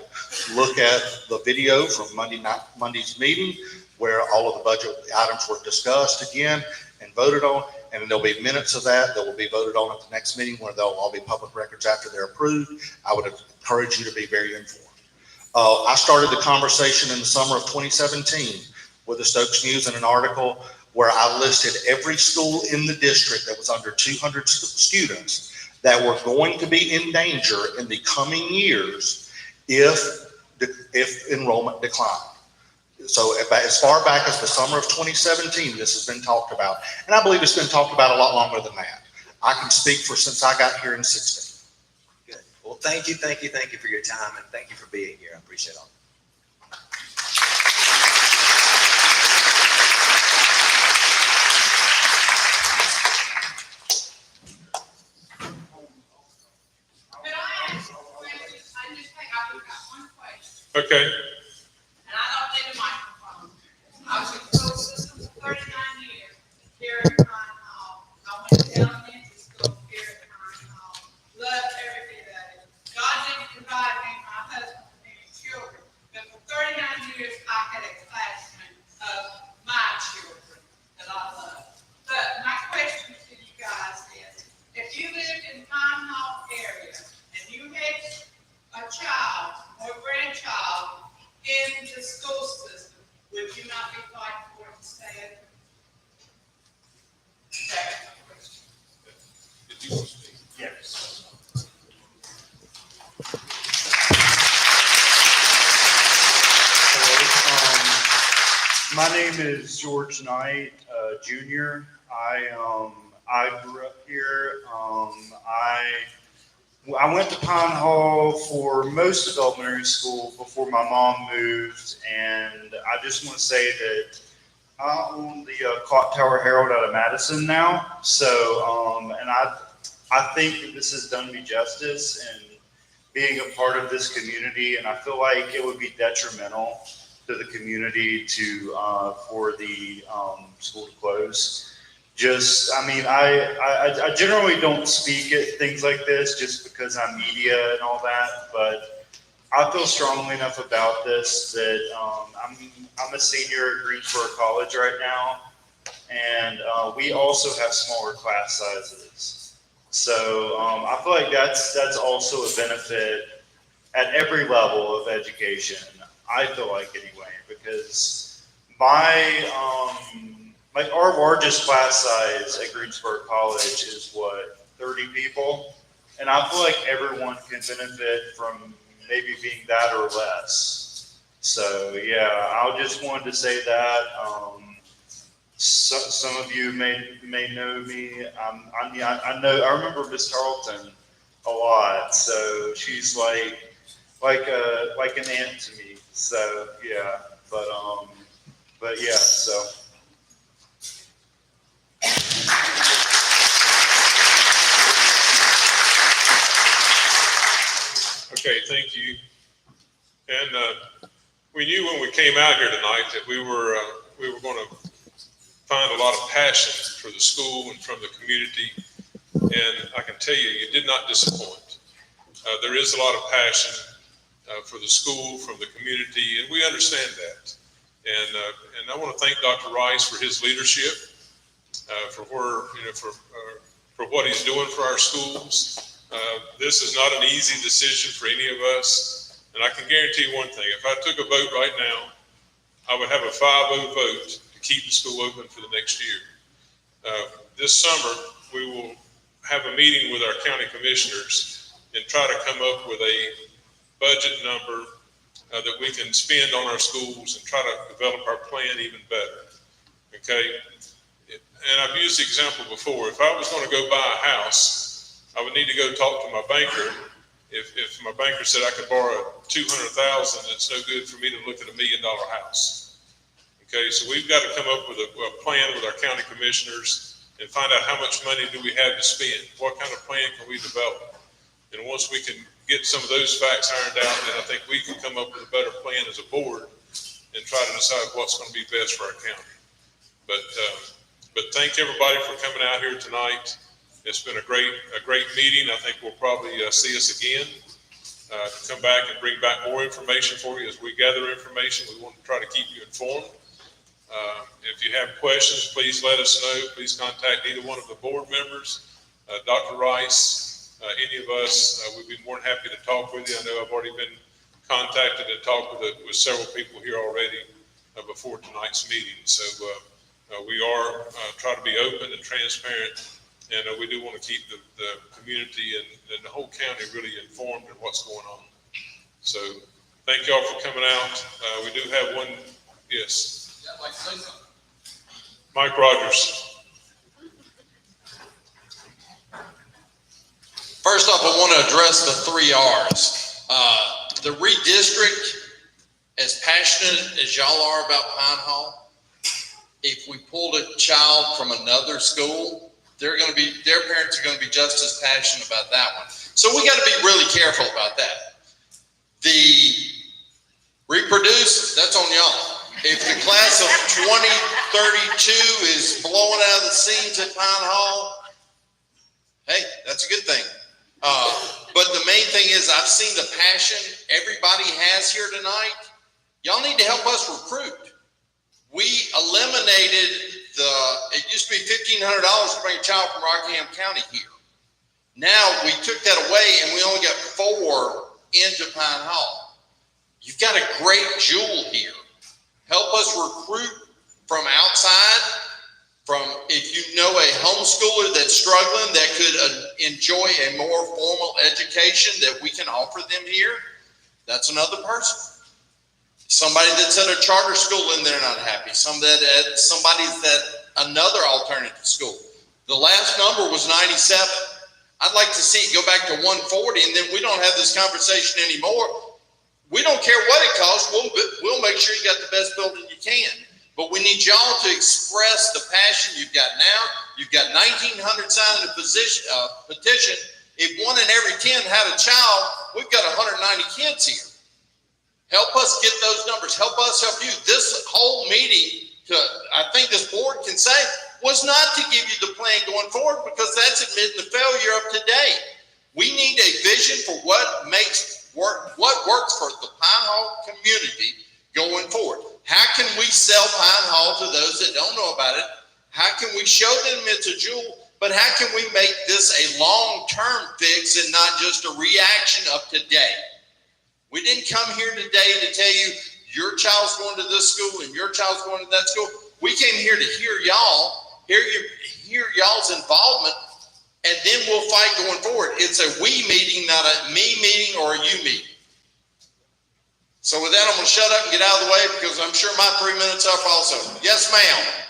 look at the video from Monday's meeting where all of the budget items were discussed again and voted on. And there'll be minutes of that will be voted on at the next meeting where they'll all be public records after they're approved. I would encourage you to be very informed. I started the conversation in the summer of 2017 with the Stokes News in an article where I listed every school in the district that was under 200 students that were going to be in danger in the coming years if enrollment declined. So as far back as the summer of 2017, this has been talked about. And I believe it's been talked about a lot longer than that. I can speak for since I got here in 16. Good. Well, thank you for your time, and thank you for being here. I appreciate all. Okay. And I don't need a microphone. I was in school system for 39 years here at Pine Hall. I went to elementary school here at Pine Hall. Loved every bit of it. God didn't provide me, my husband, and any children. But for 39 years, I had a classroom of my children that I loved. But my question to you guys is, if you lived in Pine Hall area and you had a child or grandchild in the school system, would you not be fighting for it to stay open? That's my question. Yes. Hello, my name is George Knight, Jr. I grew up here. I went to Pine Hall for most of elementary school before my mom moved, and I just want to say that I own the Clock Tower Herald out of Madison now. So, and I think that this has done me justice in being a part of this community, and I feel like it would be detrimental to the community for the school to close. I generally don't speak at things like this just because I'm media and all that, but I feel strongly enough about this that I'm a senior at Greensboro College right now, and we also have smaller class sizes. So I feel like that's also a benefit at every level of education. I feel like anyway, because our largest class size at Greensboro College is 30 people, and I feel like everyone can benefit from maybe being that or less. So yeah, I just wanted to say that. Some of you may know me. I remember Miss Tarleton a lot, so she's like an aunt to me. So yeah, but yeah, so. Okay, thank you. And we knew when we came out here tonight that we were going to find a lot of passion for the school and from the community. And I can tell you, you did not disappoint. There is a lot of passion for the school, from the community, and we understand that. And I want to thank Dr. Rice for his leadership, for what he's doing for our schools. This is not an easy decision for any of us, and I can guarantee you one thing: if I took a vote right now, I would have a 5-0 vote to keep the school open for the next year. This summer, we will have a meeting with our county commissioners and try to come up with a budget number that we can spend on our schools and try to develop our plan even better. Okay? And I've used the example before. If I was going to go buy a house, I would need to go talk to my banker. If my banker said I could borrow $200,000, it's no good for me to look at $1 million house. Okay, so we've got to come up with a plan with our county commissioners and find out how much money do we have to spend. What kind of plan can we develop? And once we can get some of those facts ironed out, then I think we can come up with a better plan as a board and try to decide what's going to be best for our county. But thank everybody for coming out here tonight. It's been a great meeting. I think we'll probably see us again, come back and bring back more information for you as we gather information. We want to try to keep you informed. If you have questions, please let us know. Please contact either one of the board members, Dr. Rice, any of us. We'd be more than happy to talk with you. I know I've already been contacted and talked with several people here already before tonight's meeting. So we are trying to be open and transparent. And we do want to keep the community and the whole county really informed of what's going on. So thank y'all for coming out. We do have one, yes. Yeah, I'd like to say something. Mike Rogers. First off, I want to address the 3 R's. The redistrict, as passionate as y'all are about Pine Hall, if we pulled a child from another school, their parents are going to be just as passionate about that one. So we got to be really careful about that. The reproduce, that's on y'all. If the class of 2032 is blowing out of the seams at Pine Hall, hey, that's a good thing. But the main thing is I've seen the passion everybody has here tonight. Y'all need to help us recruit. We eliminated it used to be $1,500 to bring a child from Rockingham County here. Now we took that away and we only got 4 into Pine Hall. You've got a great jewel here. Help us recruit from outside, if you know a homeschooler that's struggling that could enjoy a more formal education that we can offer them here, that's another person. Somebody that's at a charter school and they're not happy. Somebody's at another alternative school. The last number was 97. I'd like to see it go back to 140, and then we don't have this conversation anymore. We don't care what it costs. We'll make sure you got the best building you can. But we need y'all to express the passion you've got now. You've got 1,900 signed a petition. If 1 in every 10 had a child, we've got 190 kids here. Help us get those numbers. Help us help you. This whole meeting, I think this board can say, was not to give you the plan going forward, because that's admitting the failure of today. We need a vision for what works for the Pine Hall community going forward. How can we sell Pine Hall to those that don't know about it? How can we show them it's a jewel? But how can we make this a long-term fix and not just a reaction of today? We didn't come here today to tell you your child's going to this school and your child's going to that school. We came here to hear y'all, hear y'all's involvement, and then we'll fight going forward. It's a we meeting, not a me meeting or a you meeting. So with that, I'm going to shut up and get out of the way, because I'm sure my 3 minutes up also. Yes, ma'am.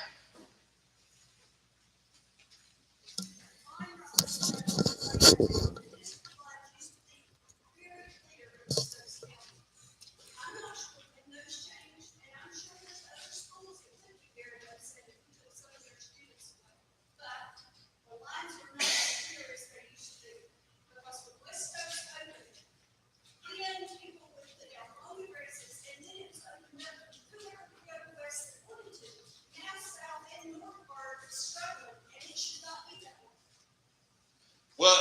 Well,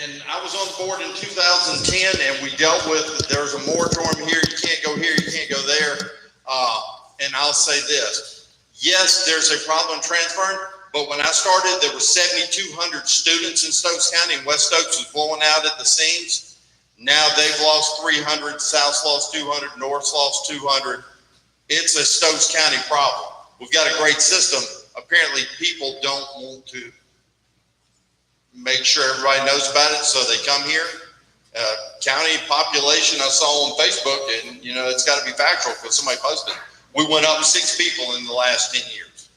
and I was on the board in 2010, and we dealt with, there's a moratorium here, you can't go here, you can't go there. And I'll say this, yes, there's a problem transferring, but when I started, there were 7,200 students in Stokes County, and West Stokes was blowing out at the seams. Now they've lost 300, South's lost 200, North's lost 200. It's a Stokes County problem. We've got a great system. Apparently people don't want to make sure everybody knows about it, so they come here. County population I saw on Facebook, and you know, it's got to be factual because somebody posted, we went up 6 people in the last 10 years.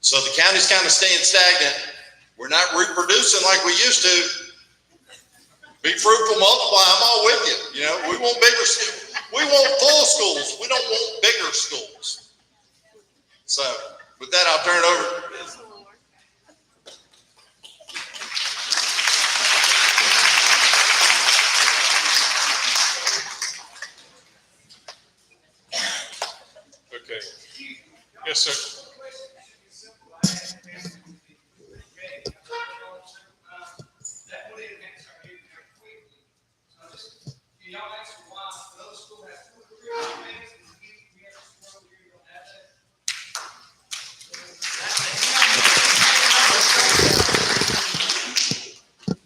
So the county's kind of staying stagnant. We're not reproducing like we used to. Be fruitful, multiply. I'm all with you. You know, we want bigger schools. We want full schools. We don't want bigger schools. So with that, I'll turn it over. Okay. Yes, sir.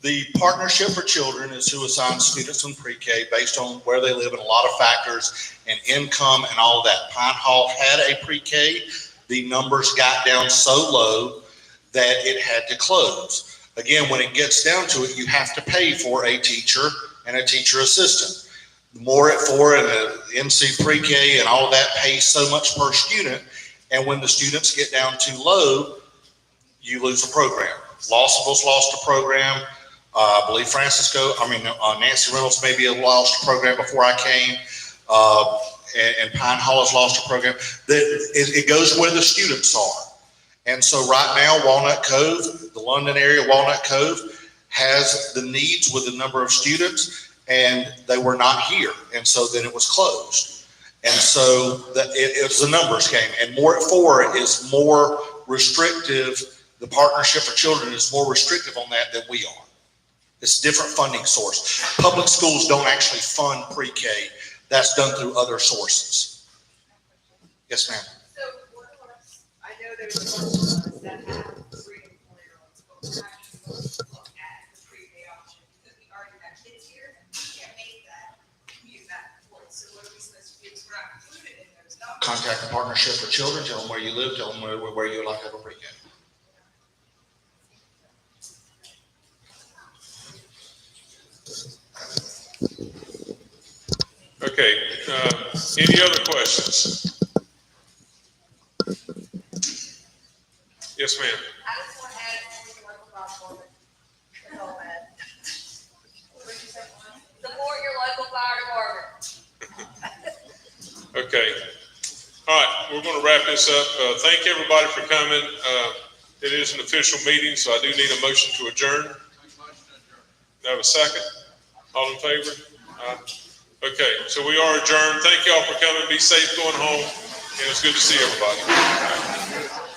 The Partnership for Children is who assigns students in pre-K based on where they live and a lot of factors and income and all of that. Pine Hall had a pre-K. The numbers got down so low that it had to close. Again, when it gets down to it, you have to pay for a teacher and a teacher assistant. The more at 4 and the MC pre-K and all of that pays so much per student. And when the students get down too low, you lose a program. Lawsonville's lost a program. I believe Nancy Reynolds maybe lost a program before I came, and Pine Hall has lost a program. It goes where the students are. And so right now, Walnut Cove, the London area, Walnut Cove, has the needs with the number of students, and they were not here. And so then it was closed. And so it was a numbers game. And more at 4 is more restrictive. The Partnership for Children is more restrictive on that than we are. It's a different funding source. Public schools don't actually fund pre-K. That's done through other sources. Yes, ma'am. So I know there's a lot of us that have 3 and 4-year-olds, but we're actually going to look at the pre-K option because we already have kids here and we can't make that commute back and forth. So what are we supposed to do? We're not included in those numbers. Contact the Partnership for Children. Tell them where you live. Tell them where you would like to have a pre-K. Okay, any other questions? Yes, ma'am. I just want to add something like about women. That's all bad. What did you say? Support your local fire department. Okay. All right, we're going to wrap this up. Thank everybody for coming. It is an official meeting, so I do need a motion to adjourn. Do I have a second? All in favor? Okay, so we are adjourned. Thank y'all for coming. Be safe going home, and it's good to see everybody.